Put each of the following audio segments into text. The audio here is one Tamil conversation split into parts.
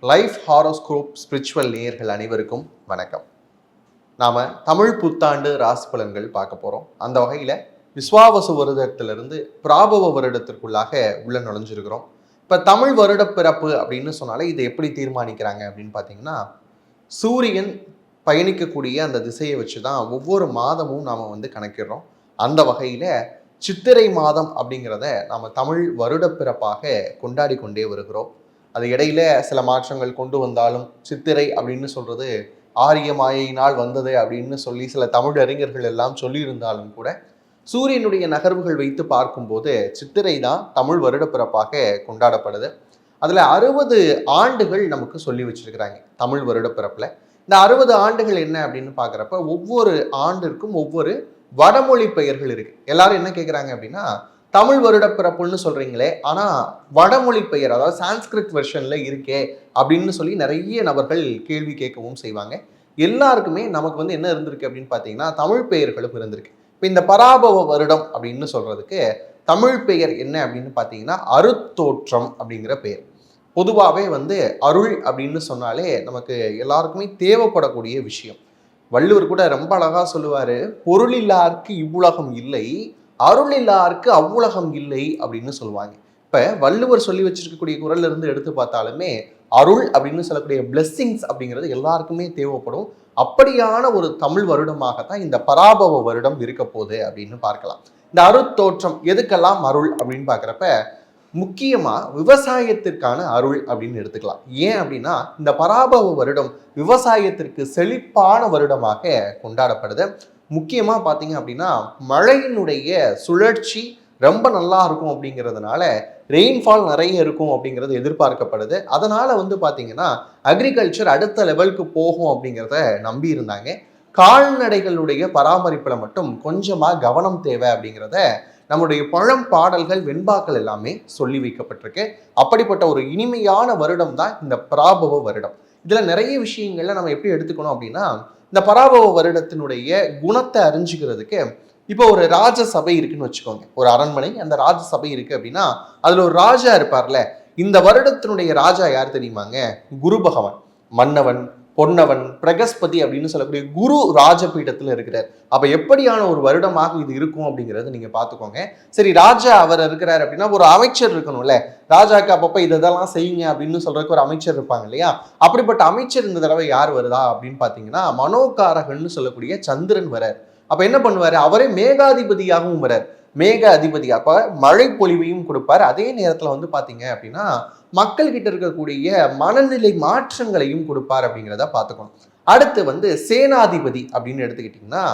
லைஃப் ஹாரோஸ்கோப் ஸ்பிரிச்சுவல் நேயர்கள் அனைவருக்கும் வணக்கம். நாம் தமிழ் புத்தாண்டு ராசி பலன்கள் பார்க்க போகிறோம். அந்த வகையில் விஸ்வாவசு வருடத்திலிருந்து பிராபவ வருடத்திற்குள்ளாக உள்ள நுழைஞ்சிருக்கிறோம். இப்போ தமிழ் வருட பிறப்பு அப்படின்னு சொன்னாலே இதை எப்படி தீர்மானிக்கிறாங்க அப்படின்னு பார்த்தீங்கன்னா, சூரியன் பயணிக்கக்கூடிய அந்த திசையை வச்சு தான் ஒவ்வொரு மாதமும் நாம் கணக்கிடுறோம். அந்த வகையில் சித்திரை மாதம் அப்படிங்கிறத நாம் தமிழ் வருட பிறப்பாக கொண்டாடி கொண்டே வருகிறோம். அது இடையில சில மாற்றங்கள் கொண்டு வந்தாலும் சித்திரை அப்படின்னு சொல்றது ஆரிய மாயையினால் வந்தது அப்படின்னு சொல்லி சில தமிழ் அறிஞர்கள் எல்லாம் சொல்லியிருந்தாலும் கூட சூரியனுடைய நகர்வுகள் வைத்து பார்க்கும்போது சித்திரை தான் தமிழ் வருட பிறப்பாக கொண்டாடப்படுது. அதுல 60 ஆண்டுகள் நமக்கு சொல்லி வச்சிருக்கிறாங்க தமிழ் வருட பிறப்புல. இந்த 60 ஆண்டுகள் என்ன அப்படின்னு பாக்குறப்ப ஒவ்வொரு ஆண்டிற்கும் ஒவ்வொரு வடமொழி பெயர்கள் இருக்கு. எல்லாரும் என்ன கேட்குறாங்க அப்படின்னா, தமிழ் வருட பிறப்புன்னு சொல்றீங்களே, ஆனா வடமொழி பெயர் அதாவது சான்ஸ்கிரிட் வெர்ஷன்ல இருக்கே அப்படின்னு சொல்லி நிறைய நபர்கள் கேள்வி கேட்கவும் செய்வாங்க. எல்லாருக்குமே நமக்கு என்ன இருந்திருக்கு அப்படின்னு பார்த்தீங்கன்னா, தமிழ் பெயர்களும் இருந்திருக்கு. இப்போ இந்த பராபவ வருடம் அப்படின்னு சொல்றதுக்கு தமிழ் பெயர் என்ன அப்படின்னு பார்த்தீங்கன்னா, அருத்தோற்றம் அப்படிங்கிற பெயர். பொதுவாகவே அருள் அப்படின்னு சொன்னாலே நமக்கு எல்லாருக்குமே தேவைப்படக்கூடிய விஷயம். வள்ளுவர் கூட ரொம்ப அழகா சொல்லுவாரு, பொருளில்லார்க்கு இவ்வுலகம் இல்லை, அருள் இல்லாருக்கு அவ்வுலகம் இல்லை அப்படின்னு சொல்லுவாங்க. இப்ப வள்ளுவர் சொல்லி வச்சிருக்கக்கூடிய குறள்ல இருந்து எடுத்து பார்த்தாலுமே அருள் அப்படின்னு சொல்லக்கூடிய பிளெஸ்ஸிங்ஸ் அப்படிங்கிறது எல்லாருக்குமே தேவைப்படும். அப்படியான ஒரு தமிழ் வருடமாகத்தான் இந்த பராபவ வருடம் இருக்க போகுது அப்படின்னு பார்க்கலாம். இந்த அருட்தோற்றம் எதுக்கெல்லாம் அருள் அப்படின்னு பார்க்குறப்ப முக்கியமா விவசாயத்திற்கான அருள் அப்படின்னு எடுத்துக்கலாம். ஏன் அப்படின்னா இந்த பராபவ வருடம் விவசாயத்திற்கு செழிப்பான வருடமாக கொண்டாடப்படுது. முக்கியமா பார்த்தீங்க அப்படின்னா மழையினுடைய சுழற்சி ரொம்ப நல்லா இருக்கும் அப்படிங்கிறதுனால ரெயின்ஃபால் நிறைய இருக்கும் அப்படிங்கிறது எதிர்பார்க்கப்படுது. அதனால பார்த்தீங்கன்னா அக்ரிகல்ச்சர் அடுத்த லெவலுக்கு போகும் அப்படிங்கிறத நம்பி இருந்தாங்க. கால்நடைகளுடைய பராமரிப்பில் மட்டும் கொஞ்சமா கவனம் தேவை அப்படிங்கிறத நம்முடைய பழம் பாடல்கள் வெண்பாக்கள் எல்லாமே சொல்லி வைக்கப்பட்டிருக்கு. அப்படிப்பட்ட ஒரு இனிமையான வருடம் தான் இந்த பராபவ வருடம். இதுல நிறைய விஷயங்கள்ல நம்ம எப்படி எடுத்துக்கணும் அப்படின்னா, இந்த பராபவ வருடத்தினுடைய குணத்தை அறிஞ்சுக்கிறதுக்கு இப்போ ஒரு ராஜசபை இருக்குன்னு வச்சுக்கோங்க. ஒரு அரண்மனை, அந்த ராஜசபை இருக்கு அப்படின்னா அதுல ஒரு ராஜா இருப்பார்ல. இந்த வருடத்தினுடைய ராஜா யார் தெரியுமாங்க? குரு பகவான், மன்னவன், பொன்னவன், பிரகஸ்பதி அப்படின்னு சொல்லக்கூடிய குரு ராஜபீடத்துல இருக்கிறார். அப்ப எப்படியான ஒரு வருடமாக இது இருக்கும் அப்படிங்கறத நீங்க பாத்துக்கோங்க. சரி, ராஜா அவர் இருக்கிறார் அப்படின்னா ஒரு அமைச்சர் இருக்கணும்ல. ராஜாக்கு அப்பப்ப இதெல்லாம் செய்யுங்க அப்படின்னு சொல்றதுக்கு ஒரு அமைச்சர் இருப்பாங்க இல்லையா? அப்படிப்பட்ட அமைச்சர் இந்த தடவை யார் வருதா அப்படின்னு பாத்தீங்கன்னா, மனோகாரகன்னு சொல்லக்கூடிய சந்திரன் வரார். அப்ப என்ன பண்ணுவாரு? அவரே மேகாதிபதியாகவும் வரார். மேக அதிபதி, அப்ப மழை பொழிவையும் கொடுப்பார். அதே நேரத்துல பாத்தீங்க அப்படின்னா மக்கள் கிட்ட இருக்கக்கூடிய மனநிலை மாற்றங்களையும் கொடுப்பார் அப்படிங்கிறத பார்த்துக்கணும். அடுத்து சேனாதிபதி அப்படின்னு எடுத்துக்கிட்டீங்கன்னா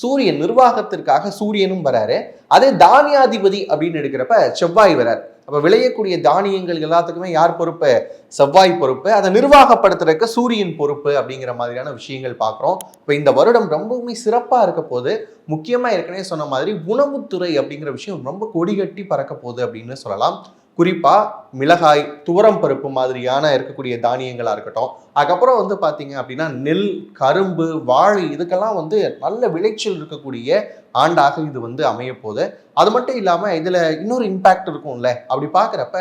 சூரியன், நிர்வாகத்திற்காக சூரியனும் வராரு. அதே தானியாதிபதி அப்படின்னு எடுக்கிறப்ப செவ்வாய் வரார். அப்ப விளையக்கூடிய தானியங்கள் எல்லாத்துக்குமே யார் பொறுப்பு? செவ்வாய் பொறுப்பு. அதை நிர்வாகப்படுத்துறதுக்கு சூரியன் பொறுப்பு அப்படிங்கிற மாதிரியான விஷயங்கள் பார்க்குறோம். இப்போ இந்த வருடம் ரொம்பவுமே சிறப்பாக இருக்க போது. முக்கியமாக ஏற்கனவே சொன்ன மாதிரி உணவுத்துறை அப்படிங்கிற விஷயம் ரொம்ப கொடிகட்டி பறக்க போகுது அப்படின்னு சொல்லலாம். குறிப்பா மிளகாய், துவரம் பருப்பு மாதிரியான இருக்கக்கூடிய தானியங்களா இருக்கட்டும். அதுக்கப்புறம் பாத்தீங்க அப்படின்னா நெல், கரும்பு, வாழை இதுக்கெல்லாம் நல்ல விளைச்சல் இருக்கக்கூடிய ஆண்டாக இது அமைய போகுது. அது மட்டும் இல்லாம இதுல இன்னொரு இம்பாக்ட் இருக்கும்ல. அப்படி பாக்குறப்ப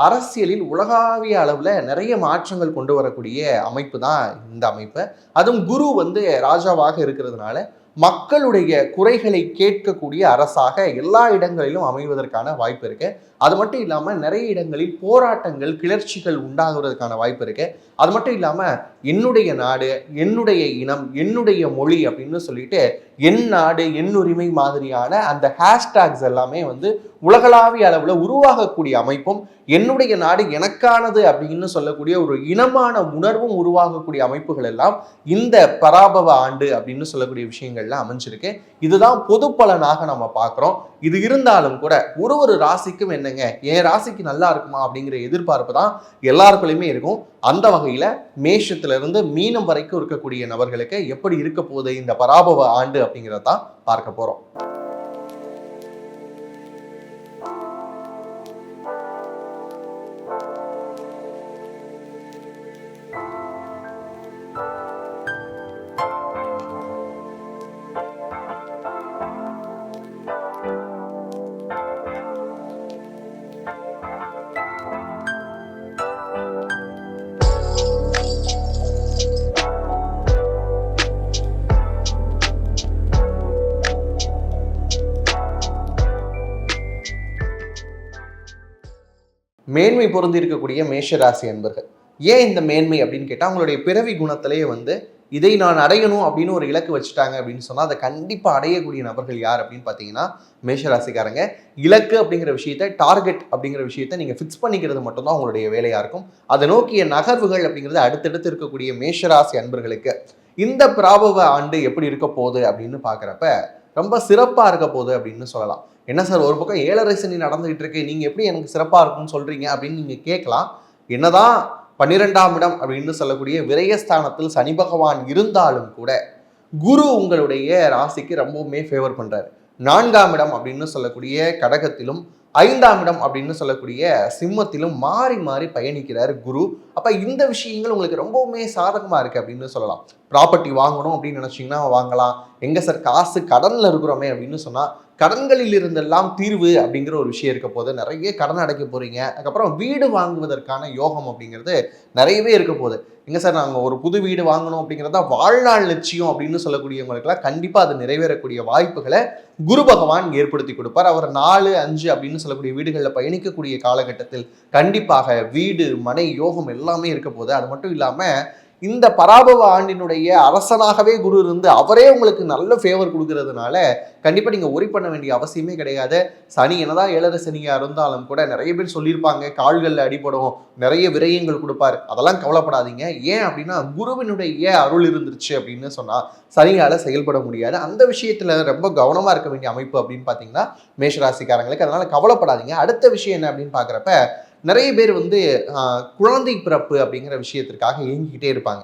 அரசியலில் உலகாவிய அளவுல நிறைய மாற்றங்கள் கொண்டு வரக்கூடிய அமைப்பு தான் இந்த அமைப்பு. அதுவும் குரு ராஜாவாக இருக்கிறதுனால மக்களுடைய குறைகளை கேட்கக்கூடிய அரசாக எல்லா இடங்களிலும் அமைவதற்கான வாய்ப்பு இருக்கு. அது மட்டும் இல்லாம நிறைய இடங்களில் போராட்டங்கள், கிளர்ச்சிகள் உண்டாகுவதற்கான வாய்ப்பு இருக்கு. அது மட்டும் இல்லாம என்னுடைய நாடு, என்னுடைய இனம், என்னுடைய மொழி அப்படின்னு சொல்லிட்டு என் நாடு, என் உரிமை மாதிரியான அந்த ஹேஷ்டாக்ஸ் எல்லாமே உலகளாவிய அளவுல உருவாகக்கூடிய அமைப்பும், என்னுடைய நாடு எனக்கானது அப்படின்னு சொல்லக்கூடிய ஒரு இனமான உணர்வும் உருவாகக்கூடிய அமைப்புகள் எல்லாம் இந்த பராபவ ஆண்டு அப்படின்னு சொல்லக்கூடிய விஷயங்கள்ல அமைஞ்சிருக்கு. இதுதான் பொது பலனாக நம்ம பார்க்கிறோம். இது இருந்தாலும் கூட ஒரு ராசிக்கும் என்னங்க, என் ராசிக்கு நல்லா இருக்குமா அப்படிங்கிற எதிர்பார்ப்பு தான் எல்லாருக்குள்ளயுமே இருக்கும். அந்த வகையில மேஷத்துல இருந்து மீனம் வரைக்கும் இருக்கக்கூடிய நபர்களுக்கு எப்படி இருக்க போகுது இந்த பராபவ ஆண்டு அப்படிங்கிறத பார்க்க போறோம். மேன்மை பொருந்தி இருக்கக்கூடிய மேஷராசி அன்பர்கள். ஏன் இந்த மேன்மை அப்படின்னு கேட்டால், அவங்களுடைய பிறவி குணத்திலேயே வந்து இதை நான் அடையணும் அப்படின்னு ஒரு இலக்கு வச்சுட்டாங்க அப்படின்னு சொன்னால் அதை கண்டிப்பாக அடையக்கூடிய நபர்கள் யார் அப்படின்னு பார்த்தீங்கன்னா மேஷராசிக்காரங்க. இலக்கு அப்படிங்கிற விஷயத்தை, டார்கெட் அப்படிங்கிற விஷயத்தை நீங்கள் ஃபிக்ஸ் பண்ணிக்கிறது மட்டும்தான் அவங்களுடைய வேலையாக இருக்கும். அதை நோக்கிய நகர்வுகள் அப்படிங்கிறது அடுத்தடுத்து இருக்கக்கூடிய மேஷராசி அன்பர்களுக்கு இந்த பிராபவ ஆண்டு எப்படி இருக்க போகுது அப்படின்னு பார்க்குறப்ப ரொம்ப சிறப்பாக இருக்க போகுது அப்படின்னு சொல்லலாம். என்ன சார், ஒரு பக்கம் 7.5 சனி நடந்துகிட்டு இருக்கு, நீங்கள் எப்படி எனக்கு சிறப்பாக இருக்கும்னு சொல்கிறீங்க அப்படின்னு நீங்கள் கேட்கலாம். என்னதான் 12ஆம் இடம் அப்படின்னு சொல்லக்கூடிய விரயஸ்தானத்தில் சனி பகவான் இருந்தாலும் கூட குரு உங்களுடைய ராசிக்கு ரொம்பவுமே ஃபேவர் பண்றாரு. 4ஆம் இடம் அப்படின்னு சொல்லக்கூடிய கடகத்திலும் 5ஆம் இடம் அப்படின்னு சொல்லக்கூடிய சிம்மத்திலும் மாறி மாறி பயணிக்கிறார் குரு. அப்ப இந்த விஷயங்கள் உங்களுக்கு ரொம்பவுமே சாதகமா இருக்கு அப்படின்னு சொல்லலாம். ப்ராப்பர்ட்டி வாங்கணும் அப்படின்னு நினைச்சீங்கன்னா வாங்கலாம். எங்க சார் காசு கடன்ல இருக்கிறோமே அப்படின்னு சொன்னா கடன்களில் இருந்தெல்லாம் தீர்வு அப்படிங்கிற ஒரு விஷயம் இருக்க போது. நிறைய கடன் அடைக்க போறீங்க. அதுக்கப்புறம் வீடு வாங்குவதற்கான யோகம் அப்படிங்கிறது நிறையவே இருக்க போகுது. எங்க சார், நாங்கள் ஒரு புது வீடு வாங்கணும் அப்படிங்கிறதா வாழ்நாள் லட்சியம் அப்படின்னு சொல்லக்கூடியவங்களுக்குலாம் கண்டிப்பாக அது நிறைவேறக்கூடிய வாய்ப்புகளை குரு பகவான் ஏற்படுத்தி கொடுப்பார். அவர் 4, 5 அப்படின்னு சொல்லக்கூடிய வீடுகளில் பயணிக்கக்கூடிய காலகட்டத்தில் கண்டிப்பாக வீடு, மனை யோகம் எல்லாமே இருக்க போகுது. அது மட்டும் இல்லாமல் இந்த பராபவ ஆண்டினுடைய அரசனாகவே குரு இருந்து அவரே உங்களுக்கு நல்ல ஃபேவர் கொடுக்கறதுனால கண்டிப்பாக நீங்கள் ஒரி பண்ண வேண்டிய அவசியமே கிடையாது. சனி என்னதான் 7.5 சனியாக இருந்தாலும் கூட நிறைய பேர் சொல்லியிருப்பாங்க கால்களில் அடிபடும், நிறைய விரயங்கள் கொடுப்பார். அதெல்லாம் கவலைப்படாதீங்க. ஏன் அப்படின்னா குருவினுடைய அருள் இருந்துருச்சு அப்படின்னு சொன்னால் சனியால் செயல்பட முடியாது. அந்த விஷயத்தில் ரொம்ப கவனமாக இருக்க வேண்டிய அமைப்பு அப்படின்னு பார்த்தீங்கன்னா மேஷராசிக்காரங்களுக்கு. அதனால் கவலைப்படாதீங்க. அடுத்த விஷயம் என்ன அப்படின்னு பார்க்குறப்ப நிறைய பேர் வந்து குழந்தை பிறப்பு அப்படிங்கிற விஷயத்திற்காக ஏங்கிக்கிட்டே இருப்பாங்க.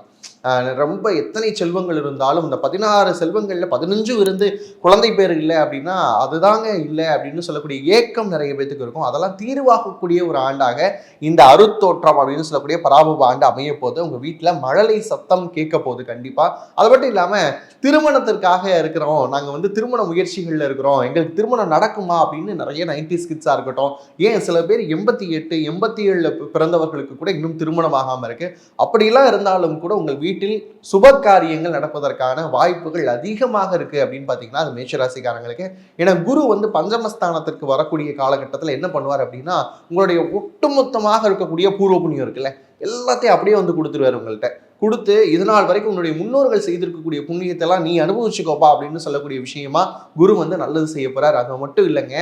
ரொம்ப எத்தனை செல்வங்கள் இருந்தாலும் இந்த 16 செல்வங்களில் 15 இருந்து குழந்தை பேர் இல்லை அப்படின்னா அதுதாங்க இல்லை அப்படின்னு சொல்லக்கூடிய ஏக்கம் நிறைய பேத்துக்கு இருக்கும். அதெல்லாம் தீர்வாகக்கூடிய ஒரு ஆண்டாக இந்த அருத்தோற்றம் அப்படின்னு சொல்லக்கூடிய பராபவ ஆண்டு அமைய போது. உங்கள் வீட்டில் மழலை சத்தம் கேட்க போகுது கண்டிப்பாக. அது மட்டும் இல்லாமல் திருமணத்திற்காக இருக்கிறோம், நாங்கள் வந்து திருமண முயற்சிகளில் இருக்கிறோம், எங்களுக்கு திருமணம் நடக்குமா அப்படின்னு நிறைய 90s கிட்ஸாக இருக்கட்டும், ஏன் சில பேர் 88, 87 பிறந்தவர்களுக்கு கூட இன்னும் திருமணம் ஆகாமல் இருக்கு. அப்படிலாம் இருந்தாலும் கூட உங்கள் வீட்டில் சுப காரியங்கள் நடப்பதற்கான வாய்ப்புகள் அதிகமாக இருக்கு அப்படின்னு பார்த்தீங்கன்னா அது மேஷராசிக்காரங்களுக்கு. ஏன்னா குரு வந்து பஞ்சமஸ்தானத்திற்கு வரக்கூடிய காலகட்டத்தில் என்ன பண்ணுவார் அப்படின்னா உங்களுடைய ஒட்டுமொத்தமாக இருக்கக்கூடிய பூர்வ புண்ணியம் இருக்குல்ல எல்லாத்தையும் அப்படியே வந்து கொடுத்துருவார் உங்கள்கிட்ட. கொடுத்து இதனால் வரைக்கும் உன்னுடைய முன்னோர்கள் செய்திருக்கக்கூடிய புண்ணியத்தெல்லாம் நீ அனுபவிச்சுக்கோப்பா அப்படின்னு சொல்லக்கூடிய விஷயமா குரு வந்து நல்லது செய்ய போறார். அது மட்டும் இல்லைங்க,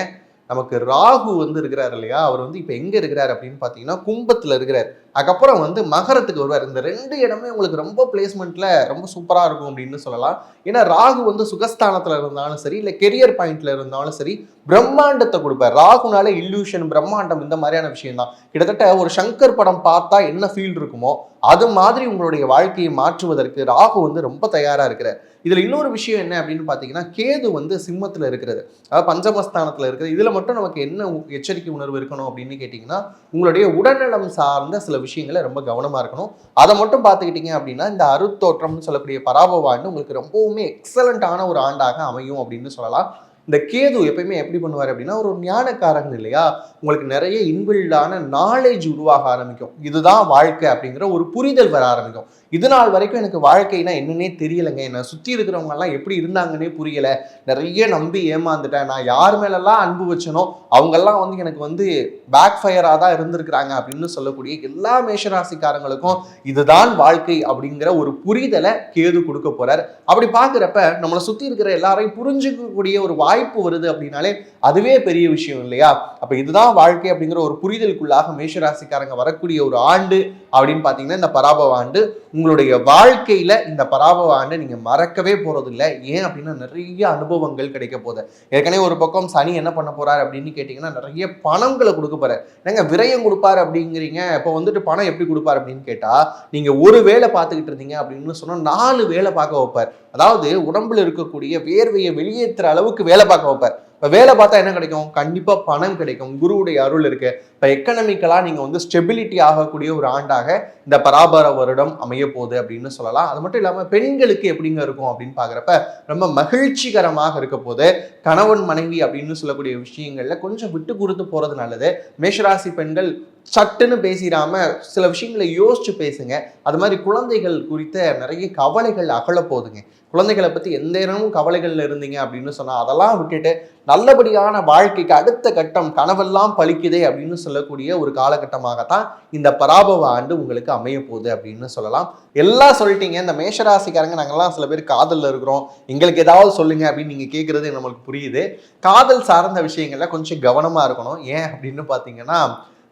நமக்கு ராகு வந்து இருக்கிறார் இல்லையா, அவர் வந்து இப்போ எங்கே இருக்கிறார் அப்படின்னு பார்த்தீங்கன்னா கும்பத்தில் இருக்கிறார். அதுக்கப்புறம் வந்து மகரத்துக்கு வருவார். இந்த 2 இடமே உங்களுக்கு ரொம்ப பிளேஸ்மெண்ட்டில் ரொம்ப சூப்பராக இருக்கும் அப்படின்னு சொல்லலாம். ஏன்னா ராகு வந்து சுகஸ்தானத்தில் இருந்தாலும் சரி, இல்லை கெரியர் பாயிண்ட்ல இருந்தாலும் சரி பிரம்மாண்டத்தை கொடுப்பார். ராகுனாலே இல்லூஷன், பிரம்மாண்டம் இந்த மாதிரியான விஷயம் தான். கிட்டத்தட்ட ஒரு சங்கர் படம் பார்த்தா என்ன ஃபீல் இருக்குமோ அது மாதிரி உங்களுடைய வாழ்க்கையை மாற்றுவதற்கு ராகு வந்து ரொம்ப தயாராக இருக்கிறார். இதில் இன்னொரு விஷயம் என்ன அப்படின்னு பார்த்தீங்கன்னா கேது வந்து சிம்மத்தில் இருக்கிறது, அதாவது பஞ்சமஸ்தானத்தில் இருக்கிறது. இதில் மட்டும் நமக்கு என்ன எச்சரிக்கை உணர்வு இருக்கணும் அப்படின்னு கேட்டிங்கன்னா உங்களுடைய உடல்நலம் சார்ந்த சில விஷயங்களை ரொம்ப கவனமாக இருக்கணும். அதை மட்டும் பார்த்துக்கிட்டீங்க அப்படின்னா இந்த அருத்தோற்றம்னு சொல்லக்கூடிய பராபவ ஆண்டு உங்களுக்கு ரொம்பவுமே எக்ஸலண்ட்டான ஒரு ஆண்டாக அமையும் அப்படின்னு சொல்லலாம். இந்த கேது எப்பயுமே எப்படி பண்ணுவார் அப்படின்னா ஒரு ஞானக்காரங்க இல்லையா, உங்களுக்கு நிறைய இன்பில்டான நாலேஜ் உருவாக ஆரம்பிக்கும். இதுதான் வாழ்க்கை அப்படிங்கிற ஒரு புரிதல் வர ஆரம்பிக்கும். இது நாள் வரைக்கும் எனக்கு வாழ்க்கைனா என்னன்னே தெரியலைங்க, என்னை சுற்றி இருக்கிறவங்க எல்லாம் எப்படி இருந்தாங்கன்னே புரியலை, நிறைய நம்பி ஏமாந்துட்டேன், நான் யார் மேலெல்லாம் அன்பு வச்சனோ அவங்கெல்லாம் வந்து எனக்கு வந்து பேக் ஃபயராக தான் இருந்திருக்கிறாங்க அப்படின்னு சொல்லக்கூடிய எல்லா மேஷராசிக்காரங்களுக்கும் இதுதான் வாழ்க்கை அப்படிங்கிற ஒரு புரிதலை கேது கொடுக்க போறார். அப்படி பார்க்குறப்ப நம்மளை சுற்றி இருக்கிற எல்லாரையும் புரிஞ்சுக்கக்கூடிய ஒரு வாய்ப்பு வருது அப்படின்னாலே அதுவே பெரிய விஷயம் இல்லையா. அப்ப இதுதான் வாழ்க்கை அப்படிங்கிற ஒரு புரிதலுக்குள்ளாக மேஷராசிக்காரங்க வரக்கூடிய ஒரு ஆண்டு அப்படின்னு பார்த்தீங்கன்னா இந்த பராபவ ஆண்டு. உங்களுடைய வாழ்க்கையில இந்த பராபவ ஆண்டு நீங்க மறக்கவே போறது இல்லை. ஏன் அப்படின்னா நிறைய அனுபவங்கள் கிடைக்க போகுது. ஏற்கனவே ஒரு பக்கம் சனி என்ன பண்ண போறாரு அப்படின்னு கேட்டீங்கன்னா நிறைய பணங்களை கொடுக்க போறாரு. ஏங்க விரயம் கொடுப்பாரு அப்படிங்கிறீங்க, இப்போ வந்துட்டு பணம் எப்படி கொடுப்பாரு அப்படின்னு கேட்டா நீங்க ஒரு வேலை பார்த்துக்கிட்டு இருந்தீங்க அப்படின்னு சொன்னா 4 வேலை பார்க்க வைப்பார். அதாவது உடம்புல இருக்கக்கூடிய வேர்வையை வெளியேற்றுற அளவுக்கு வேலை பார்க்க வைப்பார். இப்போ வேலை பார்த்தா என்ன கிடைக்கும்? கண்டிப்பாக பணம் கிடைக்கும். குருவுடைய அருள் இருக்கு. இப்போ எக்கனாமிக்கலாக நீங்கள் வந்து ஸ்டெபிலிட்டி ஆகக்கூடிய ஒரு ஆண்டாக இந்த பராபர வருடம் அமைய போகுது அப்படின்னு சொல்லலாம். அது மட்டும் இல்லாமல் பெண்களுக்கு எப்படிங்க இருக்கும் அப்படின்னு பார்க்குறப்ப ரொம்ப மகிழ்ச்சிகரமாக இருக்க போது. கணவன் மனைவி அப்படின்னு சொல்லக்கூடிய விஷயங்கள்ல கொஞ்சம் விட்டு கொடுத்து போகிறது நல்லது. மேஷராசி பெண்கள் சட்டுன்னு பேசிடாம சில விஷயங்களை யோசிச்சு பேசுங்க. அது மாதிரி குழந்தைகள் குறித்த நிறைய கவலைகள் அகல போதுங்க. குழந்தைகளை பத்தி எந்த நேரமும் கவலைகள்ல இருந்தீங்க அப்படின்னு சொன்னா அதெல்லாம் விட்டுட்டு நல்லபடியான வாழ்க்கைக்கு அடுத்த கட்டம் கனவெல்லாம் பலிக்குதே அப்படின்னு சொல்லக்கூடிய ஒரு காலகட்டமாகத்தான் இந்த பராபவ ஆண்டு உங்களுக்கு அமைய போகுது அப்படின்னு சொல்லலாம். எல்லாம் சொல்லிட்டீங்க. இந்த மேஷராசிக்காரங்க நாங்கெல்லாம் சில பேர் காதல்ல இருக்கிறோம், எங்களுக்கு ஏதாவது சொல்லுங்க அப்படின்னு நீங்க கேட்கறது நம்மளுக்கு புரியுது. காதல் சார்ந்த விஷயங்கள்ல கொஞ்சம் கவனமா இருக்கணும். ஏன் அப்படின்னு பாத்தீங்கன்னா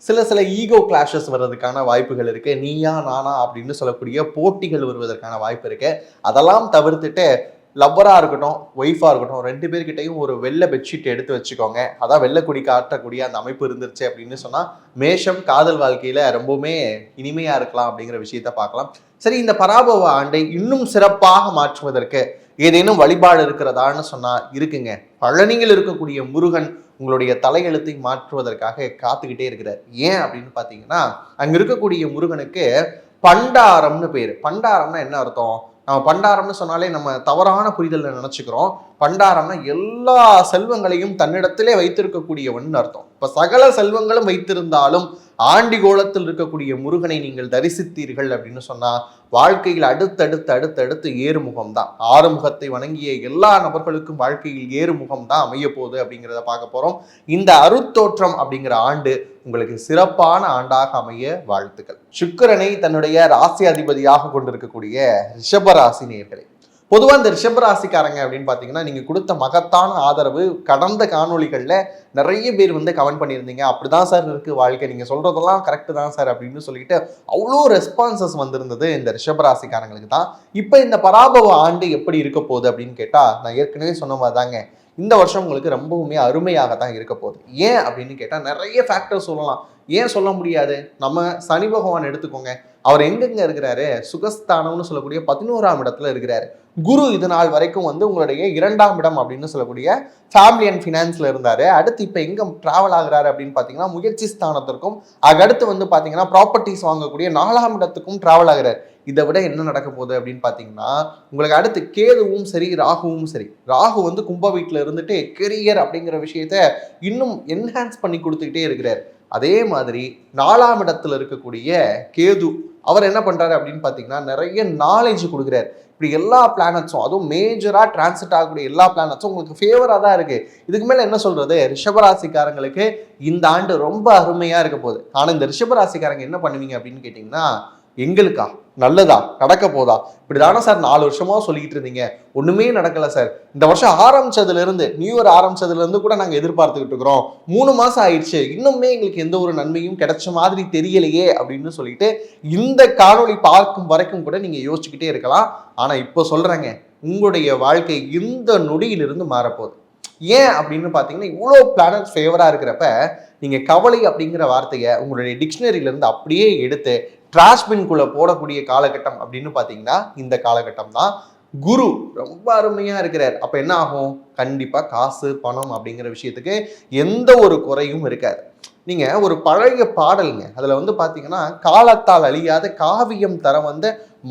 சில ஈகோ கிளாஷஸ் வர்றதுக்கான வாய்ப்புகள் இருக்கு. நீயா நானா அப்படின்னு சொல்லக்கூடிய போட்டிகள் வருவதற்கான வாய்ப்பு இருக்கு. அதெல்லாம் தவிர்த்துட்டு லவ்வரா இருக்கட்டும், ஒய்ஃபா இருக்கட்டும், 2 பேர்கிட்டையும் ஒரு வெள்ளை பெட்ஷீட் எடுத்து வச்சுக்கோங்க. அதான் வெள்ளை கொடி காட்டக்கூடிய அந்த அமைப்பு இருந்துருச்சு அப்படின்னு சொன்னா மேஷம் காதல் வாழ்க்கையில ரொம்பவுமே இனிமையா இருக்கலாம் அப்படிங்கிற விஷயத்த பார்க்கலாம். சரி, இந்த பராபவ ஆண்டை இன்னும் சிறப்பாக மாற்றுவதற்கு ஏதேனும் வழிபாடு இருக்கிறதான்னு சொன்னா இருக்குங்க. பழனியில் இருக்கக்கூடிய முருகன் உங்களுடைய தலையெழுத்தை மாற்றுவதற்காக காத்துக்கிட்டே இருக்கிறார். ஏன் அப்படின்னு பாத்தீங்கன்னா அங்க இருக்கக்கூடிய முருகனுக்கு பண்டாரம்னு பேரு. பண்டாரம்னா என்ன அர்த்தம்? நம்ம பண்டாரம்னு சொன்னாலே நம்ம தவறான புரிதல்ல நினைச்சுக்கிறோம். பண்டாரம்னா எல்லா செல்வங்களையும் தன்னிடத்திலே வைத்திருக்கக்கூடியவன் அர்த்தம். இப்ப சகல செல்வங்களும் வைத்திருந்தாலும் ஆண்டிகோலத்தில் இருக்கக்கூடிய முருகனை நீங்கள் தரிசித்தீர்கள் அப்படின்னு சொன்னா வாழ்க்கையில் அடுத்தடுத்து ஏறுமுகம் தான். ஆறுமுகத்தை வணங்கிய எல்லா நபர்களுக்கும் வாழ்க்கையில் ஏறுமுகம் தான் அமைய போகுது அப்படிங்கிறத பார்க்க போறோம். இந்த அருத்தோற்றம் அப்படிங்கிற ஆண்டு உங்களுக்கு சிறப்பான ஆண்டாக அமைய வாழ்த்துக்கள். சுக்கிரனை தன்னுடைய ராசி அதிபதியாக கொண்டிருக்கக்கூடிய ரிஷபராசி நேயர்களே, பொதுவாக இந்த ரிஷபராசிக்காரங்க அப்படின்னு பார்த்தீங்கன்னா நீங்கள் கொடுத்த மகத்தான ஆதரவு கடந்த காணொலிகளில் நிறைய பேர் கமெண்ட் பண்ணியிருந்தீங்க. அப்படிதான் சார் இருக்குது வாழ்க்கை, நீங்கள் சொல்கிறதெல்லாம் கரெக்டு தான் சார் அப்படின்னு சொல்லிட்டு அவ்வளோ ரெஸ்பான்சஸ் வந்திருந்தது இந்த ரிஷபராசிக்காரங்களுக்கு தான். இப்போ இந்த பராபவ ஆண்டு எப்படி இருக்க போகுது அப்படின்னு கேட்டால் நான் ஏற்கனவே சொன்ன மாதிரி தாங்க, இந்த வருஷம் உங்களுக்கு ரொம்பவுமே அருமையாக தான் இருக்க போகுது. ஏன் அப்படின்னு கேட்டால் நிறைய ஃபேக்டர் சொல்லலாம். ஏன் சொல்ல முடியாது? நம்ம சனி பகவான் எடுத்துக்கோங்க. அவர் எங்கெங்க இருக்கிறாரு? சுகஸ்தானம்னு சொல்லக்கூடிய 11ஆம் இடத்துல இருக்கிறாரு. குரு இது நாள் வரைக்கும் உங்களுடைய 2ஆம் இடம் அப்படின்னு சொல்லக்கூடிய ஃபேமிலி அண்ட் ஃபினான்ஸ்ல இருந்தாரு. அடுத்து இப்போ எங்க டிராவல் ஆகுறாரு அப்படின்னு பார்த்தீங்கன்னா முயற்சி ஸ்தானத்திற்கும் அதுக்கடுத்து பார்த்தீங்கன்னா ப்ராப்பர்ட்டிஸ் வாங்கக்கூடிய 4ஆம் இடத்துக்கும் டிராவல் ஆகுறாரு. இதை விட என்ன நடக்க போகுது அப்படின்னு பார்த்தீங்கன்னா உங்களுக்கு அடுத்து கேதுவும் சரி ராகுவும் சரி. ராகு கும்ப வீட்டில் இருந்துட்டு கெரியர் அப்படிங்கிற விஷயத்த இன்னும் என்ஹான்ஸ் பண்ணி கொடுத்துக்கிட்டே இருக்கிறார். அதே மாதிரி 4ஆம் இடத்துல இருக்கக்கூடிய கேது அவர் என்ன பண்றாரு அப்படின்னு பார்த்தீங்கன்னா நிறைய நாலேஜ் கொடுக்குறாரு. இப்படி எல்லா பிளானட்ஸும் அதுவும் மேஜராக டிரான்சிட் ஆகக்கூடிய எல்லா பிளானட்ஸும் உங்களுக்கு ஃபேவராக தான் இருக்கு. இதுக்கு மேலே என்ன சொல்றது? ரிஷபராசிக்காரங்களுக்கு இந்த ஆண்டு ரொம்ப அருமையா இருக்க போகுது. ஆனால் இந்த ரிஷபராசிக்காரங்க என்ன பண்ணுவீங்க அப்படின்னு கேட்டிங்கன்னா எங்களுக்கா நல்லதா நடக்க போதா இப்படிதானே சார் 4 வருஷமா சொல்லிட்டு இருந்தீங்க, ஒண்ணுமே நடக்கல சார். இந்த வருஷம் ஆரம்பிச்சதுல இருந்து நியூ இயர் ஆரம்பிச்சதுல இருந்து கூட நாங்க எதிர்பார்த்துக்கிட்டு இருக்கிறோம், 3 மாசம் ஆயிடுச்சு, இன்னுமே எங்களுக்கு எந்த ஒரு நன்மையும் கிடைச்ச மாதிரி தெரியலையே அப்படின்னு சொல்லிட்டு இந்த காணொளி பார்க்கும் வரைக்கும் கூட நீங்க யோசிச்சுக்கிட்டே இருக்கலாம். ஆனா இப்போ சொல்றேங்க, உங்களுடைய வாழ்க்கை இந்த நொடியிலிருந்து மாறப்போகுது. ஏன் அப்படின்னு பார்த்தீங்கன்னா இவ்வளோ பிளானட் ஃபேவராக இருக்கிறப்ப நீங்கள் கவலை அப்படிங்கிற வார்த்தையை உங்களுடைய டிக்ஷனரியிலேருந்து அப்படியே எடுத்து டிராஷ்பின்குள்ளே போடக்கூடிய காலகட்டம் அப்படின்னு பார்த்தீங்கன்னா இந்த காலகட்டம் தான். குரு ரொம்ப அருமையாக இருக்கிறார். அப்போ என்ன ஆகும்? கண்டிப்பாக காசு பணம் அப்படிங்கிற விஷயத்துக்கு எந்த ஒரு குறையும் இருக்காது. நீங்கள் ஒரு பழைய பாடலுங்க, அதில் பார்த்தீங்கன்னா காலத்தால் அழியாத காவியம் தர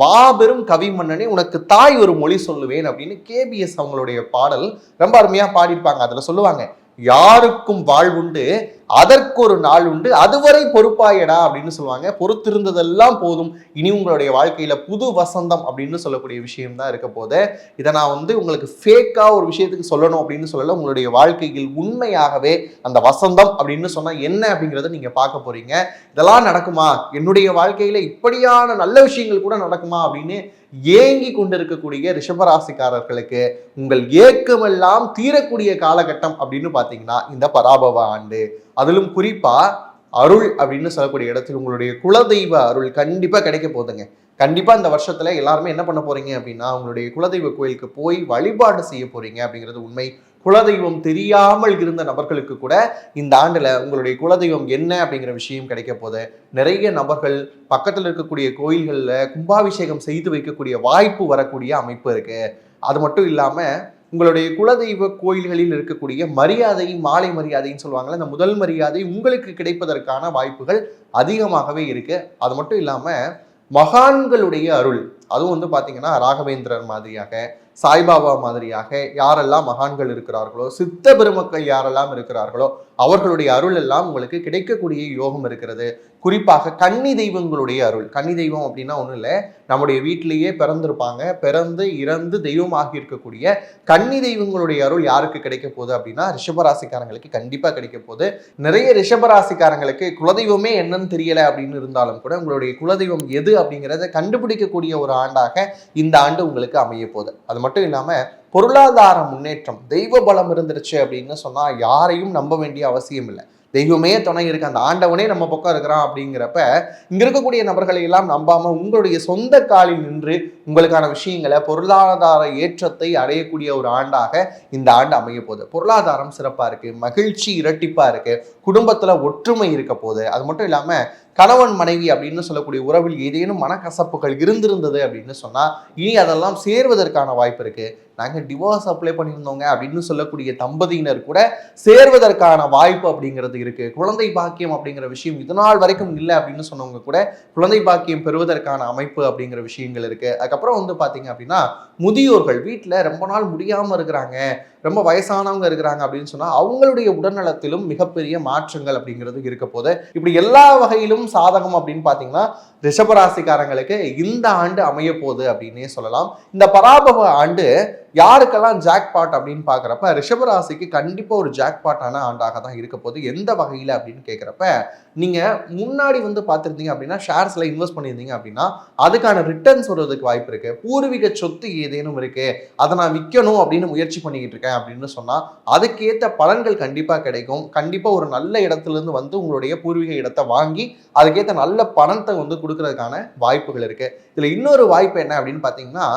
மாபெரும் கவி மன்னனே உனக்கு தாய் ஒரு மொழி சொல்லுவேன் அப்படின்னு கேபிஎஸ் அவங்களுடைய பாடல் ரொம்ப அருமையா பாடியிருப்பாங்க. அதுல சொல்லுவாங்க, யாருக்கும் வாழ்வுண்டு அதற்கு ஒரு நாள் உண்டு அதுவரை பொறுப்பாயடா அப்படின்னு சொல்லுவாங்க. பொறுத்திருந்ததெல்லாம் போதும், இனி உங்களுடைய வாழ்க்கையில புது வசந்தம் அப்படின்னு சொல்லக்கூடிய விஷயம் தான் இருக்க போது. இதை நான் உங்களுக்கு ஃபேக்கா ஒரு விஷயத்துக்கு சொல்லணும் அப்படின்னு சொல்லல. உங்களுடைய வாழ்க்கையில் உண்மையாகவே அந்த வசந்தம் அப்படின்னு சொன்னா என்ன அப்படிங்கிறத நீங்க பார்க்க போறீங்க. இதெல்லாம் நடக்குமா, என்னுடைய வாழ்க்கையில இப்படியான நல்ல விஷயங்கள் கூட நடக்குமா அப்படின்னு ஏங்கி கொண்டிருக்கக்கூடிய ரிஷபராசிக்காரர்களுக்கு உங்கள் ஏக்கமெல்லாம் தீரக்கூடிய காலகட்டம் அப்படின்னு பாத்தீங்கன்னா இந்த பராபவ ஆண்டு. அதிலும் குறிப்பா அருள் அப்படின்னு சொல்லக்கூடிய இடத்தில் உங்களுடைய குலதெய்வ அருள் கண்டிப்பா கிடைக்க போகுதுங்க. கண்டிப்பா இந்த வருஷத்துல எல்லாருமே என்ன பண்ண போறீங்க அப்படின்னா உங்களுடைய குலதெய்வ கோயிலுக்கு போய் வழிபாடு செய்ய போறீங்க அப்படிங்கிறது உண்மை. குலதெய்வம் தெரியாமல் இருந்த நபர்களுக்கு கூட இந்த ஆண்டுல உங்களுடைய குலதெய்வம் என்ன அப்படிங்கிற விஷயம் கிடைக்க போது. நிறைய நபர்கள் பக்கத்தில் இருக்கக்கூடிய கோயில்கள்ல கும்பாபிஷேகம் செய்து வைக்கக்கூடிய வாய்ப்பு வரக்கூடிய அமைப்பு இருக்கு. அது மட்டும் இல்லாம உங்களுடைய குலதெய்வ கோயில்களில் இருக்கக்கூடிய மரியாதை, மாலை மரியாதைன்னு சொல்லுவாங்கல்ல, இந்த முதல் மரியாதை உங்களுக்கு கிடைப்பதற்கான வாய்ப்புகள் அதிகமாகவே இருக்கு. அது மட்டும் இல்லாம மகான்களுடைய அருள், அதுவும் வந்து பார்த்தீங்கன்னா ராகவேந்திரர் மாதிரியாக, சாய்பாபா மாதிரியாக யாரெல்லாம் மகான்கள் இருக்கிறார்களோ, சித்த பெருமக்கள் யாரெல்லாம் இருக்கிறார்களோ அவர்களுடைய அருள் எல்லாம் உங்களுக்கு கிடைக்கக்கூடிய யோகம் இருக்கிறது. குறிப்பாக கன்னி தெய்வங்களுடைய அருள். கன்னி தெய்வம் அப்படின்னா ஒன்றும் இல்லை, நம்முடைய வீட்டிலேயே பிறந்திருப்பாங்க, பிறந்து இறந்து தெய்வமாகி இருக்கக்கூடிய கன்னி தெய்வங்களுடைய அருள் யாருக்கு கிடைக்க போகுது அப்படின்னா ரிஷபராசிக்காரங்களுக்கு கண்டிப்பாக கிடைக்க போகுது. நிறைய ரிஷபராசிக்காரங்களுக்கு குலதெய்வமே என்னன்னு தெரியல அப்படின்னு இருந்தாலும் கூட உங்களுடைய குலதெய்வம் எது அப்படிங்கிறத கண்டுபிடிக்கக்கூடிய ஒரு ஆண்டாக இந்த ஆண்டு உங்களுக்கு அமைய போகுது. அது மட்டும் இல்லாம பொருளாதார முன்னேற்றம், தெய்வ பலம் இருந்துருச்சு அப்படின்னு சொன்னா யாரையும் நம்ப வேண்டிய அவசியம் இல்லை. தெய்வமே துணை இருக்கு, அந்த ஆண்டவனே நம்ம பக்கம் இருக்கிறான் அப்படிங்கிறப்ப இங்க இருக்கக்கூடிய நபர்களை எல்லாம் நம்பாம உங்களுடைய சொந்த காலில் நின்று உங்களுக்கான விஷயங்களை பொருளாதார ஏற்றத்தை அடையக்கூடிய ஒரு ஆண்டாக இந்த ஆண்டு அமைய போகுது. பொருளாதாரம் சிறப்பா இருக்கு, மகிழ்ச்சி இரட்டிப்பா இருக்கு, குடும்பத்துல ஒற்றுமை இருக்க போகுது. அது மட்டும் இல்லாம கணவன் மனைவி அப்படின்னு சொல்லக்கூடிய உறவில் ஏதேனும் மனக்கசப்புகள் இருந்திருந்தது அப்படின்னு சொன்னா இனி அதெல்லாம் சேர்வதற்கான வாய்ப்பு இருக்கு. நாங்கள் டிவோர்ஸ் அப்ளை பண்ணியிருந்தோங்க அப்படின்னு சொல்லக்கூடிய தம்பதியினர் கூட சேர்வதற்கான வாய்ப்பு அப்படிங்கிறது இருக்கு. குழந்தை பாக்கியம் அப்படிங்கிற விஷயம் இதனால் வரைக்கும் இல்லை அப்படின்னு சொன்னவங்க கூட குழந்தை பாக்கியம் பெறுவதற்கான அமைப்பு அப்படிங்கிற விஷயங்கள் இருக்கு. அதுக்கப்புறம் வந்து பாத்தீங்க அப்படின்னா முதியோர்கள் வீட்டில் ரொம்ப நாள் முடியாம இருக்கிறாங்க, ரொம்ப வயசானவங்க இருக்கிறாங்க அப்படின்னு சொன்னா அவங்களுடைய உடல்நலத்திலும் மிகப்பெரிய மாற்றங்கள் அப்படிங்கிறது இருக்க போது. இப்படி எல்லா வகையிலும் சாதகம் அப்படின்னு பாத்தீங்கன்னா ரிஷபராசிக்காரங்களுக்கு இந்த ஆண்டு அமைய போகுது அப்படின்னே சொல்லலாம். இந்த பராபவ ஆண்டு யாருக்கெல்லாம் ஜாக்பாட் அப்படின்னு பார்க்குறப்ப ரிஷபராசிக்கு கண்டிப்பாக ஒரு ஜாக்பாட்டான ஆண்டாக தான் இருக்க போகுது. எந்த வகையில் அப்படின்னு கேட்குறப்ப நீங்கள் முன்னாடி வந்து பார்த்துருந்தீங்க அப்படின்னா ஷேர்ஸில் இன்வெஸ்ட் பண்ணியிருந்தீங்க அப்படின்னா அதுக்கான ரிட்டர்ன்ஸ் வருவதற்கு வாய்ப்பு இருக்குது. பூர்வீக சொத்து ஏதேனும் இருக்குது, அதை நான் விற்கணும் அப்படின்னு முயற்சி பண்ணிக்கிட்டு இருக்கேன் அப்படின்னு சொன்னால் அதுக்கேற்ற பலன்கள் கண்டிப்பாக கிடைக்கும். கண்டிப்பாக ஒரு நல்ல இடத்துலேருந்து வந்து உங்களுடைய பூர்வீக இடத்தை வாங்கி அதுக்கேற்ற நல்ல பணத்தை வந்து கொடுக்கறதுக்கான வாய்ப்புகள் இருக்குது. இதில் இன்னொரு வாய்ப்பு என்ன அப்படின்னு பார்த்தீங்கன்னா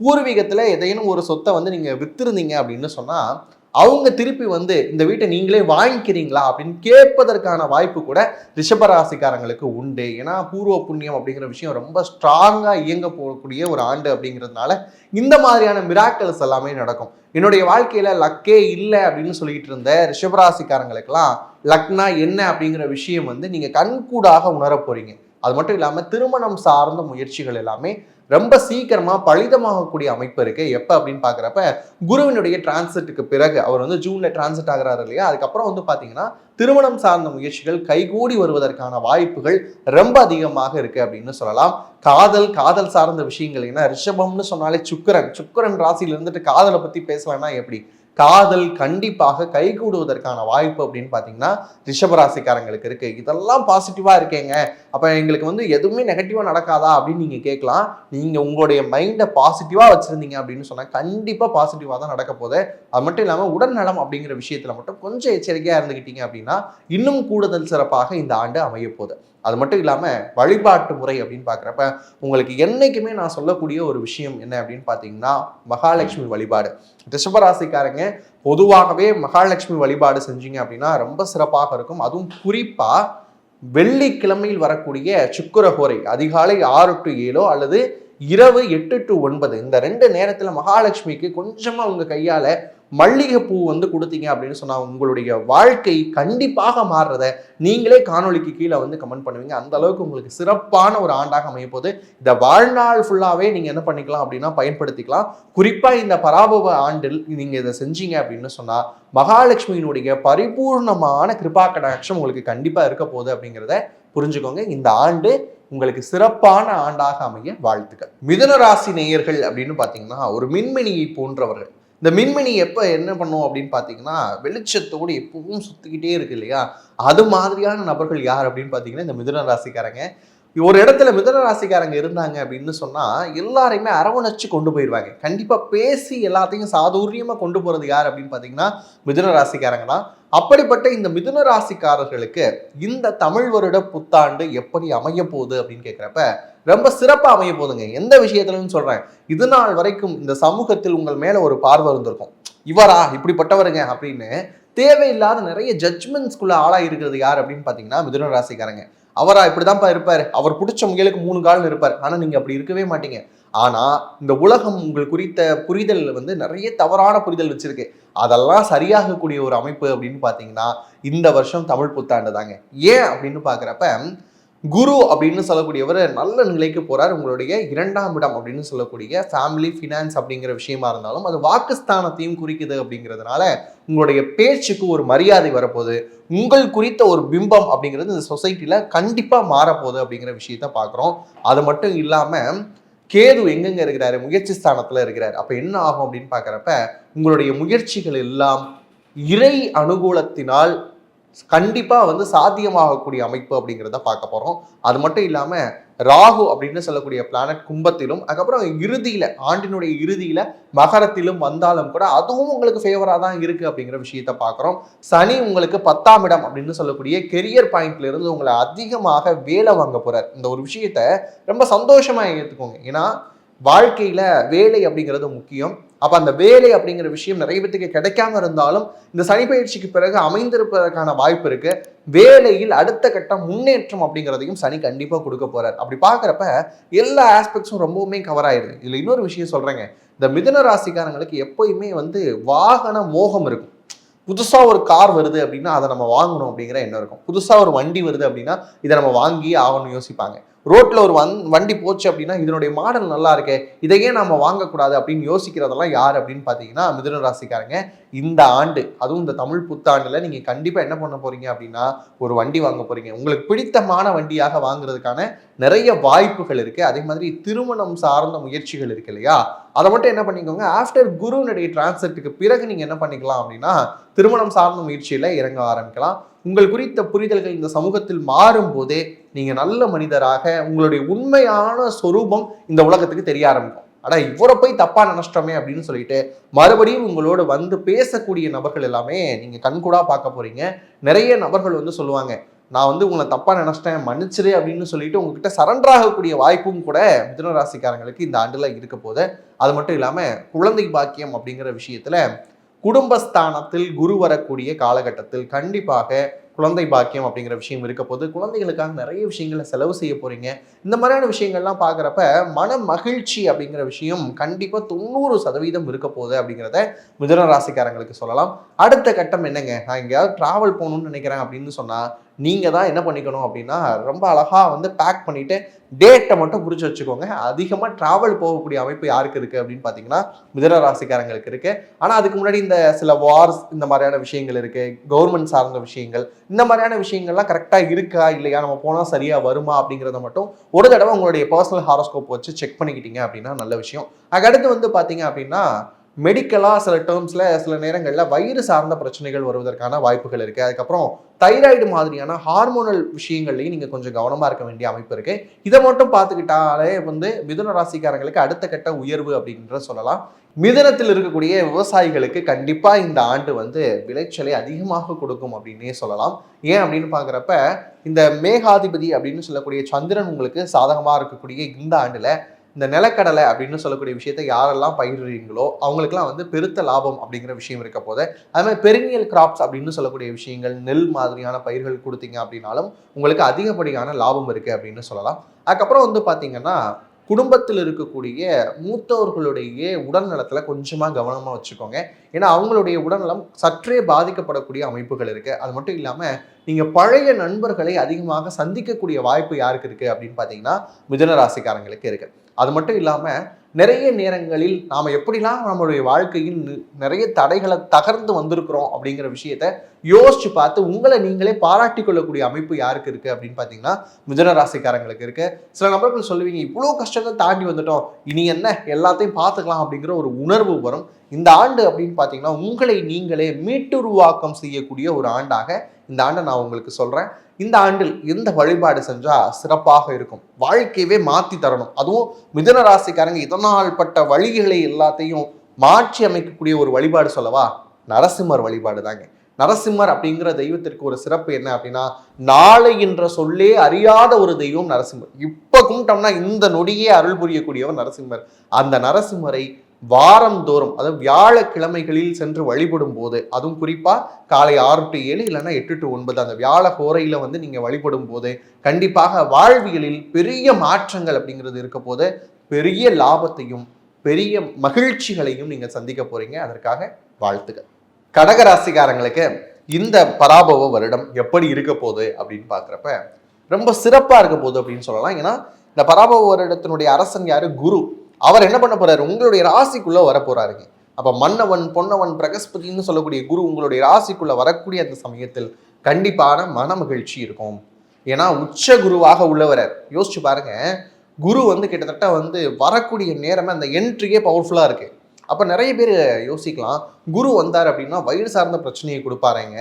பூர்வீகத்தில் எதையும் ஒரு சொத்தை வந்து நீங்கள் வித்துருந்தீங்க அப்படின்னு சொன்னால் அவங்க திருப்பி வந்து இந்த வீட்டை நீங்களே வாங்கிக்கிறீங்களா அப்படின்னு கேட்பதற்கான வாய்ப்பு கூட ரிஷபராசிக்காரங்களுக்கு உண்டு. ஏன்னா பூர்வ புண்ணியம் அப்படிங்கிற விஷயம் ரொம்ப ஸ்ட்ராங்காக இயங்க போகக்கூடிய ஒரு ஆண்டு அப்படிங்கிறதுனால இந்த மாதிரியான மிராக்கல்ஸ் எல்லாமே நடக்கும். என்னுடைய வாழ்க்கையில லக்கே இல்லை அப்படின்னு சொல்லிட்டு இருந்த ரிஷபராசிக்காரங்களுக்கெல்லாம் லக்னா என்ன அப்படிங்கிற விஷயம் வந்து நீங்க கண்கூடாக உணர போறீங்க. அது மட்டும் இல்லாமல் திருமணம் சார்ந்த முயற்சிகள் எல்லாமே ரொம்ப சீக்கிரமா பலிதமாகக்கூடிய அமைப்பு இருக்கு. எப்ப அப்படின்னு பாக்குறப்ப குருவினுடைய டிரான்சிட்டுக்கு பிறகு அவர் வந்து ஜூன்ல டிரான்சிட் ஆகிறாரு இல்லையா, அதுக்கப்புறம் வந்து பாத்தீங்கன்னா திருமணம் சார்ந்த முயற்சிகள் கைகூடி வருவதற்கான வாய்ப்புகள் ரொம்ப அதிகமாக இருக்கு அப்படின்னு சொல்லலாம். காதல் சார்ந்த விஷயங்கள், ஏன்னா ரிஷபம்னு சொன்னாலே சுக்கிரன் ராசியில இருந்துட்டு காதலை பத்தி பேசலாம்னா எப்படி, காதல் கண்டிப்பாக கைகூடுவதற்கான வாய்ப்பு அப்படின்னு பார்த்தீங்கன்னா ரிஷபராசிக்காரங்களுக்கு இருக்கு. இதெல்லாம் பாசிட்டிவா இருக்கேங்க, அப்போ எங்களுக்கு வந்து எதுவுமே நெகட்டிவா நடக்காதா அப்படின்னு நீங்க கேட்கலாம். நீங்க உங்களுடைய மைண்டை பாசிட்டிவா வச்சிருந்தீங்க அப்படின்னு சொன்னா கண்டிப்பா பாசிட்டிவா தான் நடக்க போகுது. அது மட்டும் இல்லாமல் உடல் நலம் அப்படிங்கிற விஷயத்துல மட்டும் கொஞ்சம் எச்சரிக்கையா இருந்துக்கிட்டீங்க அப்படின்னா இன்னும் கூடுதல் சிறப்பாக இந்த ஆண்டு அமைய போகுது. அது மட்டும் இல்லாமல் வழிபாட்டு முறை அப்படின்னு பார்க்குறப்ப உங்களுக்கு என்னைக்குமே நான் சொல்லக்கூடிய ஒரு விஷயம் என்ன அப்படின்னு பார்த்தீங்கன்னா மகாலட்சுமி வழிபாடு. ரிஷபராசிக்காரங்க பொதுவாகவே மகாலட்சுமி வழிபாடு செஞ்சீங்க அப்படின்னா ரொம்ப சிறப்பாக இருக்கும். அதுவும் குறிப்பாக வெள்ளிக்கிழமையில் வரக்கூடிய சுக்கிரஹோரை அதிகாலை 6 to 7 அல்லது இரவு 8 to 9 இந்த 2 நேரத்தில் மகாலட்சுமிக்கு கொஞ்சமாக உங்கள் கையால் மல்லிகைப்பூ வந்து கொடுத்தீங்க அப்படின்னு சொன்னால் உங்களுடைய வாழ்க்கை கண்டிப்பாக மாறுறத நீங்களே காணொலிக்கு கீழே வந்து கமெண்ட் பண்ணுவீங்க. அந்த அளவுக்கு உங்களுக்கு சிறப்பான ஒரு ஆண்டாக அமைய போது. இந்த வாழ்நாள் ஃபுல்லாகவே நீங்கள் என்ன பண்ணிக்கலாம் அப்படின்னா பயன்படுத்திக்கலாம். குறிப்பாக இந்த பராபவ ஆண்டில் நீங்கள் இதை செஞ்சீங்க அப்படின்னு சொன்னால் மகாலட்சுமியினுடைய பரிபூர்ணமான கிருபா கடாட்சம் உங்களுக்கு கண்டிப்பாக இருக்க போகுது அப்படிங்கிறத புரிஞ்சுக்கோங்க. இந்த ஆண்டு உங்களுக்கு சிறப்பான ஆண்டாக அமைய வாழ்த்துக்கள். மிதுன ராசி நேயர்கள் அப்படின்னு பார்த்தீங்கன்னா ஒரு மின்மினியை போன்றவர்கள். இந்த மின்மினி எப்போ என்ன பண்ணும் அப்படின்னு பார்த்தீங்கன்னா வெளிச்சத்தோடு எப்பவும் சுற்றிக்கிட்டே இருக்கு இல்லையா, அது மாதிரியான நபர்கள் யார் அப்படின்னு பார்த்தீங்கன்னா இந்த மிதுன ராசிக்காரங்க. ஒரு இடத்துல மிதுன ராசிக்காரங்க இருந்தாங்க அப்படின்னு சொன்னால் எல்லாரையுமே அரவணைச்சு கொண்டு போயிடுவாங்க. கண்டிப்பாக பேசி எல்லாத்தையும் சாதுரியமாக கொண்டு போகிறது யார் அப்படின்னு பார்த்தீங்கன்னா மிதுன ராசிக்காரங்க தான். அப்படிப்பட்ட இந்த மிதுன ராசிக்காரர்களுக்கு இந்த தமிழ் வருட புத்தாண்டு எப்படி அமைய போகுது அப்படின்னு கேட்குறப்ப ரொம்ப சிறப்பாக அமைய போகுதுங்க. எந்த விஷயத்துலன்னு சொல்கிறேன், இது நாள் வரைக்கும் இந்த சமூகத்தில் உங்கள் மேலே ஒரு பார்வை இருந்திருக்கும், இவரா இப்படிப்பட்டவருங்க அப்படின்னு தேவையில்லாத நிறைய ஜட்ஜ்மெண்ட்ஸ்குள்ள ஆளாக இருக்கிறது யார் அப்படின்னு பார்த்தீங்கன்னா மிதுன ராசிக்காரங்க. அவரா இப்படிதான்ப்பா இருப்பார், அவர் பிடிச்ச முயலுக்கு 3 கால்னு இருப்பார், ஆனால் நீங்கள் அப்படி இருக்கவே மாட்டீங்க. ஆனால் இந்த உலகம் உங்கள் குறித்த புரிதல் வந்து நிறைய தவறான புரிதல் வச்சிருக்கு. அதெல்லாம் சரியாகக்கூடிய ஒரு அமைப்பு அப்படின்னு பார்த்தீங்கன்னா இந்த வருஷம் தமிழ் புத்தாண்டு தாங்க. ஏன் அப்படின்னு பார்க்குறப்ப குரு அப்படின்னு சொல்லக்கூடியவர் நல்ல நிலைக்கு போறார். உங்களுடைய 2ஆம் இடம் அப்படின்னு சொல்லக்கூடிய ஃபேமிலி, ஃபினான்ஸ் அப்படிங்கிற விஷயமா இருந்தாலும் அது வாக்குஸ்தானத்தையும் குறிக்குது அப்படிங்கிறதுனால உங்களுடைய பேச்சுக்கு ஒரு மரியாதை வரப்போகுது. உங்கள் குறித்த ஒரு பிம்பம் அப்படிங்கிறது இந்த சொசைட்டில கண்டிப்பா மாறப்போகுது அப்படிங்கிற விஷயத்த பார்க்குறோம். அது மட்டும் இல்லாம கேது எங்கெங்க இருக்கிறாரு? முயற்சி ஸ்தானத்துல இருக்கிறார். அப்ப என்ன ஆகும் அப்படின்னு பார்க்குறப்ப உங்களுடைய முயற்சிகள் எல்லாம் இறை அனுகூலத்தினால் கண்டிப்பா சாத்தியமாகக்கூடிய அமைப்பு அப்படிங்கிறத பார்க்க போறோம். அது மட்டும் இல்லாம ராகு அப்படின்னு சொல்லக்கூடிய பிளானட் கும்பத்திலும், அதுக்கப்புறம் இறுதியில ஆண்டினுடைய இறுதியில மகரத்திலும் வந்தாலும் கூட அதுவும் உங்களுக்கு ஃபேவரா தான் இருக்கு அப்படிங்கிற விஷயத்த பார்க்குறோம். சனி உங்களுக்கு 10ஆம் இடம் அப்படின்னு சொல்லக்கூடிய கெரியர் பாயிண்ட்ல இருந்து உங்களை அதிகமாக வேலை வாங்க போறார். இந்த ஒரு விஷயத்த ரொம்ப சந்தோஷமா ஏற்றுக்கோங்க. ஏன்னா வாழ்க்கையில வேலை அப்படிங்கிறது முக்கியம். அப்ப அந்த வேலை அப்படிங்கிற விஷயம் நிறைய பேத்துக்கு கிடைக்காம இருந்தாலும் இந்த சனி பயிற்சிக்கு பிறகு அமைந்திருப்பதற்கான வாய்ப்பு இருக்கு. வேலையில் அடுத்த கட்ட முன்னேற்றம் அப்படிங்கிறதையும் சனி கண்டிப்பா கொடுக்க போறார். அப்படி பாக்குறப்ப எல்லா ஆஸ்பெக்ட்ஸும் ரொம்பவுமே கவர் ஆயிருது. இதுல இன்னொரு விஷயம் சொல்றேங்க, இந்த மிதுன ராசிக்காரங்களுக்கு எப்பயுமே வாகன மோகம் இருக்கும். புதுசா ஒரு கார் வருது அப்படின்னா அதை நம்ம வாங்கணும் அப்படிங்கிற எண்ணம் இருக்கும். புதுசா ஒரு வண்டி வருது அப்படின்னா இதை நம்ம வாங்கியே ஆகணும்னு யோசிப்பாங்க. ரோட்ல ஒரு வண்டி போச்சு அப்படின்னா இதனுடைய மாடல் நல்லா இருக்கே, இதையே நம்ம வாங்கக்கூடாது அப்படின்னு யோசிக்கிறதெல்லாம் யார் அப்படின்னு பார்த்தீங்கன்னா மிதுன ராசிக்காரங்க. இந்த ஆண்டு அதுவும் இந்த தமிழ் புத்தாண்டுல நீங்க கண்டிப்பா என்ன பண்ண போறீங்க அப்படின்னா ஒரு வண்டி வாங்க போறீங்க. உங்களுக்கு பிடித்தமான வண்டியாக வாங்குறதுக்கான நிறைய வாய்ப்புகள் இருக்கு. அதே மாதிரி திருமணம் சார்ந்த முயற்சிகள் இருக்கு இல்லையா, அதை மட்டும் என்ன பண்ணிக்கோங்க, ஆஃப்டர் குருனுடைய டிரான்சிட்டுக்கு பிறகு நீங்க என்ன பண்ணிக்கலாம் அப்படின்னா திருமணம் சார்ந்த முயற்சியில இறங்க ஆரம்பிக்கலாம். உங்கள் குறித்த புரிதல்கள் இந்த சமூகத்தில் மாறும் போதே நீங்க நல்ல மனிதராக உங்களுடைய உண்மையான சொரூபம் இந்த உலகத்துக்கு தெரிய ஆரம்பிக்கும். ஆனா இவரை போய் தப்பா நினைச்சிட்டோமே அப்படின்னு சொல்லிட்டு மறுபடியும் உங்களோட பேசக்கூடிய நபர்கள் எல்லாமே நீங்க கண்கூடா பார்க்க போறீங்க. நிறைய நபர்கள் சொல்லுவாங்க, நான் உங்களை தப்பா நினைச்சிட்டேன் மன்னிச்சிரு அப்படின்னு சொல்லிட்டு உங்ககிட்ட சரண்டர் ஆகக்கூடிய வாய்ப்பும் கூட மிதுன ராசிக்காரங்களுக்கு இந்த ஆண்டுல இருக்க போது. அது மட்டும் இல்லாம குழந்தை பாக்கியம் அப்படிங்கிற விஷயத்துல குடும்பஸ்தானத்தில் குரு வரக்கூடிய காலகட்டத்தில் கண்டிப்பாக குழந்தை பாக்கியம் அப்படிங்கிற விஷயம் இருக்க போது. குழந்தைகளுக்காக நிறைய விஷயங்களை செலவு செய்ய போறீங்க. இந்த மாதிரியான விஷயங்கள்லாம் பார்க்குறப்ப மன மகிழ்ச்சி அப்படிங்கிற விஷயம் கண்டிப்பாக 90% இருக்க போகுது அப்படிங்கிறத மிதுன ராசிக்காரங்களுக்கு சொல்லலாம். அடுத்த கட்டம் என்னங்க, நான் எங்கேயாவது டிராவல் போகணும்னு நினைக்கிறேன் அப்படின்னு சொன்னால் நீங்கள் தான் என்ன பண்ணிக்கணும் அப்படின்னா ரொம்ப அழகாக பேக் பண்ணிவிட்டு டேட்டை மட்டும் குறித்து வச்சுக்கோங்க. அதிகமாக டிராவல் போகக்கூடிய அமைப்பு யாருக்கு இருக்குது அப்படின்னு பார்த்தீங்கன்னா மிதுன ராசிக்காரங்களுக்கு இருக்குது. ஆனால் அதுக்கு முன்னாடி இந்த சில வார்ஸ் இந்த மாதிரியான விஷயங்கள் இருக்குது, கவர்மெண்ட் சார்ந்த விஷயங்கள், இந்த மாதிரியான விஷயங்கள்லாம் கரெக்டாக இருக்கா இல்லையா, நம்ம போனால் சரியாக வருமா அப்படிங்கிறத மட்டும் ஒரு தடவை உங்களுடைய பர்சனல் ஹாரோஸ்கோப் வச்சு செக் பண்ணிக்கிட்டீங்க அப்படின்னா நல்ல விஷயம். அதுக்கடுத்து பார்த்தீங்க அப்படின்னா மெடிக்கலாக சில டேர்ம்ஸில் சில நேரங்களில் வயிறு சார்ந்த பிரச்சனைகள் வருவதற்கான வாய்ப்புகள் இருக்குது. அதுக்கப்புறம் தைராய்டு மாதிரியான ஹார்மோனல் விஷயங்கள்லையும் நீங்கள் கொஞ்சம் கவனமாக இருக்க வேண்டிய அமைப்பு இருக்குது. இதை மட்டும் பார்த்துக்கிட்டாலே மிதுன ராசிக்காரங்களுக்கு அடுத்த கட்ட உயர்வு அப்படின்ற சொல்லலாம். மிதுனத்தில் இருக்கக்கூடிய விவசாயிகளுக்கு கண்டிப்பாக இந்த ஆண்டு விளைச்சலை அதிகமாக கொடுக்கும் அப்படின்னே சொல்லலாம். ஏன் அப்படின்னு பார்க்குறப்ப இந்த மேகாதிபதி அப்படின்னு சொல்லக்கூடிய சந்திரன் உங்களுக்கு சாதகமாக இருக்கக்கூடிய இந்த ஆண்டில் இந்த நிலக்கடலை அப்படின்னு சொல்லக்கூடிய விஷயத்தை யாரெல்லாம் பயிரிடுறீங்களோ அவங்களுக்குலாம் பெருத்த லாபம் அப்படிங்கிற விஷயம் இருக்க போது. அது மாதிரி பெரினியல் கிராப்ஸ் அப்படின்னு சொல்லக்கூடிய விஷயங்கள், நெல் மாதிரியான பயிர்கள் கொடுத்தீங்க அப்படின்னாலும் உங்களுக்கு அதிகப்படியான லாபம் இருக்குது அப்படின்னு சொல்லலாம். அதுக்கப்புறம் பார்த்தீங்கன்னா குடும்பத்தில் இருக்கக்கூடிய மூத்தவர்களுடைய உடல் நலத்தில் கொஞ்சமாக கவனமாக வச்சுக்கோங்க. ஏன்னா அவங்களுடைய உடல்நலம் சற்றே பாதிக்கப்படக்கூடிய அமைப்புகள் இருக்குது. அது மட்டும் இல்லாமல் நீங்கள் பழைய நண்பர்களை அதிகமாக சந்திக்கக்கூடிய வாய்ப்பு யாருக்கு இருக்குது அப்படின்னு பார்த்தீங்கன்னா மிதுன ராசிக்காரங்களுக்கு இருக்குது. அது மட்டும் இல்லாமல் நிறைய நேரங்களில் நாம் எப்படிலாம் நம்மளுடைய வாழ்க்கையில் நிறைய தடைகளை தகர்ந்து வந்திருக்கிறோம் அப்படிங்கிற விஷயத்த யோசிச்சு பார்த்து உங்களை நீங்களே பாராட்டி கொள்ளக்கூடிய அமைப்பு யாருக்கு இருக்கு அப்படின்னு பார்த்தீங்கன்னா மிதுன ராசிக்காரங்களுக்கு இருக்கு. சில நபர்கள் சொல்லுவீங்க, இவ்வளோ கஷ்டத்தை தாண்டி வந்துட்டோம், இனி என்ன எல்லாத்தையும் பார்த்துக்கலாம் அப்படிங்கிற ஒரு உணர்வு வரும். இந்த ஆண்டு அப்படின்னு பார்த்தீங்கன்னா உங்களை நீங்களே மீட்டுருவாக்கம் செய்யக்கூடிய ஒரு ஆண்டாக இந்த ஆண்டை நான் உங்களுக்கு சொல்றேன். இந்த ஆண்டில் எந்த வழிபாடு செஞ்சா சிறப்பாக இருக்கும், வாழ்க்கையவே மாற்றி தரணும், அதுவும் மிதுன ராசிக்காரங்க இதனால் பட்ட வழிகளை எல்லாத்தையும் மாற்றி அமைக்கக்கூடிய ஒரு வழிபாடு சொல்லவா, நரசிம்மர் வழிபாடு தாங்க. நரசிம்மர் அப்படிங்கிற தெய்வத்திற்கு ஒரு சிறப்பு என்ன அப்படின்னா நாளை என்ற சொல்லே அறியாத ஒரு தெய்வம் நரசிம்மர். இப்ப கும்பிட்டோம்னா இந்த நொடியே அருள் புரியக்கூடியவர் நரசிம்மர். அந்த நரசிம்மரை வாரந்தோறும் அதாவது வியாழக்கிழமைகளில் சென்று வழிபடும் போது, அதுவும் குறிப்பா காலை 6 to 7 இல்லைன்னா 8 to 9 அந்த வியாழ கோரையில நீங்க வழிபடும் போது கண்டிப்பாக வாழ்வியலில் பெரிய மாற்றங்கள் அப்படிங்கிறது இருக்க போது பெரிய லாபத்தையும் பெரிய மகிழ்ச்சிகளையும் நீங்க சந்திக்க போறீங்க. அதற்காக வாழ்த்துக்கள். கடகராசிக்காரங்களுக்கு இந்த பராபவ வருடம் எப்படி இருக்க போகுது அப்படின்னு பாக்குறப்ப ரொம்ப சிறப்பா இருக்க போகுது அப்படின்னு சொல்லலாம். ஏன்னா இந்த பராபவ வருடத்தினுடைய அரசன் யாரு? குரு. அவர் என்ன பண்ண போறாரு? உங்களுடைய ராசிக்குள்ள வர போறாருங்க. அப்ப மன்னவன் பொன்னவன் பிரகஸ்பதினு சொல்லக்கூடிய குரு உங்களுடைய ராசிக்குள்ள வரக்கூடிய அந்த சமயத்தில் கண்டிப்பான மன மகிழ்ச்சி இருக்கும். ஏன்னா உச்ச குருவாக உள்ளவரை யோசிச்சு பாருங்க. குரு வந்து கிட்டத்தட்ட வந்து வரக்கூடிய நேரமே அந்த என்ட்ரியே பவர்ஃபுல்லா இருக்கு. அப்ப நிறைய பேர் யோசிக்கலாம், குரு வந்தார் அப்படின்னா வயிறு சார்ந்த பிரச்சனையை கொடுப்பாருங்க,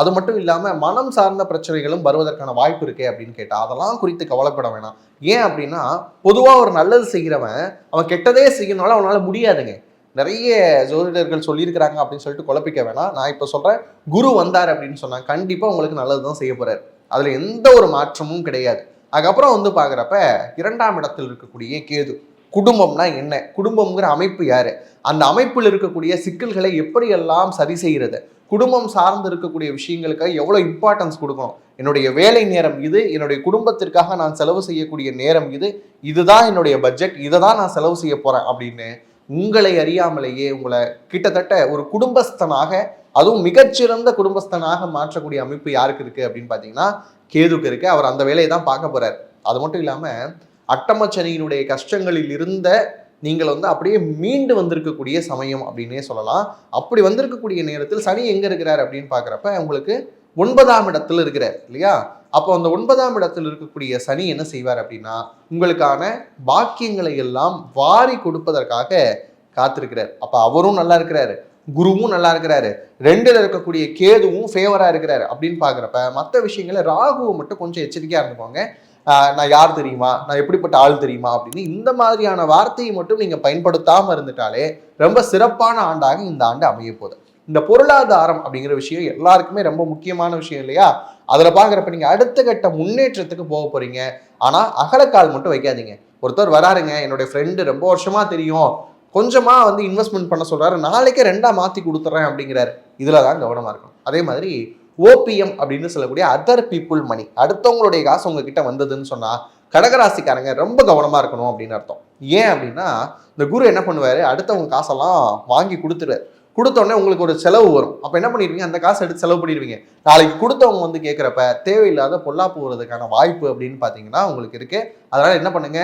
அது மட்டும் இல்லாம மனம் சார்ந்த பிரச்சனைகளும் வருவதற்கான வாய்ப்பு இருக்கே அப்படின்னு கேட்டா அதெல்லாம் குறித்து கவலைப்பட வேணாம். ஏன் அப்படின்னா பொதுவா ஒரு நல்லது செய்கிறவன் அவன் கெட்டதே செய்யணும்னால அவனால முடியாதுங்க. நிறைய ஜோதிடர்கள் சொல்லியிருக்கிறாங்க அப்படின்னு சொல்லிட்டு குழப்பிக்க வேணாம். நான் இப்போ சொல்றேன், குரு வந்தார் அப்படின்னு சொன்னா கண்டிப்பா உங்களுக்கு நல்லதுதான் செய்ய போறாரு. அதுல எந்த ஒரு மாற்றமும் கிடையாது. அதுக்கப்புறம் வந்து பாக்குறப்ப 2ஆம் இடத்தில் இருக்கக்கூடிய கேது. குடும்பம்னா என்ன? குடும்பம்ங்கிற அமைப்பு யாரு? அந்த அமைப்பில் இருக்கக்கூடிய சிக்கல்களை எப்படியெல்லாம் சரி செய்கிறது? குடும்பம் சார்ந்து இருக்கக்கூடிய விஷயங்களுக்கு எவ்வளவு இம்பார்ட்டன்ஸ் கொடுக்கணும்? என்னுடைய வேலை நேரம் இது, என்னுடைய குடும்பத்திற்காக நான் செலவு செய்யக்கூடிய நேரம் இது, இதுதான் என்னுடைய பட்ஜெட், இதை தான் நான் செலவு செய்ய போறேன் அப்படின்னு உங்களை அறியாமலேயே உங்களை கிட்டத்தட்ட ஒரு குடும்பஸ்தனாக, அதுவும் மிகச்சிறந்த குடும்பஸ்தனாக மாற்றக்கூடிய அமைப்பு யாருக்கு இருக்கு அப்படின்னு பார்த்தீங்கன்னா கேதுக்கு இருக்கு. அவர் அந்த வேலையை தான் பார்க்க போறார். அது மட்டும் இல்லாம அட்டமச்சனியினுடைய கஷ்டங்களில் இருந்த நீங்கள் வந்து அப்படியே மீண்டு வந்திருக்கக்கூடிய சமயம் அப்படின்னே சொல்லலாம். அப்படி வந்திருக்கக்கூடிய நேரத்தில் சனி எங்க இருக்கிறார் அப்படின்னு பார்க்குறப்ப உங்களுக்கு 9ஆம் இடத்துல இருக்கிறார் இல்லையா? அப்போ அந்த 9ஆம் இடத்தில் இருக்கக்கூடிய சனி என்ன செய்வார் அப்படின்னா உங்களுக்கான பாக்கியங்களை எல்லாம் வாரி கொடுப்பதற்காக காத்திருக்கிறார். அப்ப அவரும் நல்லா இருக்கிறாரு, குருவும் நல்லா இருக்கிறாரு, 2ல் இருக்கக்கூடிய கேதுவும் ஃபேவரா இருக்கிறாரு அப்படின்னு பாக்குறப்ப மற்ற விஷயங்கள ராகுவை மட்டும் கொஞ்சம் எச்சரிக்கையா இருந்துக்கோங்க. நான் யார் தெரியுமா, நான் எப்படிப்பட்ட ஆள் தெரியுமா அப்படின்னு இந்த மாதிரியான வார்த்தையை மட்டும் நீங்க பயன்படுத்தாம இருந்துட்டாலே ரொம்ப சிறப்பான ஆண்டாக இந்த ஆண்டு அமைய போகுது. இந்த பொருளாதாரம் அப்படிங்கிற விஷயம் எல்லாருக்குமே ரொம்ப முக்கியமான விஷயம் இல்லையா? அதுல பாக்குறப்ப நீங்க அடுத்த கட்ட முன்னேற்றத்துக்கு போக போறீங்க. ஆனா அகலக்கால் மட்டும் வைக்காதீங்க. ஒருத்தர் வராருங்க, என்னுடைய ஃப்ரெண்டு ரொம்ப வருஷமா தெரியும், கொஞ்சமா வந்து இன்வெஸ்ட்மெண்ட் பண்ண சொல்றாரு, நாளைக்கே 2ஆ மாத்தி கொடுத்துட்றேன் அப்படிங்கிறாரு. இதுலதான் கவனமா இருக்கணும். அதே மாதிரி ஓபிஎம் அப்படின்னு சொல்லக்கூடிய அதர் பீப்புள் மணி, அடுத்தவங்களுடைய காசு உங்ககிட்ட வந்ததுன்னு சொன்னா கடகராசிக்காரங்க ரொம்ப கவனமா இருக்கணும் அப்படின்னு அர்த்தம். ஏன் அப்படின்னா இந்த குரு என்ன பண்ணுவாரு, அடுத்தவங்க காசெல்லாம் வாங்கி கொடுத்துருவாரு. கொடுத்தோடனே உங்களுக்கு ஒரு செலவு வரும். அப்ப என்ன பண்ணிடுவீங்க, அந்த காசை எடுத்து செலவு பண்ணிடுவீங்க. நாளைக்கு கொடுத்தவங்க வந்து கேட்கிறப்ப தேவையில்லாத பொல்லாப்பு வருவதற்கான வாய்ப்பு அப்படின்னு பாத்தீங்கன்னா உங்களுக்கு இருக்கு. அதனால என்ன பண்ணுங்க,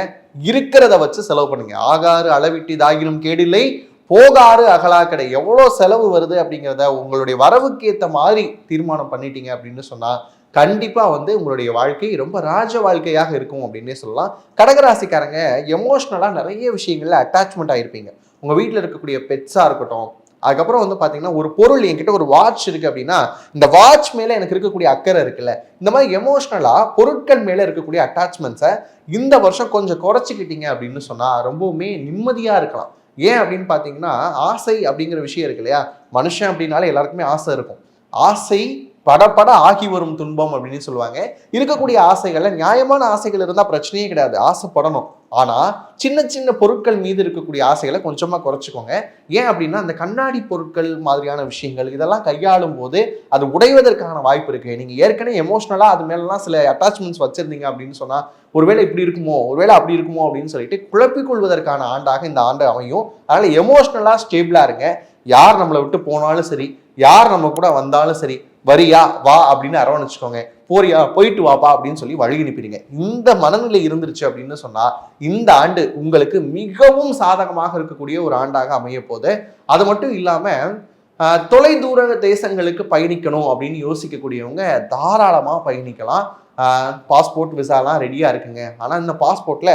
இருக்கிறத வச்சு செலவு பண்ணுங்க. ஆகாறு அளவிட்டு தாகிலும் கேடில்லை, போகாறு அகலா கடை. எவ்வளோ செலவு வருது அப்படிங்கிறத உங்களுடைய வரவுக்கு ஏற்ற மாதிரி தீர்மானம் பண்ணிட்டீங்க அப்படின்னு சொன்னா கண்டிப்பா வந்து உங்களுடைய வாழ்க்கை ரொம்ப ராஜ வாழ்க்கையாக இருக்கும் அப்படின்னே சொல்லலாம். கடகராசிக்காரங்க எமோஷ்னலா நிறைய விஷயங்கள்ல அட்டாச்மெண்ட் ஆயிருப்பீங்க. உங்க வீட்டில் இருக்கக்கூடிய பெட்ஸா இருக்கட்டும், அதுக்கப்புறம் வந்து பாத்தீங்கன்னா ஒரு பொருள், என்கிட்ட ஒரு வாட்ச் இருக்கு அப்படின்னா இந்த வாட்ச் மேல எனக்கு இருக்கக்கூடிய அக்கறை இருக்குல்ல, இந்த மாதிரி எமோஷ்னலா பொருட்கள் மேல இருக்கக்கூடிய அட்டாச்மெண்ட்ஸை இந்த வருஷம் கொஞ்சம் குறைச்சிக்கிட்டீங்க அப்படின்னு சொன்னா ரொம்பவுமே நிம்மதியா இருக்கலாம். ஏன் அப்படின்னு பார்த்தீங்கன்னா ஆசை அப்படிங்கிற விஷயம் இருக்கு இல்லையா? மனுஷன் அப்படின்னாலே எல்லாருக்குமே ஆசை இருக்கும். ஆசை படப்பட ஆகி வரும் துன்பம் அப்படின்னு சொல்லுவாங்க. இருக்கக்கூடிய ஆசைகள்ல நியாயமான ஆசைகள் இருந்தால் பிரச்சனையே கிடையாது, ஆசைப்படணும். ஆனா சின்ன சின்ன பொருட்கள் மீது இருக்கக்கூடிய ஆசைகளை கொஞ்சமா குறைச்சிக்கோங்க. ஏன் அப்படின்னா அந்த கண்ணாடி பொருட்கள் மாதிரியான விஷயங்கள் இதெல்லாம் கையாளும் போது அது உடைவதற்கான வாய்ப்பு இருக்கு. நீங்க ஏற்கனவே எமோஷனலா அது மேலாம் சில அட்டாச்மெண்ட்ஸ் வச்சிருந்தீங்க அப்படின்னு சொன்னா ஒருவேளை இப்படி இருக்குமோ, ஒருவேளை அப்படி இருக்குமோ அப்படின்னு சொல்லிட்டு குழப்பிக் கொள்வதற்கான ஆண்டாக இந்த ஆண்டு அமையும். அதனால எமோஷனலா ஸ்டேபிளா இருங்க. யார் நம்மளை விட்டு போனாலும் சரி, யார் நம்ம கூட வந்தாலும் சரி, வரியா வா அப்படின்னு அரவணைச்சுக்கோங்க. போறியா போயிட்டு வாப்பா அப்படின்னு சொல்லி வழி அனுப்பிடுங்க. இந்த மனநிலை இருந்துருச்சு அப்படின்னு சொன்னா இந்த ஆண்டு உங்களுக்கு மிகவும் சாதகமாக இருக்கக்கூடிய ஒரு ஆண்டாக அமைய போகுது. அது மட்டும் இல்லாம தொலை தூர தேசங்களுக்கு பயணிக்கணும் அப்படின்னு யோசிக்கக்கூடியவங்க தாராளமா பயணிக்கலாம். பாஸ்போர்ட் விசாலாம் ரெடியா இருக்குங்க. ஆனா இந்த பாஸ்போர்ட்ல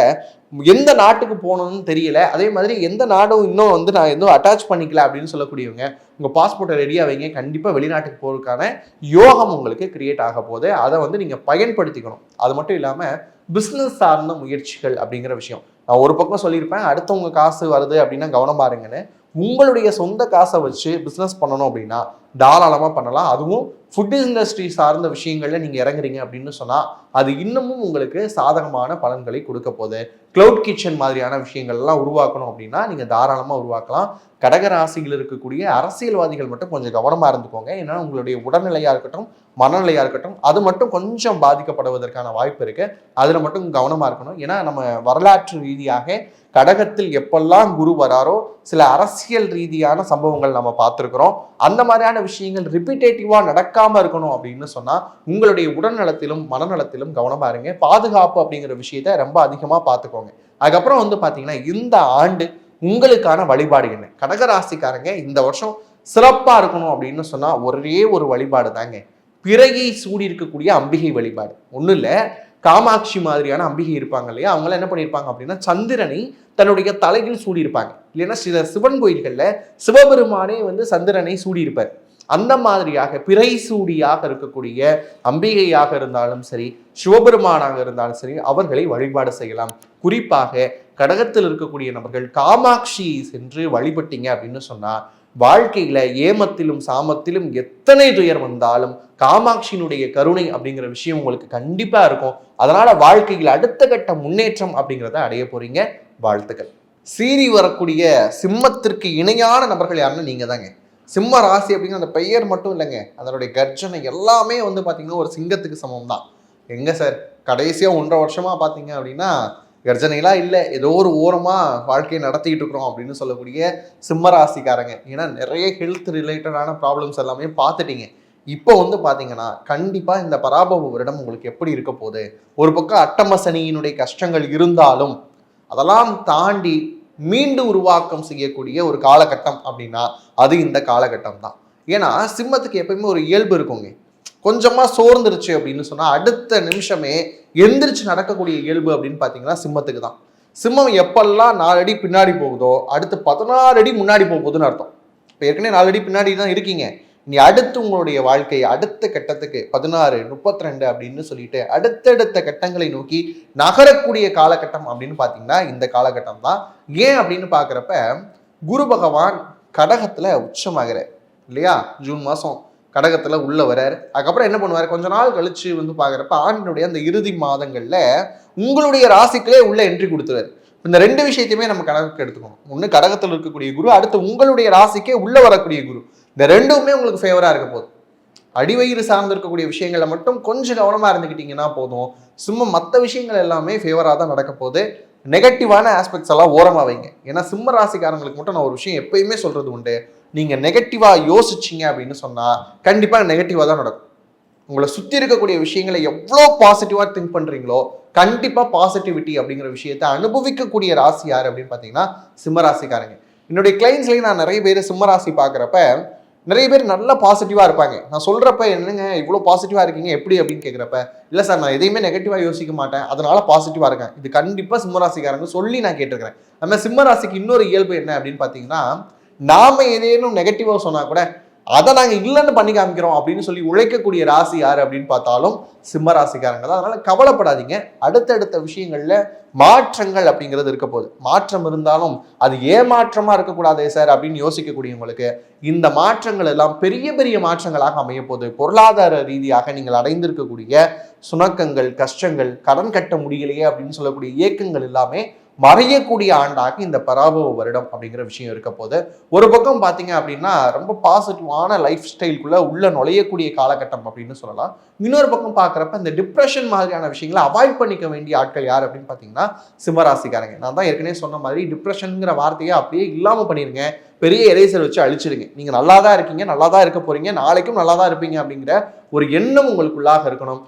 எந்த நாட்டுக்கு போகணும்னு தெரியல, அதே மாதிரி எந்த நாடும் இன்னும் வந்து நான் எதுவும் அட்டாச் பண்ணிக்கல அப்படின்னு சொல்லக்கூடியவங்க உங்க பாஸ்போர்ட்டை ரெடியா வைங்க. கண்டிப்பா வெளிநாட்டுக்கு போறதுக்கான யோகம் உங்களுக்கு கிரியேட் ஆக போகுது. அதை வந்து நீங்க பயன்படுத்திக்கணும். அது மட்டும் இல்லாம பிசினஸ் சார்ந்த முயற்சிகள் அப்படிங்கிற விஷயம் நான் ஒரு பக்கம் சொல்லியிருப்பேன், அடுத்தவங்க காசு வருது அப்படின்னா கவனமா இருங்கன்னு. உங்களுடைய சொந்த காசை வச்சு பிசினஸ் பண்ணணும் அப்படின்னா தாராளமா பண்ணலாம். அதுவும் ஃபுட் இண்டஸ்ட்ரி சார்ந்த விஷயங்கள்ல நீங்க இறங்குறீங்க அப்படின்னு சொன்னா அது இன்னமும் உங்களுக்கு சாதகமான பலன்களை கொடுக்க போகுது. கிளவுட் கிச்சன் மாதிரியான விஷயங்கள் எல்லாம் உருவாக்கணும் அப்படின்னா நீங்க தாராளமா உருவாக்கலாம். கடகராசியில் இருக்கக்கூடிய அரசியல்வாதிகள் மட்டும் கொஞ்சம் கவனமா இருந்துக்கோங்க. ஏன்னா உங்களுடைய உடல்நிலையா இருக்கட்டும், மனநிலையா இருக்கட்டும், அது மட்டும் கொஞ்சம் பாதிக்கப்படுவதற்கான வாய்ப்பு இருக்கு. அதுல மட்டும் கவனமா இருக்கணும். ஏன்னா நம்ம வரலாற்று ரீதியாக கடகத்தில் எப்பெல்லாம் குரு வராரோ சில அரசியல் ரீதியான சம்பவங்கள் நம்ம பார்த்துருக்கிறோம். அந்த மாதிரியான விஷயங்கள் ரிப்பீட்டேட்டிவா நடக்காம பாதிக்காம இருக்கணும் அப்படின்னு சொன்னா உங்களுடைய உடல்நலத்திலும் மனநலத்திலும் கவனமா இருங்க. பாதுகாப்பு அப்படிங்கிற விஷயத்த ரொம்ப அதிகமா பார்த்துக்கோங்க. அதுக்கப்புறம் வந்து பாத்தீங்கன்னா இந்த ஆண்டு உங்களுக்கான வழிபாடு என்ன? கடகராசிக்காரங்க இந்த வருஷம் சிறப்பா இருக்கணும் அப்படின்னு சொன்னா ஒரே ஒரு வழிபாடு தாங்க, பிறையை சூடி இருக்கக்கூடிய அம்பிகை வழிபாடு. ஒன்றும் இல்லை, காமாட்சி மாதிரியான அம்பிகை இருப்பாங்க இல்லையா, அவங்களாம் என்ன பண்ணியிருப்பாங்க அப்படின்னா சந்திரனை தன்னுடைய தலையில் சூடியிருப்பாங்க. இல்லைன்னா சில சிவன் கோயில்களில் சிவபெருமானே வந்து சந்திரனை சூடியிருப்பார். அந்த மாதிரியாக பிறை சூடியாக இருக்கக்கூடிய அம்பிகையாக இருந்தாலும் சரி, சிவபெருமானாக இருந்தாலும் சரி, அவர்களை வழிபாடு செய்யலாம். குறிப்பாக கடகத்தில் இருக்கக்கூடிய நபர்கள் காமாட்சியை சென்று வழிபட்டீங்க அப்படின்னு சொன்னா வாழ்க்கையில ஏமத்திலும் சாமத்திலும் எத்தனை துயர் வந்தாலும் காமாட்சியினுடைய கருணை அப்படிங்கிற விஷயம் உங்களுக்கு கண்டிப்பா இருக்கும். அதனால வாழ்க்கையில் அடுத்த கட்ட முன்னேற்றம் அப்படிங்கிறத அடைய போறீங்க. வாழ்த்துக்கள். சீறி வரக்கூடிய சிம்மத்திற்கு இணையான நபர்கள் யாருன்னு நீங்க தாங்க. சிம்ம ராசி அப்படிங்கிற அந்த பெயர் மட்டும் இல்லைங்க, அதனுடைய கர்ஜனை எல்லாமே வந்து பாத்தீங்கன்னா ஒரு சிங்கத்துக்கு சமம் தான். எங்க சார் கடைசியா 1.5 வருஷமா பாத்தீங்க அப்படின்னா கர்ஜனைலாம் இல்லை, ஏதோ ஒரு ஓரமாக வாழ்க்கையை நடத்திக்கிட்டு இருக்கிறோம் அப்படின்னு சொல்லக்கூடிய சிம்மராசிக்காரங்க. ஏன்னா நிறைய ஹெல்த் ரிலேட்டடான ப்ராப்ளம்ஸ் எல்லாமே பார்த்துட்டீங்க. இப்போ வந்து பார்த்தீங்கன்னா கண்டிப்பாக இந்த பராபவ வருடம் உங்களுக்கு எப்படி இருக்க போகுது? ஒரு பக்கம் அட்டம சனியினுடைய கஷ்டங்கள் இருந்தாலும் அதெல்லாம் தாண்டி மீண்டு உருவாக்கம் செய்யக்கூடிய ஒரு காலகட்டம் அப்படின்னா அது இந்த காலகட்டம் தான். ஏன்னா சிம்மத்துக்கு எப்பயுமே ஒரு இயல்பு இருக்குங்க, கொஞ்சமாக சோர்ந்துருச்சு அப்படின்னு சொன்னால் அடுத்த நிமிஷமே எந்திரிச்சு நடக்கக்கூடிய இயல்பு அப்படின்னு பார்த்தீங்கன்னா சிம்மத்துக்கு தான். சிம்மம் எப்பெல்லாம் 4 அடி பின்னாடி போகுதோ அடுத்து 16 அடி முன்னாடி போகுதுன்னு அர்த்தம். இப்போ ஏற்கனவே 4 அடி பின்னாடி தான் இருக்கீங்க, நீ அடுத்து உங்களுடைய வாழ்க்கை அடுத்த கட்டத்துக்கு 16, 32 அப்படின்னு சொல்லிட்டு அடுத்தடுத்த கட்டங்களை நோக்கி நகரக்கூடிய காலகட்டம் அப்படின்னு பார்த்தீங்கன்னா இந்த காலகட்டம் தான். ஏன் அப்படின்னு பார்க்குறப்ப குரு பகவான் கடகத்தில் உச்சமாகிறார் இல்லையா, ஜூன் மாதம் கடகத்தில் உள்ள வரார். அதுக்கப்புறம் என்ன பண்ணுவார், கொஞ்ச நாள் கழிச்சு வந்து பார்க்குறப்ப ஆண்டினுடைய அந்த இறுதி மாதங்களில் உங்களுடைய ராசிகளே உள்ள என்ட்ரி கொடுத்துருவார். இந்த 2 விஷயத்தையுமே நம்ம கணக்கு எடுத்துக்கணும். ஒன்று கடகத்தில் இருக்கக்கூடிய குரு, அடுத்து உங்களுடைய ராசிக்கே உள்ள வரக்கூடிய குரு. இந்த 2மே உங்களுக்கு ஃபேவராக இருக்க போகுது. அடிவயிறு சார்ந்து இருக்கக்கூடிய விஷயங்களை மட்டும் கொஞ்சம் கவனமாக இருந்துக்கிட்டீங்கன்னா போதும். சும்மா மற்ற விஷயங்கள் எல்லாமே ஃபேவராக தான் நடக்க போகுது. நெகட்டிவான ஆஸ்பெக்ட்ஸ் எல்லாம் ஓரமாக வைங்க. ஏன்னா சிம்ம ராசிக்காரங்களுக்கு மட்டும் நான் ஒரு விஷயம் எப்பயுமே சொல்றது உண்டு, நீங்க நெகட்டிவா யோசிச்சிங்க அப்படின்னு சொன்னா கண்டிப்பா நெகட்டிவா தான் நடக்கும். உங்களை சுத்தி இருக்கக்கூடிய விஷயங்களை எவ்வளோ பாசிட்டிவா திங்க் பண்றீங்களோ கண்டிப்பா பாசிட்டிவிட்டி அப்படிங்கிற விஷயத்தை அனுபவிக்கக்கூடிய ராசி யார் அப்படின்னு பார்த்தீங்கன்னா சிம்ம ராசிக்காரங்க. என்னுடைய கிளைண்ட்ஸ்லேயும் நான் நிறைய பேர் சிம்ம ராசி பார்க்குறப்ப நிறைய பேர் நல்லா பாசிட்டிவாக இருப்பாங்க. நான் சொல்கிறப்ப என்னங்க இவ்வளோ பாசிட்டிவாக இருக்கீங்க எப்படி அப்படின்னு கேட்குறப்ப, இல்லை சார் நான் எதையுமே நெகட்டிவாக யோசிக்க மாட்டேன், அதனால பாசிட்டிவாக இருக்கேன். இது கண்டிப்பாக சிம்மராசிக்காரங்க சொல்லி நான் கேட்டிருக்கிறேன். நம்ம சிம்மராசிக்கு இன்னொரு இயல்பு என்ன அப்படின்னு பார்த்தீங்கன்னா, நாம ஏதேனும் நெகட்டிவாக சொன்னால் கூட அதை நாங்கள் இல்லைன்னு பண்ணி காமிக்கிறோம் அப்படின்னு சொல்லி உழைக்கக்கூடிய ராசி யார் அப்படின்னு பார்த்தாலும் சிம்ம ராசிக்காரங்க தான். அதனால கவலைப்படாதீங்க, அடுத்தடுத்த விஷயங்கள்ல மாற்றங்கள் அப்படிங்கிறது இருக்க போகுது. மாற்றம் இருந்தாலும் அது ஏமாற்றமா இருக்கக்கூடாதே சார் அப்படின்னு யோசிக்கக்கூடியவங்களுக்கு இந்த மாற்றங்கள் எல்லாம் பெரிய பெரிய மாற்றங்களாக அமைய போகுது. பொருளாதார ரீதியாக நீங்கள் அடைந்திருக்கக்கூடிய சுணக்கங்கள், கஷ்டங்கள், கடன் கட்ட முடியலையே அப்படின்னு சொல்லக்கூடிய இயக்கங்கள் எல்லாமே மறையக்கூடிய ஆண்டாக இந்த பராபவ வருடம் அப்படிங்கிற விஷயம் இருக்க போது. ஒரு பக்கம் பார்த்தீங்க அப்படின்னா ரொம்ப பாசிட்டிவான லைஃப் ஸ்டைலுக்குள்ள உள்ள நுழையக்கூடிய காலகட்டம் அப்படின்னு சொல்லலாம். இன்னொரு பக்கம் பார்க்குறப்ப இந்த டிப்ரெஷன் மாதிரியான விஷயங்களை அவாய்ட் பண்ணிக்க வேண்டிய ஆட்கள் யார் அப்படின்னு பார்த்தீங்கன்னா சிம்மராசிக்காரங்க. நான் தான் ஏற்கனவே சொன்ன மாதிரி டிப்ரெஷனுங்கிற வார்த்தையை அப்படியே இல்லாமல் பண்ணிருங்க, பெரிய எரேசர் வச்சு அழிச்சிருங்க. நீங்க நல்லா தான் இருக்கீங்க, நல்லா தான் இருக்க போறீங்க, நாளைக்கும் நல்லா தான் இருப்பீங்க அப்படிங்கிற ஒரு எண்ணம் உங்களுக்குள்ளாக இருக்கணும்.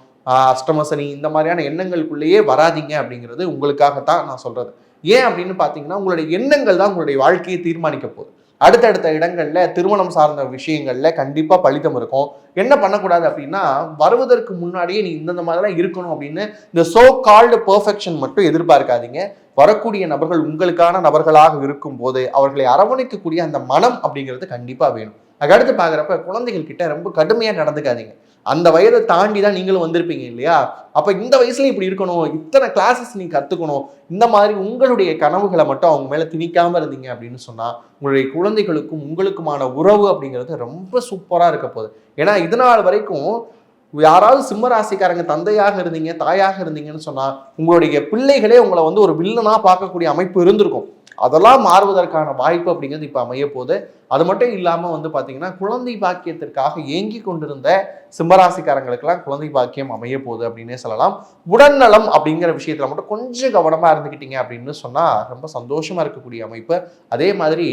அஷ்டமசனி இந்த மாதிரியான எண்ணங்களுக்குள்ளேயே வராதிங்க அப்படிங்கிறது உங்களுக்காகத்தான் நான் சொல்றது. ஏன் அப்படின்னு பார்த்தீங்கன்னா உங்களுடைய எண்ணங்கள் தான் உங்களுடைய வாழ்க்கையை தீர்மானிக்க போகுது. அடுத்தடுத்த இடங்கள்ல திருமணம் சார்ந்த விஷயங்கள்ல கண்டிப்பா பலிதம் இருக்கும். என்ன பண்ணக்கூடாது அப்படின்னா, வருவதற்கு முன்னாடியே நீ இந்த மாதிரிலாம் இருக்கணும் அப்படின்னு இந்த சோ கால்டு பெர்ஃபெக்ஷன் மட்டும் எதிர்பார்க்காதீங்க. வரக்கூடிய நபர்கள் உங்களுக்கான நபர்களாக இருக்கும் போது அவர்களை அரவணைக்கக்கூடிய அந்த மனம் அப்படிங்கிறது கண்டிப்பா வேணும். அதுக்கடுத்து பார்க்குறப்ப குழந்தைகள் கிட்ட ரொம்ப கடுமையா நடந்துக்காதீங்க. அந்த வயதை தாண்டி தான் நீங்களும் வந்திருப்பீங்க இல்லையா, அப்ப இந்த வயசுல இப்படி இருக்கணும், இத்தனை கிளாஸஸ் நீங்க கத்துக்கணும், இந்த மாதிரி உங்களுடைய கனவுகளை மட்டும் அவங்க மேல திணிக்காம இருந்தீங்க அப்படின்னு சொன்னா உங்களுடைய குழந்தைகளுக்கும் உங்களுக்குமான உறவு அப்படிங்கிறது ரொம்ப சூப்பரா இருக்க போகுது. ஏன்னா இதனால் வரைக்கும் யாராவது சிம்மராசிக்காரங்க தந்தையாக இருந்தீங்க, தாயாக இருந்தீங்கன்னு சொன்னா உங்களுடைய பிள்ளைகளே உங்களை வந்து ஒரு வில்லனா பார்க்கக்கூடிய அமைப்பு இருந்திருக்கும். அதெல்லாம் மாறுவதற்கான வாய்ப்பு அப்படிங்கிறது இப்போ அமைய போகுது. அது மட்டும் இல்லாமல் வந்து பார்த்தீங்கன்னா குழந்தை பாக்கியத்திற்காக ஏங்கி கொண்டிருந்த சிம்மராசிக்காரங்களுக்கெல்லாம் குழந்தை பாக்கியம் அமைய போகுது அப்படின்னே சொல்லலாம். உடல்நலம் அப்படிங்கிற விஷயத்தில் மட்டும் கொஞ்சம் கவனமாக இருந்துக்கிட்டீங்க அப்படின்னு சொன்னால் ரொம்ப சந்தோஷமாக இருக்கக்கூடிய அமைப்பு. அதே மாதிரி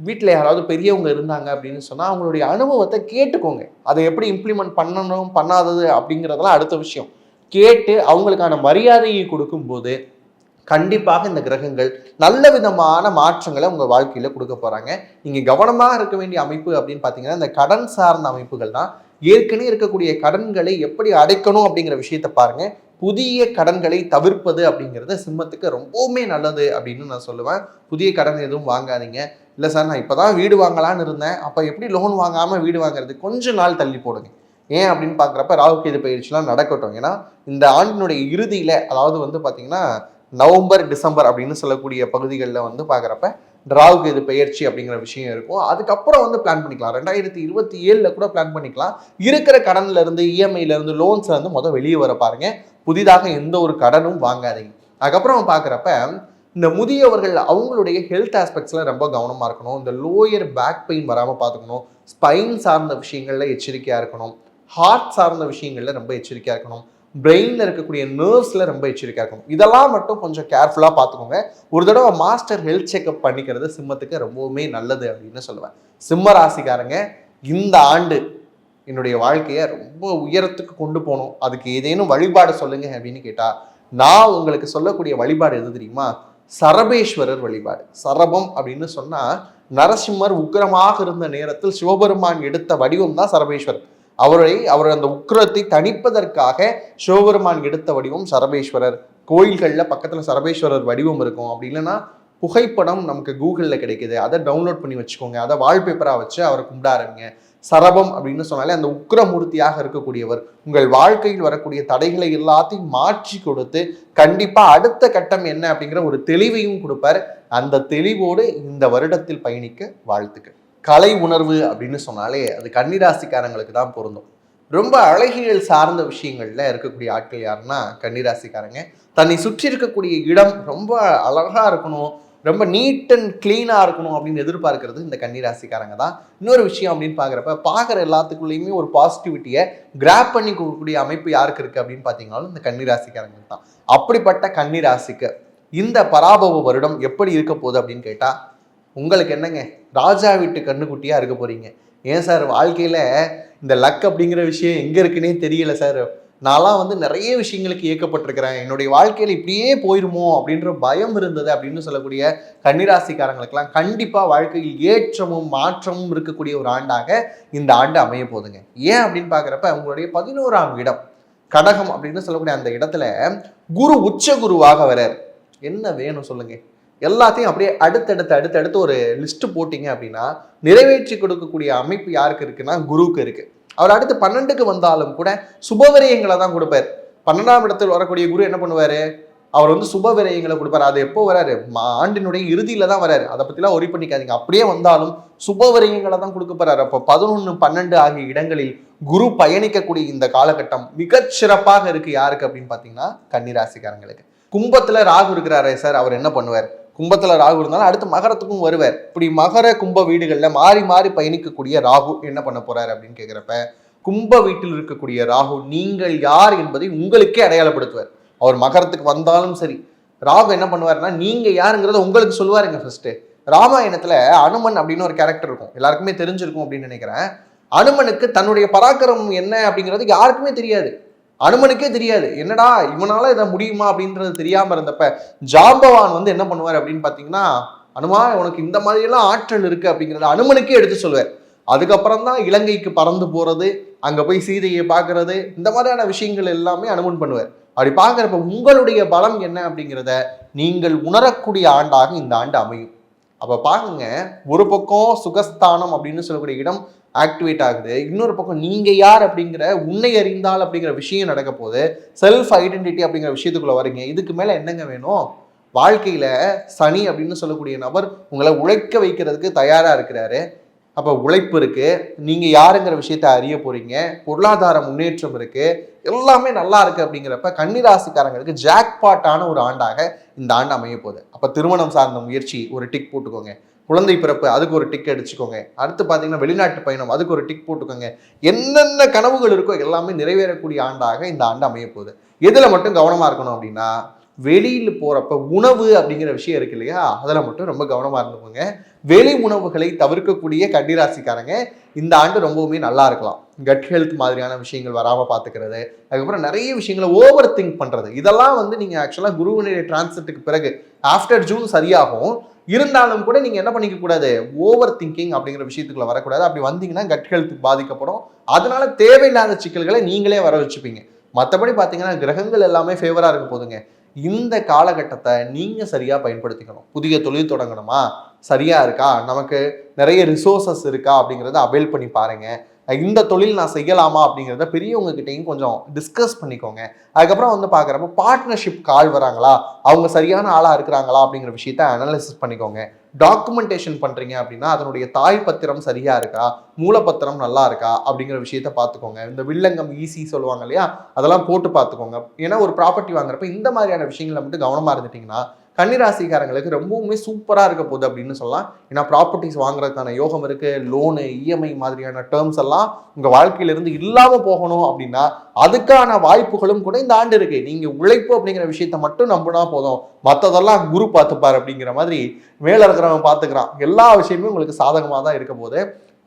வீட்டில் யாராவது பெரியவங்க இருந்தாங்க அப்படின்னு சொன்னால் அவங்களுடைய அனுபவத்தை கேட்டுக்கோங்க. அதை எப்படி இம்ப்ளிமெண்ட் பண்ணணும் பண்ணாதது அப்படிங்கிறதெல்லாம் அடுத்த விஷயம். கேட்டு அவங்களுக்கான மரியாதையை கொடுக்கும்போது கண்டிப்பாக இந்த கிரகங்கள் நல்ல விதமான மாற்றங்களை உங்கள் வாழ்க்கையில் கொடுக்க போகிறாங்க. நீங்கள் கவனமாக இருக்க வேண்டிய அமைப்பு அப்படின்னு பார்த்தீங்கன்னா இந்த கடன் சார்ந்த அமைப்புகள் தான். ஏற்கனவே இருக்கக்கூடிய கடன்களை எப்படி அடைக்கணும் அப்படிங்கிற விஷயத்தை பாருங்கள். புதிய கடன்களை தவிர்ப்பது அப்படிங்கிறது சிம்மத்துக்கு ரொம்பவுமே நல்லது அப்படின்னு நான் சொல்லுவேன். புதிய கடன் எதுவும் வாங்காதீங்க. இல்லை சார் நான் இப்போ தான் வீடு வாங்கலான்னு இருந்தேன், அப்போ எப்படி லோன் வாங்காமல் வீடு வாங்குறது, கொஞ்ச நாள் தள்ளி போடுங்க. ஏன் அப்படின்னு பார்க்குறப்ப ராகு கேது பயிற்சிலாம் நடக்கட்டும். ஏன்னா இந்த ஆண்டினுடைய இறுதியில், அதாவது வந்து பார்த்தீங்கன்னா நவம்பர் டிசம்பர் அப்படின்னு சொல்லக்கூடிய பகுதிகளில் வந்து பார்க்குறப்ப ராகு கேது பயிற்சி அப்படிங்கிற விஷயம் இருக்கும். அதுக்கப்புறம் வந்து பிளான் பண்ணிக்கலாம். 2027 கூட பிளான் பண்ணிக்கலாம். இருக்கிற கடன்ல இருந்து, இஎம்ஐல இருந்து, லோன்ஸ்ல இருந்து வெளியே வர பாருங்க. புதிதாக எந்த ஒரு கடனும் வாங்காதீங்க. அதுக்கப்புறம் பார்க்குறப்ப இந்த முதியவர்கள் அவங்களுடைய ஹெல்த் ஆஸ்பெக்ட்ஸ்ல ரொம்ப கவனமாக இருக்கணும். இந்த லோயர் பேக் பெயின் வராமல் பார்த்துக்கணும். ஸ்பைன் சார்ந்த விஷயங்கள்ல எச்சரிக்கையாக இருக்கணும். ஹார்ட் சார்ந்த விஷயங்கள்ல ரொம்ப எச்சரிக்கையாக இருக்கணும். பிரெயினில் இருக்கக்கூடிய நர்வ்ஸில் ரொம்ப எச்சரிக்கையாக இருக்கணும். இதெல்லாம் மட்டும் கொஞ்சம் கேர்ஃபுல்லாக பார்த்துக்கோங்க. ஒரு தடவை மாஸ்டர் ஹெல்த் செக்அப் பண்ணிக்கிறது சிம்மத்துக்கு ரொம்பவுமே நல்லது அப்படின்னு சொல்லுவேன். சிம்ம ராசிக்காரங்க இந்த ஆண்டு என்னுடைய வாழ்க்கையை ரொம்ப உயரத்துக்கு கொண்டு போகணும், அதுக்கு ஏதேனும் வழிபாடு சொல்லுங்க அப்படின்னு கேட்டால் நான் உங்களுக்கு சொல்லக்கூடிய வழிபாடு எது தெரியுமா? சரபேஸ்வரர் வழிபாடு. சரபம் அப்படின்னு சொன்னால் நரசிம்மர் உக்கிரமாக இருந்த நேரத்தில் சிவபெருமான் எடுத்த வடிவம் தான் சரபேஸ்வரர். அவர் அந்த உக்கிரத்தை தணிப்பதற்காக சிவபெருமான் எடுத்த வடிவம் சரபேஸ்வரர். கோயில்களில் பக்கத்தில் சரபேஸ்வரர் வடிவம் இருக்கும். அப்படி இல்லைன்னா புகைப்படம் நமக்கு கூகுளில் கிடைக்குது, அதை டவுன்லோட் பண்ணி வச்சுக்கோங்க. அதை வால்பேப்பராக வச்சு அவரை கும்பிட ஆரம்பிங்க. சரபம் அப்படின்னு சொன்னாலே அந்த உக்கிரமூர்த்தியாக இருக்கக்கூடியவர் உங்கள் வாழ்க்கையில் வரக்கூடிய தடைகளை எல்லாத்தையும் மாற்றி கொடுத்து கண்டிப்பாக அடுத்த கட்டம் என்ன அப்படிங்கிற ஒரு தெளிவையும் கொடுப்பார். அந்த தெளிவோடு இந்த வருடத்தில் பயணிக்க வாழ்த்துக்கள். கலை உணர்வு அப்படின்னு சொன்னாலே அது கன்னிராசிக்காரங்களுக்கு தான் பொருந்தும். ரொம்ப அழகியல் சார்ந்த விஷயங்கள்ல இருக்கக்கூடிய ஆட்கள் யாருன்னா கன்னிராசிக்காரங்க. தன்னை சுற்றி இருக்கக்கூடிய இடம் ரொம்ப அழகா இருக்கணும், ரொம்ப நீட் அண்ட் கிளீனாக இருக்கணும் அப்படின்னு எதிர்பார்க்கறது இந்த கன்னிராசிக்காரங்க தான். இன்னொரு விஷயம் அப்படின்னு பார்க்குற எல்லாத்துக்குள்ளேயுமே ஒரு பாசிட்டிவிட்டியை கிராப் பண்ணி கொடுக்கக்கூடிய அமைப்பு யாருக்கு இருக்குது அப்படின்னு பார்த்தீங்கன்னாலும் இந்த கன்னிராசிக்காரங்க தான். அப்படிப்பட்ட கன்னிராசிக்கு இந்த பராபவ வருடம் எப்படி இருக்க போகுது அப்படின்னு கேட்டால் உங்களுக்கு என்னங்க, ராஜா வீட்டு கண்ணுக்குட்டியாக இருக்க போகிறீங்க. ஏன் சார் வாழ்க்கையில் இந்த லக் அப்படிங்கிற விஷயம் எங்கே இருக்குன்னே தெரியல சார், நான்லாம் வந்து நிறைய விஷயங்களுக்கு இயக்கப்பட்டிருக்கிறேன், என்னுடைய வாழ்க்கையில் இப்படியே போயிருமோ அப்படின்ற பயம் இருந்தது அப்படின்னு சொல்லக்கூடிய கன்னிராசிக்காரங்களுக்கெல்லாம் கண்டிப்பாக வாழ்க்கையில் ஏற்றமும் மாற்றமும் இருக்கக்கூடிய ஒரு ஆண்டாக இந்த ஆண்டு அமைய போகுதுங்க. ஏன் அப்படின்னு பார்க்குறப்ப உங்களுடைய 11ஆம் இடம் கடகம் அப்படின்னு சொல்லக்கூடிய அந்த இடத்துல குரு உச்ச குருவாக வரார். என்ன வேணும் சொல்லுங்க? எல்லாத்தையும் அப்படியே அடுத்தடுத்து ஒரு லிஸ்ட் போட்டிங்க அப்படின்னா நிறைவேற்றி கொடுக்கக்கூடிய அமைப்பு யாருக்கு இருக்குன்னா குருவுக்கு இருக்கு. அவர் அடுத்து 12க்கு வந்தாலும் கூட சுபவிரயங்களை தான் கொடுப்பார். 12ஆம் இடத்தில் வரக்கூடிய குரு என்ன பண்ணுவாரு? அவர் வந்து சுபவிரயங்களை கொடுப்பாரு. அது எப்போ வராரு? ஆண்டினுடைய இறுதியில தான் வராரு. அதை பத்திலாம் ஒரி பண்ணிக்காதீங்க. அப்படியே வந்தாலும் சுபவிரயங்களை தான் கொடுக்க போறாரு. அப்போ 11, 12 ஆகிய இடங்களில் குரு பயணிக்கக்கூடிய இந்த காலகட்டம் மிகச்சிறப்பாக இருக்கு. யாருக்கு அப்படின்னு பார்த்தீங்கன்னா கன்னிராசிக்காரங்களுக்கு. கும்பத்துல ராகு இருக்கிறாரே சார், அவர் என்ன பண்ணுவார்? கும்பத்துல ராகு இருந்தாலும் அடுத்து மகரத்துக்கும் வருவார். இப்படி மகர கும்ப வீடுகளில் மாறி மாறி பயணிக்கக்கூடிய ராகு என்ன பண்ண போறாரு அப்படின்னு கேட்குறப்ப கும்ப வீட்டில் இருக்கக்கூடிய ராகு நீங்கள் யார் என்பதை உங்களுக்கே அடையாளப்படுத்துவார். அவர் மகரத்துக்கு வந்தாலும் சரி, ராகு என்ன பண்ணுவாருன்னா நீங்க யாருங்கிறத உங்களுக்கு சொல்லுவாருங்க. ஃபர்ஸ்ட் ராமாயணத்துல அனுமன் அப்படின்னு ஒரு கேரக்டர் இருக்கும், எல்லாருக்குமே தெரிஞ்சிருக்கும் அப்படின்னு நினைக்கிறேன். அனுமனுக்கு தன்னுடைய பராக்கிரமம் என்ன அப்படிங்கிறது யாருக்குமே தெரியாது. அனுமனுக்கே தெரியாது, என்னடா இவனால இதை முடியுமா அப்படின்றது தெரியாம இருந்தப்ப ஜாம்பவான் வந்து என்ன பண்ணுவார் அப்படின்னு பாத்தீங்கன்னா, அனுமா உனக்கு இந்த மாதிரி எல்லாம் ஆற்றல் இருக்கு அப்படிங்கிறத அனுமனுக்கே எடுத்து சொல்வார். அதுக்கப்புறம் தான் இலங்கைக்கு பறந்து போறது, அங்க போய் சீதையை பார்க்கறது, இந்த மாதிரியான விஷயங்கள் எல்லாமே அனுமன் பண்ணுவார். அப்படி பார்க்குறப்ப உங்களுடைய பலம் என்ன அப்படிங்கிறத நீங்கள் உணரக்கூடிய ஆண்டாக இந்த ஆண்டு அமையும். அப்ப பாருங்க, ஒரு பக்கம் சுகஸ்தானம் அப்படின்னு சொல்லக்கூடிய இடம் ஆக்டிவேட் ஆகுது, இன்னொரு பக்கம் நீங்க யார் அப்படிங்கிற உன்னை அறிந்தால் அப்படிங்கிற விஷயம் நடக்க போகுது. செல்ஃப் ஐடென்டிட்டி அப்படிங்கிற விஷயத்துக்குள்ள வரீங்க. இதுக்கு மேல என்னங்க வேணும்? வாழ்க்கையில சனி அப்படின்னு சொல்லக்கூடிய நபர் உங்களை உழைக்க வைக்கிறதுக்கு தயாரா இருக்கிறாரு. அப்ப உழைப்பு இருக்கு, நீங்க யாருங்கிற விஷயத்த அறிய போறீங்க, பொருளாதார முன்னேற்றம் இருக்கு, எல்லாமே நல்லா இருக்கு. அப்படிங்கிறப்ப கன்னிராசிக்காரங்களுக்கு ஜாக்பாட்டான ஒரு ஆண்டாக இந்த ஆண்டு அமைய போகுது. அப்ப திருமணம் சார்ந்த முயற்சி ஒரு டிக் போட்டுக்கோங்க, குழந்தை பிறப்பு அதுக்கு ஒரு டிக் அடிச்சுக்கோங்க, அடுத்து பார்த்தீங்கன்னா வெளிநாட்டு பயணம் அதுக்கு ஒரு டிக் போட்டுக்கோங்க. என்னென்ன கனவுகள் இருக்கோ எல்லாமே நிறைவேறக்கூடிய ஆண்டாக இந்த ஆண்டு அமைய போகுது. எதில் மட்டும் கவனமாக இருக்கணும் அப்படின்னா, வெளியில் போறப்ப உணவு அப்படிங்கிற விஷயம் இருக்கு இல்லையா, அதில் மட்டும் ரொம்ப கவனமா இருந்துக்கோங்க. வெளி உணவுகளை தவிர்க்கக்கூடிய கன்னிராசிக்காரங்க இந்த ஆண்டு ரொம்பவுமே நல்லா இருக்கலாம். கட் ஹெல்த் மாதிரியான விஷயங்கள் வராமல் பார்த்துக்கிறது, அதுக்கப்புறம் நிறைய விஷயங்களை ஓவர் திங்க் பண்றது, இதெல்லாம் வந்து நீங்க ஆக்சுவலா குருவினுடைய டிரான்சிட்டுக்கு பிறகு ஆஃப்டர் ஜூன் சரியாகும். இருந்தாலும் கூட நீங்க என்ன பண்ணிக்க கூடாது, ஓவர் திங்கிங் அப்படிங்கிற விஷயத்துக்குள்ள வரக்கூடாது. அப்படி வந்தீங்கன்னா கட் ஹெல்த் பாதிக்கப்படும். அதனால தேவையில்லாத சிக்கல்களை நீங்களே வர வச்சுப்பீங்க. மற்றபடி பார்த்தீங்கன்னா கிரகங்கள் எல்லாமே ஃபேவரா இருக்க போதுங்க. இந்த காலகட்டத்தை நீங்க சரியா பயன்படுத்திக்கணும். புதிய தொழில் தொடங்கணுமா, சரியா இருக்கா, நமக்கு நிறைய ரிசோர்சஸ் இருக்கா அப்படிங்கிறத அவைல் பண்ணி பாருங்க. இந்த தொழில் நான் செய்யலாமா அப்படிங்கிறத பெரியவங்க கிட்டையும் கொஞ்சம் டிஸ்கஸ் பண்ணிக்கோங்க. அதுக்கப்புறம் வந்து பார்க்குறப்ப பார்ட்னர்ஷிப் கால் வராங்களா, அவங்க சரியான ஆளாக இருக்கிறாங்களா அப்படிங்கிற விஷயத்த அனலைசிஸ் பண்ணிக்கோங்க. டாக்குமெண்டேஷன் பண்ணுறீங்க அப்படின்னா அதனுடைய தாய் பத்திரம் சரியா இருக்கா, மூலப்பத்திரம் நல்லா இருக்கா அப்படிங்கிற விஷயத்த பார்த்துக்கோங்க. இந்த வில்லங்கம் ஈசி சொல்லுவாங்க இல்லையா, அதெல்லாம் போட்டு பார்த்துக்கோங்க. ஏன்னா ஒரு ப்ராப்பர்ட்டி வாங்குறப்ப இந்த மாதிரியான விஷயங்களை மட்டும் கவனமாக இருந்துட்டீங்கன்னா கன்னிராசிக்காரங்களுக்கு ரொம்பவுமே சூப்பராக இருக்க போகுது அப்படின்னு சொல்லலாம். ஏன்னா ப்ராப்பர்ட்டிஸ் வாங்குறதுக்கான யோகம் இருக்கு, லோனு இஎம்ஐ மாதிரியான டேர்ம்ஸ் எல்லாம் உங்க வாழ்க்கையிலிருந்து இல்லாம போகணும் அப்படின்னா அதுக்கான வாய்ப்புகளும் கூட இந்த ஆண்டு இருக்கு. நீங்க உழைப்பு அப்படிங்கிற விஷயத்த மட்டும் நம்பினா போதும், மற்றதெல்லாம் குரு பார்த்துப்பார் அப்படிங்கிற மாதிரி மேல இருக்கிறவன் பார்த்துக்கிறான். எல்லா விஷயமும் உங்களுக்கு சாதகமாக தான் இருக்க போது.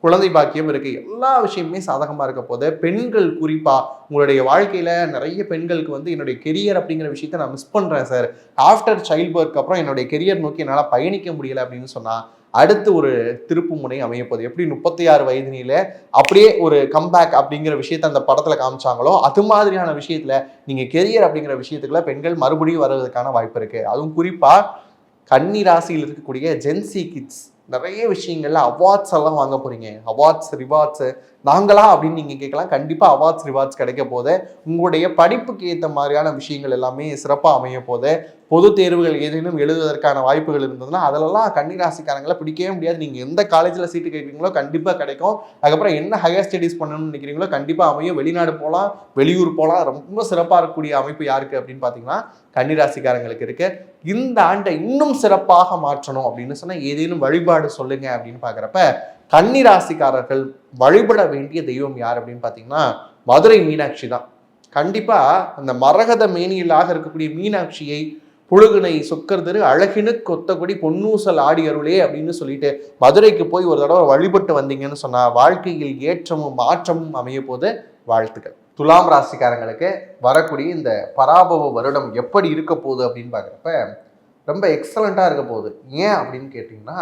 குழந்தை பாக்கியம் இருக்கு, எல்லா விஷயமுமே சாதகமா இருக்க போது. பெண்கள் குறிப்பா உங்களுடைய வாழ்க்கையில நிறைய பெண்களுக்கு வந்து என்னுடைய கெரியர் அப்படிங்கிற விஷயத்த நான் மிஸ் பண்றேன் சார், ஆஃப்டர் சைல்ட் பர்த்க்கு அப்புறம் என்னுடைய கெரியர் நோக்கி என்னால் பயணிக்க முடியல அப்படின்னு சொன்னா அடுத்து ஒரு திருப்பு முனை அமையப்போகுது. எப்படி 36 வயதினில அப்படியே ஒரு கம்பேக் அப்படிங்கிற விஷயத்த அந்த படத்துல காமிச்சாங்களோ அது மாதிரியான விஷயத்துல நீங்க கெரியர் அப்படிங்கிற விஷயத்துக்குள்ள பெண்கள் மறுபடியும் வர்றதுக்கான வாய்ப்பு இருக்கு. அதுவும் குறிப்பா கன்னி ராசியில் இருக்கக்கூடிய ஜென்சி கிட்ஸ் நிறைய விஷயங்கள்ல அவார்ட்ஸ் எல்லாம் வாங்க போறீங்க. அவார்ட்ஸ் ரிவார்ட்ஸ் நாங்களா அப்படின்னு நீங்க கேட்கலாம். கண்டிப்பா அவார்ட்ஸ் ரிவார்ட்ஸ் கிடைக்க போது. உங்களுடைய படிப்புக்கு ஏற்ற மாதிரியான விஷயங்கள் எல்லாமே சிறப்பாக அமைய போது. பொது தேர்வுகள் ஏதேனும் எழுதுவதற்கான வாய்ப்புகள் இருந்ததுன்னா அதிலெல்லாம் கன்னிராசிக்காரங்களை பிடிக்கவே முடியாது. நீங்க எந்த காலேஜில் சீட்டு கேட்குறீங்களோ கண்டிப்பா கிடைக்கும். அதுக்கப்புறம் என்ன ஹையர் ஸ்டடீஸ் பண்ணணும்னு நினைக்கிறீங்களோ கண்டிப்பா அமையும். வெளிநாடு போகலாம், வெளியூர் போகலாம். ரொம்ப சிறப்பாக இருக்கக்கூடிய அமைப்பு யாருக்கு அப்படின்னு பார்த்தீங்கன்னா கன்னிராசிக்காரங்களுக்கு இருக்கு. இந்த ஆண்டை இன்னும் சிறப்பாக மாற்றணும் அப்படின்னு சொன்னா ஏதேனும் வழிபாடு சொல்லுங்க அப்படின்னு பாக்குறப்ப கன்னிராசிக்காரர்கள் வழிபட வேண்டிய தெய்வம் யார் அப்படின்னு பாத்தீங்கன்னா மதுரை மீனாட்சி தான். கண்டிப்பா அந்த மரகத மேனியிலாக இருக்கக்கூடிய மீனாட்சியை புழுகுனை சொக்கர்தரு அழகினு கொத்தகுடி பொன்னூசல் ஆடி அருளே அப்படின்னு சொல்லிட்டு மதுரைக்கு போய் ஒரு தடவை வழிபட்டு வந்தீங்கன்னு சொன்னா வாழ்க்கையில் ஏற்றமும் மாற்றமும் அமைய போது. வாழ்த்துக்கள். துலாம் ராசிக்காரங்களுக்கு வரக்கூடிய இந்த பராபவ வருடம் எப்படி இருக்க போகுது அப்படின்னு பார்க்குறப்ப ரொம்ப எக்ஸலண்ட்டாக இருக்க போகுது. ஏன் அப்படின்னு கேட்டிங்கன்னா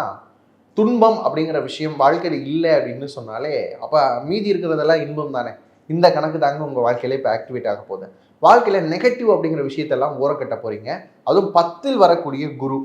துன்பம் அப்படிங்கிற விஷயம் வாழ்க்கையில் இல்லை அப்படின்னு சொன்னாலே அப்போ மீதி இருக்கிறதெல்லாம் இன்பம் தானே. இந்த கணக்கு தாங்க உங்கள் வாழ்க்கையில இப்போ ஆக்டிவேட் ஆக போகுது. வாழ்க்கையில் நெகட்டிவ் அப்படிங்கிற விஷயத்தெல்லாம் ஓரக்கட்ட போகிறீங்க. அதுவும் 10ல் வரக்கூடிய குரு.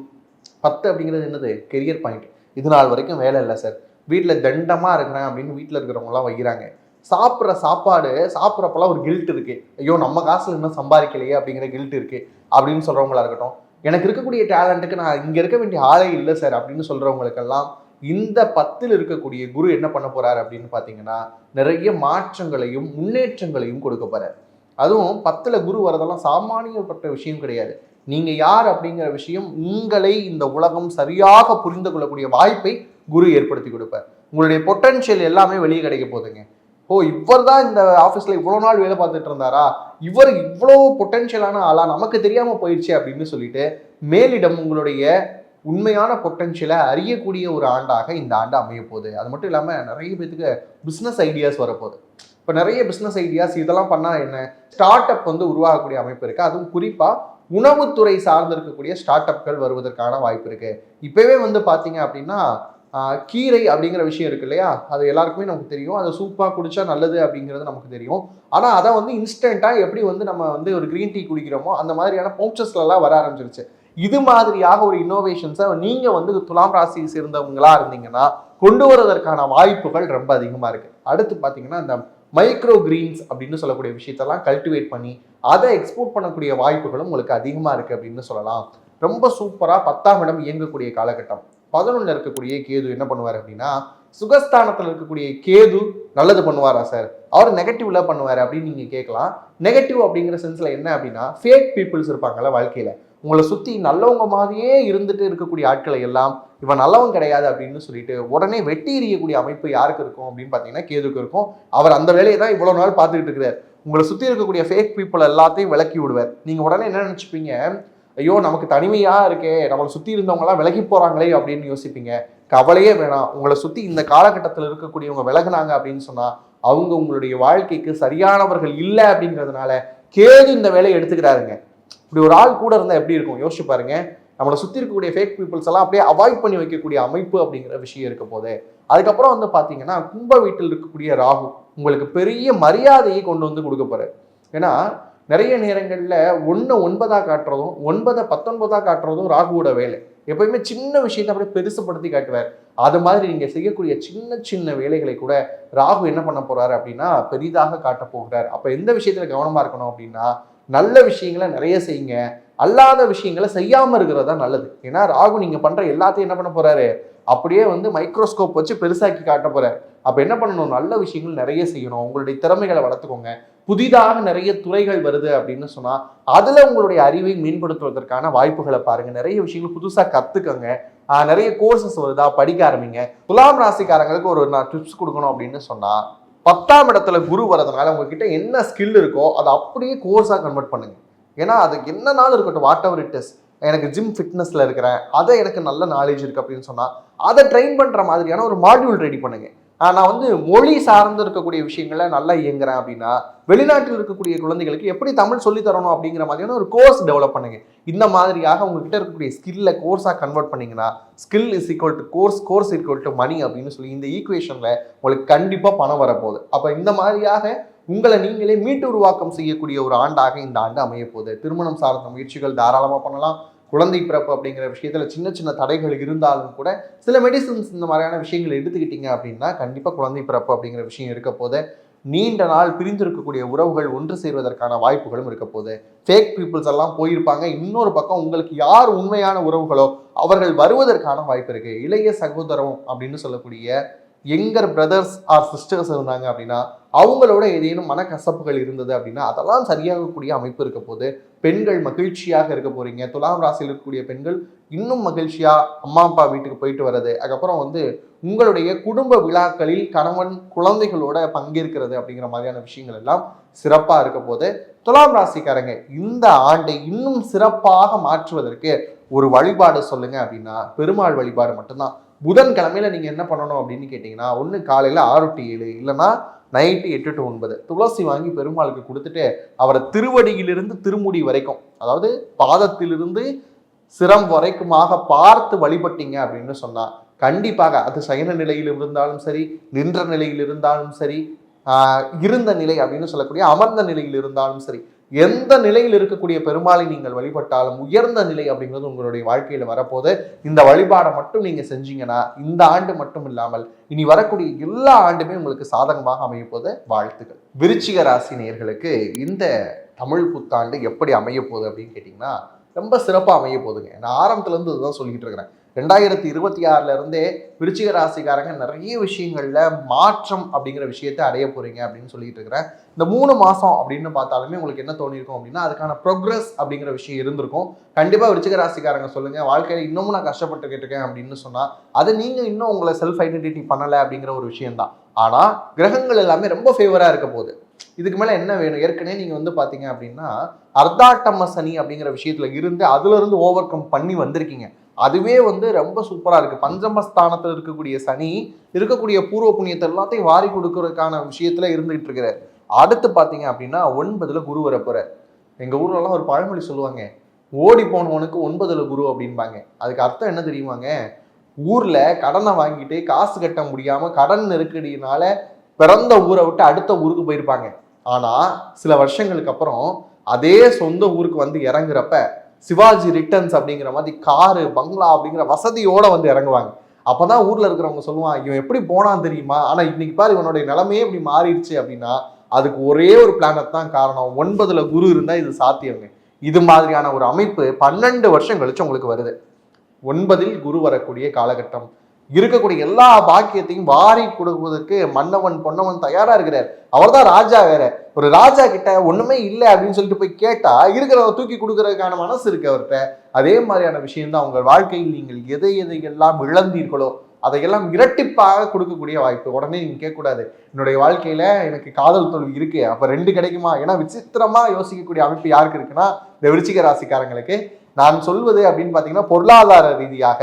10 அப்படிங்கிறது என்னது, கெரியர் பாயிண்ட். இது நாள் வரைக்கும் வேலை இல்லை சார், வீட்டில் தண்டமாக இருக்கிறேன் அப்படின்னு வீட்டில் இருக்கிறவங்களாம் வைக்கிறாங்க. சாப்பிட்ற சாப்பாடு சாப்பிட்றப்பெல்லாம் ஒரு கில்ட் இருக்கு, ஐயோ நம்ம காசுல இன்னும் சம்பாதிக்கலையே அப்படிங்கிற கில்ட் இருக்கு அப்படின்னு சொல்றவங்களா இருக்கட்டும். எனக்கு இருக்கக்கூடிய டேலண்ட்டுக்கு நான் இங்க இருக்க வேண்டிய ஆளே இல்லை சார் அப்படின்னு சொல்றவங்களுக்கெல்லாம் இந்த 10ல் இருக்கக்கூடிய குரு என்ன பண்ண போறாரு அப்படின்னு பாத்தீங்கன்னா நிறைய மாற்றங்களையும் முன்னேற்றங்களையும் கொடுக்க போறாரு. அதுவும் 10ல் குரு வரதெல்லாம் சாமானியப்பட்ட விஷயம் கிடையாது. நீங்க யார் அப்படிங்கிற விஷயம் உங்களை இந்த உலகம் சரியாக புரிந்து கொள்ளக்கூடிய வாய்ப்பை குரு ஏற்படுத்தி கொடுப்பார். உங்களுடைய பொட்டன்ஷியல் எல்லாமே வெளியே கிடைக்க போதுங்க. ஓ, இவர் தான் இந்த ஆஃபீஸில் இவ்வளோ நாள் வேலை பார்த்துட்டு இருந்தாரா, இவர் இவ்வளோ பொட்டன்ஷியலான ஆளா, நமக்கு தெரியாமல் போயிடுச்சு அப்படின்னு சொல்லிட்டு மேலிடம் உங்களுடைய உண்மையான பொட்டன்ஷியலை அறியக்கூடிய ஒரு ஆண்டாக இந்த ஆண்டு அமைய போகுது. அது மட்டும் இல்லாமல் நிறைய பேருக்கு பிஸ்னஸ் ஐடியாஸ் வரப்போகுது. இப்போ நிறைய பிஸ்னஸ் ஐடியாஸ் இதெல்லாம் பண்ணால் என்ன, ஸ்டார்ட் அப் வந்து உருவாகக்கூடிய அமைப்பு இருக்குது. அதுவும் குறிப்பாக உணவுத்துறை சார்ந்து இருக்கக்கூடிய ஸ்டார்ட் அப்கள் வருவதற்கான வாய்ப்பு இருக்குது. இப்போவே வந்து பார்த்தீங்க அப்படின்னா கீரை அப்படிங்கிற விஷயம் இருக்கு இல்லையா, அது எல்லாருக்குமே நமக்கு தெரியும். அதை சூப்பாக குடிச்சா நல்லது அப்படிங்கிறது நமக்கு தெரியும். ஆனால் அதை வந்து இன்ஸ்டண்ட்டாக எப்படி வந்து நம்ம வந்து ஒரு க்ரீன் டீ குடிக்கிறோமோ அந்த மாதிரியான பவுச்சஸ்லாம் வர ஆரம்பிச்சிருச்சு. இது மாதிரியாக ஒரு இன்னோவேஷன்ஸை நீங்கள் வந்து துலாம் ராசியை சேர்ந்தவங்களா இருந்தீங்கன்னா கொண்டு வருவதற்கான வாய்ப்புகள் ரொம்ப அதிகமாக இருக்குது. அடுத்து பார்த்தீங்கன்னா இந்த மைக்ரோ கிரீன்ஸ் அப்படின்னு சொல்லக்கூடிய விஷயத்தெல்லாம் கல்டிவேட் பண்ணி அதை எக்ஸ்போர்ட் பண்ணக்கூடிய வாய்ப்புகளும் உங்களுக்கு அதிகமாக இருக்குது அப்படின்னு சொல்லலாம். ரொம்ப சூப்பராக 10ஆம் இடம் இயங்கக்கூடிய காலகட்டம். 11ல் இருக்கக்கூடிய கேது என்ன பண்ணுவார் அப்படின்னா சுகஸ்தானத்தில் இருக்கக்கூடிய கேது நல்லது பண்ணுவாரா சார், அவர் நெகட்டிவ்ல பண்ணுவார் அப்படின்னு நீங்க கேட்கலாம். நெகட்டிவ் அப்படிங்கிற சென்ஸ்ல என்ன அப்படின்னா ஃபேக் பீப்புள்ஸ் இருப்பாங்கல்ல வாழ்க்கையில, உங்களை சுத்தி நல்லவங்க மாதிரியே இருந்துட்டு இருக்கக்கூடிய ஆட்களை எல்லாம் இவன் நல்லவன் கிடையாது அப்படின்னு சொல்லிட்டு உடனே வெட்டி எறியக்கூடிய அமைப்பு யாருக்கு இருக்கும் அப்படின்னு பார்த்தீங்கன்னா கேதுக்கு இருக்கும். அவர் அந்த வேலையை தான் இவ்வளவு நாள் பார்த்துக்கிட்டு இருக்கிறார். உங்களை சுற்றி இருக்கக்கூடிய ஃபேக் பீப்புள் எல்லாத்தையும் விலக்கி விடுவார். நீங்கள் உடனே என்ன நினச்சிப்பீங்க, ஐயோ நமக்கு தனிமையா இருக்கே, நம்மளை சுத்தி இருந்தவங்க எல்லாம் விலகி போறாங்களே அப்படின்னு யோசிப்பீங்க. கவலையே வேணாம். உங்களை சுத்தி இந்த காலகட்டத்தில் இருக்கக்கூடியவங்க விலகுனாங்க அப்படின்னு சொன்னா அவங்க உங்களுடைய வாழ்க்கைக்கு சரியானவர்கள் இல்லை அப்படிங்கிறதுனால கேது இந்த வேலையை எடுத்துக்கிறாருங்க. இப்படி ஒரு ஆள் கூட இருந்தா எப்படி இருக்கும் யோசிச்சு பாருங்க. நம்மளை சுத்தி இருக்கக்கூடிய ஃபேக் பீப்புள்ஸ் எல்லாம் அப்படியே அவாய்ட் பண்ணி வைக்கக்கூடிய அமைப்பு அப்படிங்கிற விஷயம் இருக்க போது. அதுக்கப்புறம் வந்து பாத்தீங்கன்னா கும்ப வீட்டில் இருக்கக்கூடிய ராகு உங்களுக்கு பெரிய மரியாதையை கொண்டு வந்து கொடுக்க போறாரு. ஏன்னா நிறைய நேரங்கள்ல 1 9 காட்டுறதும் 9 19 காட்டுறதும் ராகுவோட வேலை. எப்பயுமே சின்ன விஷயத்தை அப்படியே பெருசுப்படுத்தி காட்டுவார். அது மாதிரி நீங்க செய்யக்கூடிய சின்ன சின்ன வேலைகளை கூட ராகு என்ன பண்ண போறாரு அப்படின்னா பெரிதாக காட்ட போகிறார். அப்ப எந்த விஷயத்துல கவனமா இருக்கணும் அப்படின்னா நல்ல விஷயங்களை நிறைய செய்யுங்க, அல்லாத விஷயங்களை செய்யாம இருக்கிறது தான் நல்லது. ஏன்னா ராகு நீங்க பண்ற எல்லாத்தையும் என்ன பண்ண போறாரு அப்படியே வந்து மைக்ரோஸ்கோப் வச்சு பெருசாக்கி காட்ட போறாரு. அப்ப என்ன பண்ணணும், நல்ல விஷயங்கள் நிறைய செய்யணும், உங்களுடைய திறமைகளை வளர்த்துக்கோங்க. புதிதாக நிறைய துறைகள் வருது அப்படின்னு சொன்னா அதுல உங்களுடைய அறிவை மேம்படுத்துவதற்கான வாய்ப்புகளை பாருங்க. நிறைய விஷயங்கள் புதுசா கத்துக்கங்க. நிறைய கோர்சஸ் வருதா படிக்க ஆரம்பிங்க. துலாம் ராசிக்காரங்களுக்கு ஒரு நான் டிப்ஸ் கொடுக்கணும் அப்படின்னு சொன்னா 10ஆம் இடத்துல குரு வரதுனால உங்ககிட்ட என்ன ஸ்கில் இருக்கோ அதை அப்படியே கோர்ஸா கன்வெர்ட் பண்ணுங்க. ஏன்னா அதுக்கு என்ன நாள் இருக்கட்டும், வாட் எவர் இட் இஸ். எனக்கு ஜிம் ஃபிட்னஸ்ல இருக்கிறேன், அதை எனக்கு நல்ல நாலேஜ் இருக்கு அப்படின்னு சொன்னா அதை ட்ரெயின் பண்ற மாதிரியான ஒரு மாடியூல் ரெடி பண்ணுங்க. நான் வந்து மொழி சார்ந்து இருக்கக்கூடிய விஷயங்களை நல்லா இயங்குறேன் அப்படின்னா வெளிநாட்டில் இருக்கக்கூடிய குழந்தைகளுக்கு எப்படி தமிழ் சொல்லி தரணும் அப்படிங்கிற மாதிரியான ஒரு கோர்ஸ் டெவலப் பண்ணுங்க. இந்த மாதிரியாக உங்ககிட்ட இருக்கக்கூடிய ஸ்கில்ல கோர்ஸா கன்வெர்ட் பண்ணீங்கன்னா skill is equal to course, course equal to money அப்படின்னு சொல்லி இந்த ஈக்குவேஷன்ல உங்களுக்கு கண்டிப்பா பணம் வரப்போகுது. அப்ப இந்த மாதிரியாக உங்களை நீங்களே மீட்டு உருவாக்கம் செய்யக்கூடிய ஒரு ஆண்டாக இந்த ஆண்டு அமைய போகுது. திருமணம் சார்ந்த முயற்சிகள் தாராளமா பண்ணலாம். குழந்தை பிறப்பு அப்படிங்கிற விஷயத்துல சின்ன சின்ன தடைகள் இருந்தாலும் கூட சில மெடிசின்ஸ் இந்த மாதிரியான விஷயங்கள் எடுத்துக்கிட்டீங்க அப்படின்னா கண்டிப்பா குழந்தை பிறப்பு அப்படிங்கிற விஷயம் இருக்க போது. நீண்ட நாள் பிரிந்திருக்கக்கூடிய உறவுகள் ஒன்று சேர்வதற்கான வாய்ப்புகளும் இருக்க போது. ஃபேக் பீப்புள்ஸ் எல்லாம் போயிருப்பாங்க. இன்னொரு பக்கம் உங்களுக்கு யார் உண்மையான உறவுகளோ அவர்கள் வருவதற்கான வாய்ப்பு இருக்கு. இளைய சகோதரம் அப்படின்னு சொல்லக்கூடிய எங்கர் பிரதர்ஸ் ஆர் சிஸ்டர்ஸ் இருந்தாங்க அப்படின்னா அவங்களோட ஏதேனும் மனக்கசப்புகள் இருந்தது அப்படின்னா அதெல்லாம் சரியாகக்கூடிய அமைப்பு இருக்க போது. பெண்கள் மகிழ்ச்சியாக இருக்க போறீங்க. துலாம் ராசியில் இருக்கக்கூடிய பெண்கள் இன்னும் மகிழ்ச்சியா அம்மா அப்பா வீட்டுக்கு போயிட்டு வர்றது, அதுக்கப்புறம் வந்து உங்களுடைய குடும்ப விழாக்களில் கணவன் குழந்தைகளோட பங்கேற்கிறது அப்படிங்கிற மாதிரியான விஷயங்கள் எல்லாம் சிறப்பா இருக்க போது. துலாம் ராசிக்காரங்க இந்த ஆண்டை இன்னும் சிறப்பாக மாற்றுவதற்கு ஒரு வழிபாடு சொல்லுங்க அப்படின்னா பெருமாள் வழிபாடு மட்டும்தான். புதன்கிழமையில நீங்க என்ன பண்ணணும் அப்படின்னு கேட்டீங்கன்னா ஒண்ணு காலையில 6 to 7 இல்லைன்னா நைட்டு 8 to 9 துளசி வாங்கி பெருமாளுக்கு கொடுத்துட்டு அவரை திருவடியிலிருந்து திருமுடி வரைக்கும், அதாவது பாதத்திலிருந்து சிரம் வரைக்குமாக பார்த்து வழிபட்டீங்க அப்படின்னு சொன்னா கண்டிப்பாக அது சயன நிலையில் இருந்தாலும் சரி, நின்ற நிலையில் இருந்தாலும் சரி, இருந்த நிலை அப்படின்னு சொல்லக்கூடிய அமர்ந்த நிலையில் இருந்தாலும் சரி, எந்த நிலையில் இருக்கக்கூடிய பெருமாளை நீங்கள் வழிபட்டாலும் உயர்ந்த நிலை அப்படிங்கிறது உங்களுடைய வாழ்க்கையில வரப்போது. இந்த வழிபாடை மட்டும் நீங்க செஞ்சீங்கன்னா இந்த ஆண்டு மட்டும் இல்லாமல் இனி வரக்கூடிய எல்லா ஆண்டுமே உங்களுக்கு சாதகமாக அமைய போது. வாழ்த்துக்கள். விருச்சிக ராசி நேயர்களுக்கு இந்த தமிழ் புத்தாண்டு எப்படி அமைய போகுது அப்படின்னு கேட்டீங்கன்னா ரொம்ப சிறப்பாக அமைய போகுதுங்க. நான் ஆரம்பத்துல இருந்து இதுதான் சொல்லிட்டு இருக்கிறேன். 2026 இருந்தே விருச்சிக ராசிக்காரங்க நிறைய விஷயங்கள்ல மாற்றம் அப்படிங்கிற விஷயத்தை அடைய போறீங்க அப்படின்னு சொல்லிட்டு இருக்கிறேன். இந்த 3 மாசம் அப்படின்னு பார்த்தாலுமே உங்களுக்கு என்ன தோணிருக்கும் அப்படின்னா அதுக்கான ப்ரோக்ரஸ் அப்படிங்கிற விஷயம் இருந்திருக்கும். கண்டிப்பா விருச்சிக ராசிக்காரங்க சொல்லுங்க, வாழ்க்கையில இன்னமும் நான் கஷ்டப்பட்டுக்கிட்டு இருக்கேன் அப்படின்னு சொன்னா அது நீங்க இன்னும் உங்களை செல்ஃப் ஐடென்டிட்டி பண்ணல அப்படிங்கிற ஒரு விஷயம் தான். ஆனா கிரகங்கள் எல்லாமே ரொம்ப ஃபேவரா இருக்க போகுது. இதுக்கு மேல என்ன வேணும்? ஏற்கனவே நீங்க வந்து பாத்தீங்க அப்படின்னா அர்த்தாட்டம சனி அப்படிங்கிற விஷயத்துல இருந்து அதுல இருந்து ஓவர் கம் பண்ணி வந்திருக்கீங்க. அதுவே வந்து ரொம்ப சூப்பரா இருக்கு. பஞ்சமஸ்தானத்துல இருக்கக்கூடிய சனி இருக்கக்கூடிய பூர்வ புண்ணியத்தை எல்லாத்தையும் வாரி கொடுக்கறதுக்கான விஷயத்துல இருந்துகிட்டு இருக்கிறார். அடுத்து பாத்தீங்க அப்படின்னா 9ல குரு வரப்போற. எங்க ஊர்ல எல்லாம் ஒரு பழமொழி சொல்லுவாங்க, ஓடி போனவனுக்கு 9ல குரு அப்படின்பாங்க. அதுக்கு அர்த்தம் என்ன தெரியுமாங்க? ஊர்ல கடனை வாங்கிட்டு காசு கட்ட முடியாம கடன் நெருக்கடியினால பிறந்த ஊரை விட்டு அடுத்த ஊருக்கு போயிருப்பாங்க. ஆனா சில வருஷங்களுக்கு அப்புறம் அதே சொந்த ஊருக்கு வந்து இறங்குறப்ப சிவாஜி ரிட்டர்ன்ஸ் அப்படிங்கிற மாதிரி காரு பங்களா அப்படிங்கிற வசதியோட வந்து இறங்குவாங்க. அப்பதான் ஊர்ல இருக்கிறவங்க சொல்லுவான், இவன் எப்படி போனான் தெரியுமா, ஆனா இன்னைக்கு பாரு இவனுடைய நிலைமையே இப்படி மாறிடுச்சு அப்படின்னா அதுக்கு ஒரே ஒரு பிளானட் தான் காரணம். 9ல குரு இருந்தா இது சாத்தியங்க. இது மாதிரியான ஒரு அமைப்பு 12 வருஷம் கழிச்சு உங்களுக்கு வருது. 9ல் குரு வரக்கூடிய காலகட்டம் இருக்கக்கூடிய எல்லா பாக்கியத்தையும் வாரி கொடுப்பதற்கு மன்னவன் பொன்னவன் தயாரா இருக்கிறார். அவர் தான் ராஜா. வேற ஒரு ராஜா கிட்ட ஒண்ணுமே இல்லை அப்படின்னு சொல்லிட்டு போய் கேட்டா இருக்கிறத தூக்கி கொடுக்கறதுக்கான மனசு இருக்கு அவர்கிட்ட. அதே மாதிரியான விஷயம் தான் உங்கள் வாழ்க்கையில் நீங்கள் எதையெல்லாம் இழந்தீர்களோ அதையெல்லாம் இரட்டிப்பாக கொடுக்கக்கூடிய வாய்ப்பு. உடனே நீங்க கேட்கக்கூடாது, என்னுடைய வாழ்க்கையில எனக்கு காதல் தோல்வி இருக்கு அப்ப 2 கிடைக்குமா? ஏன்னா விசித்திரமா யோசிக்கக்கூடிய அமைப்பு யாருக்கு இருக்குன்னா இந்த விருச்சிக ராசிக்காரங்களுக்கு. நான் சொல்வது அப்படின்னு பார்த்தீங்கன்னா பொருளாதார ரீதியாக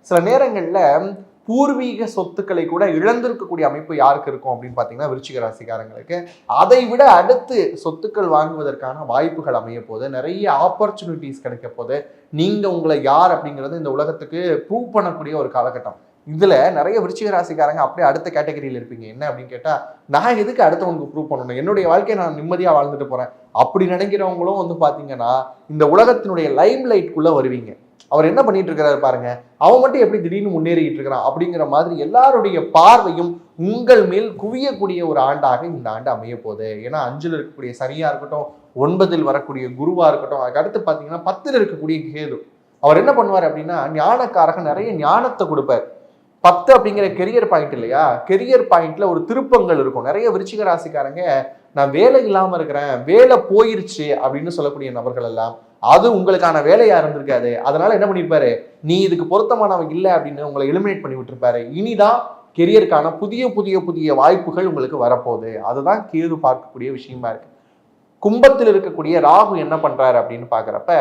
சில நேரங்களில் பூர்வீக சொத்துக்களை கூட இழந்திருக்கக்கூடிய அமைப்பு யாருக்கு இருக்கும் அப்படின்னு பார்த்தீங்கன்னா விருச்சிக ராசிக்காரங்களுக்கு. அதை விட அடுத்து சொத்துக்கள் வாங்குவதற்கான வாய்ப்புகள் அமைய போது, நிறைய ஆப்பர்ச்சுனிட்டிஸ் கிடைக்க போது, நீங்க உங்களை யார் அப்படிங்கிறது இந்த உலகத்துக்கு ப்ரூவ் பண்ணக்கூடிய ஒரு காலகட்டம். இதுல நிறைய விருச்சிக ராசிக்காரங்க அப்படியே அடுத்த கேட்டகரியில் இருப்பீங்க. என்ன அப்படின்னு கேட்டா, நான் எதுக்கு அடுத்தவங்களுக்கு ப்ரூவ் பண்ணணும், என்னுடைய வாழ்க்கையை நான் நிம்மதியா வாழ்ந்துட்டு போறேன் அப்படி நினைக்கிறவங்களும் வந்து பாத்தீங்கன்னா இந்த உலகத்தினுடைய லைம் லைட்குள்ள வருவீங்க. அவர் என்ன பண்ணிட்டு இருக்கிறாரு பாருங்க, அவன் மட்டும் எப்படி திடீர்னு முன்னேறிட்டு இருக்கிறான் அப்படிங்கிற மாதிரி எல்லாருடைய பார்வையும் உங்கள் மேல் குவியக்கூடிய ஒரு ஆண்டாக இந்த ஆண்டு அமைய போகுது. ஏன்னா 5ல் இருக்கக்கூடிய சனியா இருக்கட்டும், 9ல் வரக்கூடிய குருவா இருக்கட்டும், அதுக்கு அடுத்து பாத்தீங்கன்னா 10ல் இருக்கக்கூடிய கேது. அவர் என்ன பண்ணுவார் அப்படின்னா ஞானக்காரக நிறைய ஞானத்தை கொடுப்பார். 10 அப்படிங்கிற கெரியர் பாயிண்ட் இல்லையா, கெரியர் பாயிண்ட்ல ஒரு திருப்பங்கள் இருக்கும். நிறைய விருச்சிக ராசிக்காரங்க நான் வேலை இல்லாம இருக்கிறேன், வேலை போயிருச்சு அப்படின்னு சொல்லக்கூடிய நபர்கள் எல்லாம் அது உங்களுக்கான வேலையா இருந்திருக்காது. அதனால என்ன பண்ணிருப்பாரு, நீ இதுக்கு பொருத்தமானவங்க இல்லை அப்படின்னு உங்களை எலிமினேட் பண்ணி விட்டுருப்பாரு. இனிதான் கெரியருக்கான புதிய புதிய புதிய வாய்ப்புகள் உங்களுக்கு வரப்போகுது. அதுதான் கேது பார்க்கக்கூடிய விஷயமா இருக்கு. கும்பத்தில் இருக்கக்கூடிய ராகு என்ன பண்றாரு அப்படின்னு பாக்குறப்ப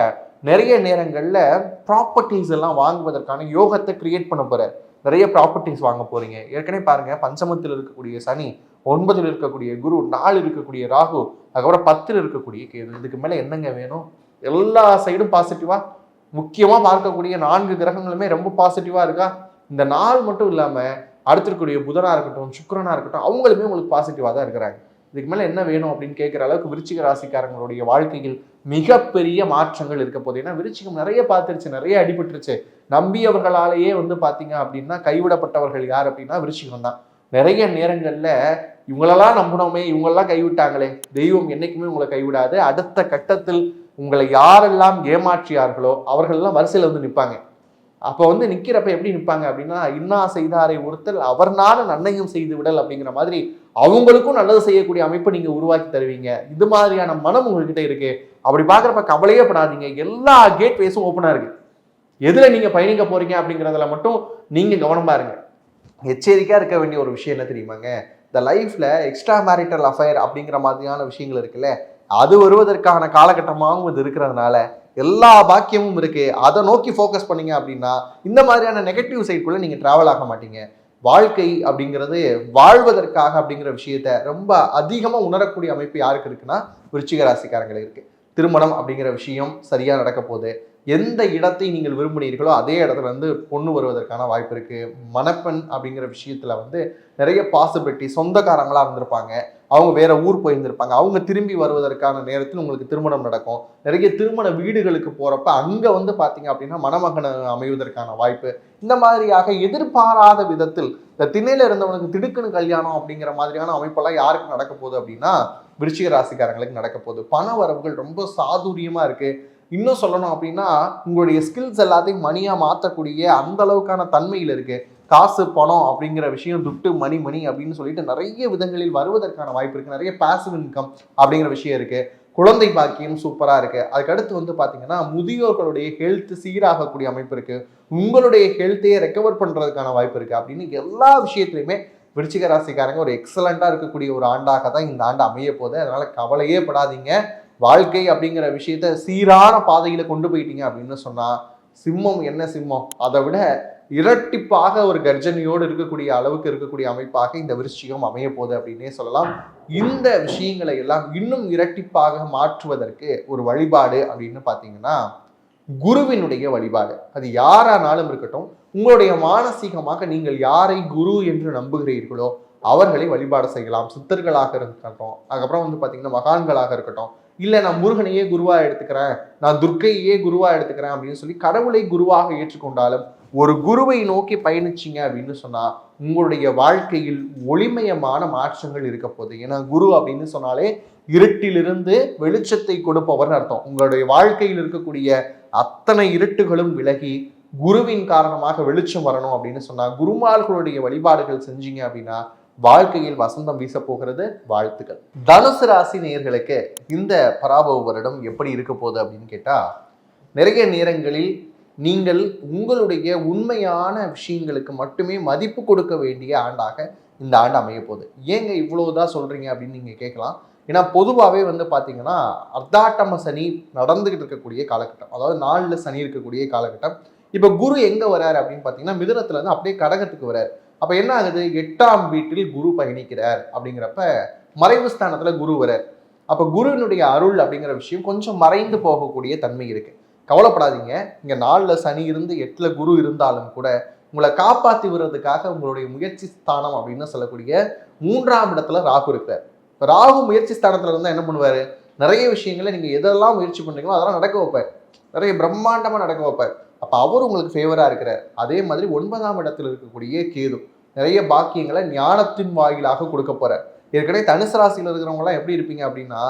நிறைய நேரங்கள்ல ப்ராப்பர்ட்டிஸ் எல்லாம் வாங்குவதற்கான யோகத்தை கிரியேட் பண்ண போறாரு. நிறைய ப்ராப்பர்ட்டிஸ் வாங்க போறீங்க. ஏற்கனவே பாருங்க, பஞ்சமத்தில் இருக்கக்கூடிய சனி, 9ல் இருக்கக்கூடிய குரு, 4 இருக்கக்கூடிய ராகு, அதுக்கப்புறம் 10ல் இருக்கக்கூடிய கேது. இதுக்கு மேல என்னங்க வேணும்? எல்லா சைடும் பாசிட்டிவா, முக்கியமா பார்க்கக்கூடிய 4 கிரகங்களுமே ரொம்ப பாசிட்டிவா இருக்கா? இந்த நாள் மட்டும் இல்லாம அடுத்திருக்கக்கூடிய புதனா இருக்கட்டும், சுக்கிரனா இருக்கட்டும், அவங்களுமே உங்களுக்கு பாசிட்டிவா தான் இருக்கிறாங்க. இதுக்கு மேல என்ன வேணும் அப்படின்னு கேட்கிற அளவுக்கு விருச்சிக ராசிக்காரங்களுடைய வாழ்க்கையில் மிகப்பெரிய மாற்றங்கள் இருக்க போது. ஏன்னா விருச்சிகம் நிறைய பார்த்துருச்சு, நிறைய அடிபட்டுருச்சு. நம்பியவர்களாலேயே வந்து பாத்தீங்க அப்படின்னா கைவிடப்பட்டவர்கள் யார் அப்படின்னா விருச்சிகம் தான். நிறைய நேரங்கள்ல இவங்களெல்லாம் நம்பினோமே, இவங்களெல்லாம் கைவிட்டாங்களே, தெய்வம் என்னைக்குமே உங்களை கைவிடாது. அடுத்த கட்டத்தில் உங்களை யாரெல்லாம் ஏமாற்றியார்களோ அவர்கள்லாம் வரிசையில் வந்து நிற்பாங்க. அப்போ வந்து நிற்கிறப்ப எப்படி நிற்பாங்க அப்படின்னா, இன்னா செய்தாரை ஒருத்தல் அவர்னால நன்மையும் செய்து விடல் அப்படிங்கிற மாதிரி அவங்களுக்கும் நல்லது செய்யக்கூடிய அமைப்பை நீங்க உருவாக்கி தருவீங்க. இது மாதிரியான மனம் உங்ககிட்ட இருக்கு. அப்படி பார்க்குறப்ப கவலையே படாதீங்க, எல்லா கேட் வேஸும் ஓப்பனா இருக்கு. எதுல நீங்க பயணிக்க போறீங்க அப்படிங்கிறதுல மட்டும் நீங்க கவனமா இருங்க. எச்சரிக்கையா இருக்க வேண்டிய ஒரு விஷயம் என்ன தெரியுமாங்க, இந்த லைஃப்ல எக்ஸ்ட்ரா மேரிட்டல் அஃபேர் அப்படிங்கிற மாதிரியான விஷயங்கள் இருக்குல்ல, அது வருவதற்கான காலகட்டமாகவும் இது இருக்கிறதுனால எல்லா பாக்கியமும் இருக்கு. அதை நோக்கி ஃபோக்கஸ் பண்ணீங்க அப்படின்னா இந்த மாதிரியான நெகட்டிவ் சைட்குள்ள நீங்க டிராவல் ஆக மாட்டீங்க. வாழ்க்கை அப்படிங்கிறது வாழ்வதற்காக அப்படிங்கிற விஷயத்த ரொம்ப அதிகமா உணரக்கூடிய அமைப்பு யாருக்கு இருக்குன்னா விருச்சிக ராசிக்காரங்களுக்கு இருக்கு. திருமணம் அப்படிங்கிற விஷயம் சரியா நடக்க போகுது. எந்த இடத்தை நீங்கள் விரும்புனீர்களோ அதே இடத்துல வந்து பொண்ணு வருவதற்கான வாய்ப்பு இருக்கு. மணப்பெண் அப்படிங்கிற விஷயத்துல வந்து நிறைய பாசிபிலிட்டி, சொந்தக்காரங்களா இருந்திருப்பாங்க, அவங்க வேற ஊர் போயிருந்திருப்பாங்க, அவங்க திரும்பி வருவதற்கான நேரத்தில் உங்களுக்கு திருமணம் நடக்கும். நிறைய திருமண வீடுகளுக்கு போறப்ப அங்க வந்து பாத்தீங்க அப்படின்னா மணமகன் அமைவதற்கான வாய்ப்பு. இந்த மாதிரியாக எதிர்பாராத விதத்தில் இந்த திண்ணையில இருந்தவனுக்கு திடுக்குன்னு கல்யாணம் அப்படிங்கிற மாதிரியான அமைப்பெல்லாம் யாருக்கு நடக்க போகுது அப்படின்னா விருச்சிக ராசிக்காரங்களுக்கு நடக்க போகுது. பண வரவுகள் ரொம்ப சாதுரியமா இருக்கு. இன்னும் சொல்லணும் அப்படின்னா உங்களுடைய ஸ்கில்ஸ் எல்லாத்தையும் மணியா மாற்றக்கூடிய அந்த அளவுக்கான தன்மையில் இருக்கு. காசு பணம் அப்படிங்கிற விஷயம், துட்டு மணி மணி அப்படின்னு சொல்லிட்டு நிறைய விதங்களில் வருவதற்கான வாய்ப்பு இருக்கு. நிறைய பாசிவ் இன்கம் அப்படிங்கிற விஷயம் இருக்கு. குழந்தை பாக்கியம் சூப்பரா இருக்கு. அதுக்கடுத்து வந்து பாத்தீங்கன்னா முதியோர்களுடைய ஹெல்த் சீராகக்கூடிய அமைப்பு இருக்கு. உங்களுடைய ஹெல்த்தையே ரெக்கவர் பண்றதுக்கான வாய்ப்பு இருக்கு. அப்படின்னு எல்லா விஷயத்திலுமே விருச்சிக ராசிக்காரங்க ஒரு எக்ஸலண்டா இருக்கக்கூடிய ஒரு ஆண்டாக தான் இந்த ஆண்டு அமைய போகுது. அதனால கவலையே படாதீங்க. வாழ்க்கை அப்படிங்கிற விஷயத்த சீரான பாதையில கொண்டு போயிட்டீங்க அப்படின்னு சொன்னா சிம்மம் என்ன சிம்மம், அதை விட இரட்டிப்பாக ஒரு கர்ஜனையோடு இருக்கக்கூடிய அளவுக்கு இருக்கக்கூடிய அமைப்பாக இந்த விருச்சிகம் அமைய போகுது அப்படின்னே சொல்லலாம். இந்த விஷயங்களை எல்லாம் இன்னும் இரட்டிப்பாக மாற்றுவதற்கு ஒரு வழிபாடு அப்படின்னு பார்த்தீங்கன்னா குருவினுடைய வழிபாடு. அது யாரானாலும் இருக்கட்டும், உங்களுடைய மானசீகமாக நீங்கள் யாரை குரு என்று நம்புகிறீர்களோ அவர்களை வழிபாடு செய்யலாம். சித்தர்களாக இருக்கட்டும், அதுக்கப்புறம் வந்து பார்த்தீங்கன்னா மகான்களாக இருக்கட்டும், இல்லை நான் முருகனையே குருவா எடுத்துக்கிறேன், நான் துர்க்கையே குருவா எடுத்துக்கிறேன் அப்படின்னு சொல்லி கடவுளை குருவாக ஏற்றுக்கொண்டாலும் ஒரு குருவை நோக்கி பயணிச்சிங்க அப்படின்னு சொன்னா உங்களுடைய வாழ்க்கையில் ஒளிமயமான மாற்றங்கள் இருக்க போகுது. ஏன்னா குரு அப்படின்னு சொன்னாலே இருட்டிலிருந்து வெளிச்சத்தை கொடுப்பவர்னு அர்த்தம். உங்களுடைய வாழ்க்கையில் இருக்கக்கூடிய அத்தனை இருட்டுகளும் விலகி குருவின் காரணமாக வெளிச்சம் வரணும் அப்படின்னு சொன்னா குருமார்களுடைய வழிபாடுகள் செஞ்சீங்க அப்படின்னா வாழ்க்கையில் வசந்தம் வீச போகிறது. வாழ்த்துக்கள். தனுசு ராசி நேயர்களுக்கு இந்த பராபவ வருடம் எப்படி இருக்க போகுது அப்படின்னு கேட்டா, நிறைய நேரங்களில் நீங்கள் உங்களுடைய உண்மையான விஷயங்களுக்கு மட்டுமே மதிப்பு கொடுக்க வேண்டிய ஆண்டாக இந்த ஆண்டு அமைய போகுது. ஏங்க இவ்வளவுதான் சொல்றீங்க அப்படின்னு நீங்க கேட்கலாம். ஏன்னா பொதுவாகவே வந்து பார்த்தீங்கன்னா அர்த்தாட்டம சனி நடந்துகிட்டு இருக்கக்கூடிய காலகட்டம், அதாவது 4 சனி இருக்கக்கூடிய காலகட்டம். இப்போ குரு எங்க வராரு அப்படின்னு பார்த்தீங்கன்னா மிதுனத்துல இருந்து அப்படியே கடகத்துக்கு வராரு. அப்ப என்ன ஆகுது, 8ஆம் வீட்டில் குரு பயணிக்கிறார் அப்படிங்கிறப்ப மறைவு ஸ்தானத்துல குரு வரார். அப்ப குருவினுடைய அருள் அப்படிங்கிற விஷயம் கொஞ்சம் மறைந்து போகக்கூடிய தன்மை இருக்கு. கவலைப்படாதீங்க, இங்க 4ல் சனி இருந்து 8ல் குரு இருந்தாலும் கூட உங்களை காப்பாற்றி விடுறதுக்காக உங்களுடைய முயற்சி ஸ்தானம் அப்படின்னு சொல்லக்கூடிய 3ஆம் இடத்துல ராகு இருக்கிறார். இப்போ ராகு முயற்சி ஸ்தானத்துல இருந்தால் என்ன பண்ணுவார், நிறைய விஷயங்களை நீங்கள் எதெல்லாம் முயற்சி பண்ணுறீங்களோ அதெல்லாம் நடக்க வைப்பார், நிறைய பிரம்மாண்டமாக நடக்க வைப்பார். அப்போ அவர் உங்களுக்கு ஃபேவராக இருக்கிறார். அதே மாதிரி 9ஆம் இடத்துல இருக்கக்கூடிய கேது நிறைய பாக்கியங்களை ஞானத்தின் வாயிலாக கொடுக்க போகிறார். ஏற்கனவே தனுசு ராசியில் இருக்கிறவங்களாம் எப்படி இருப்பீங்க அப்படின்னா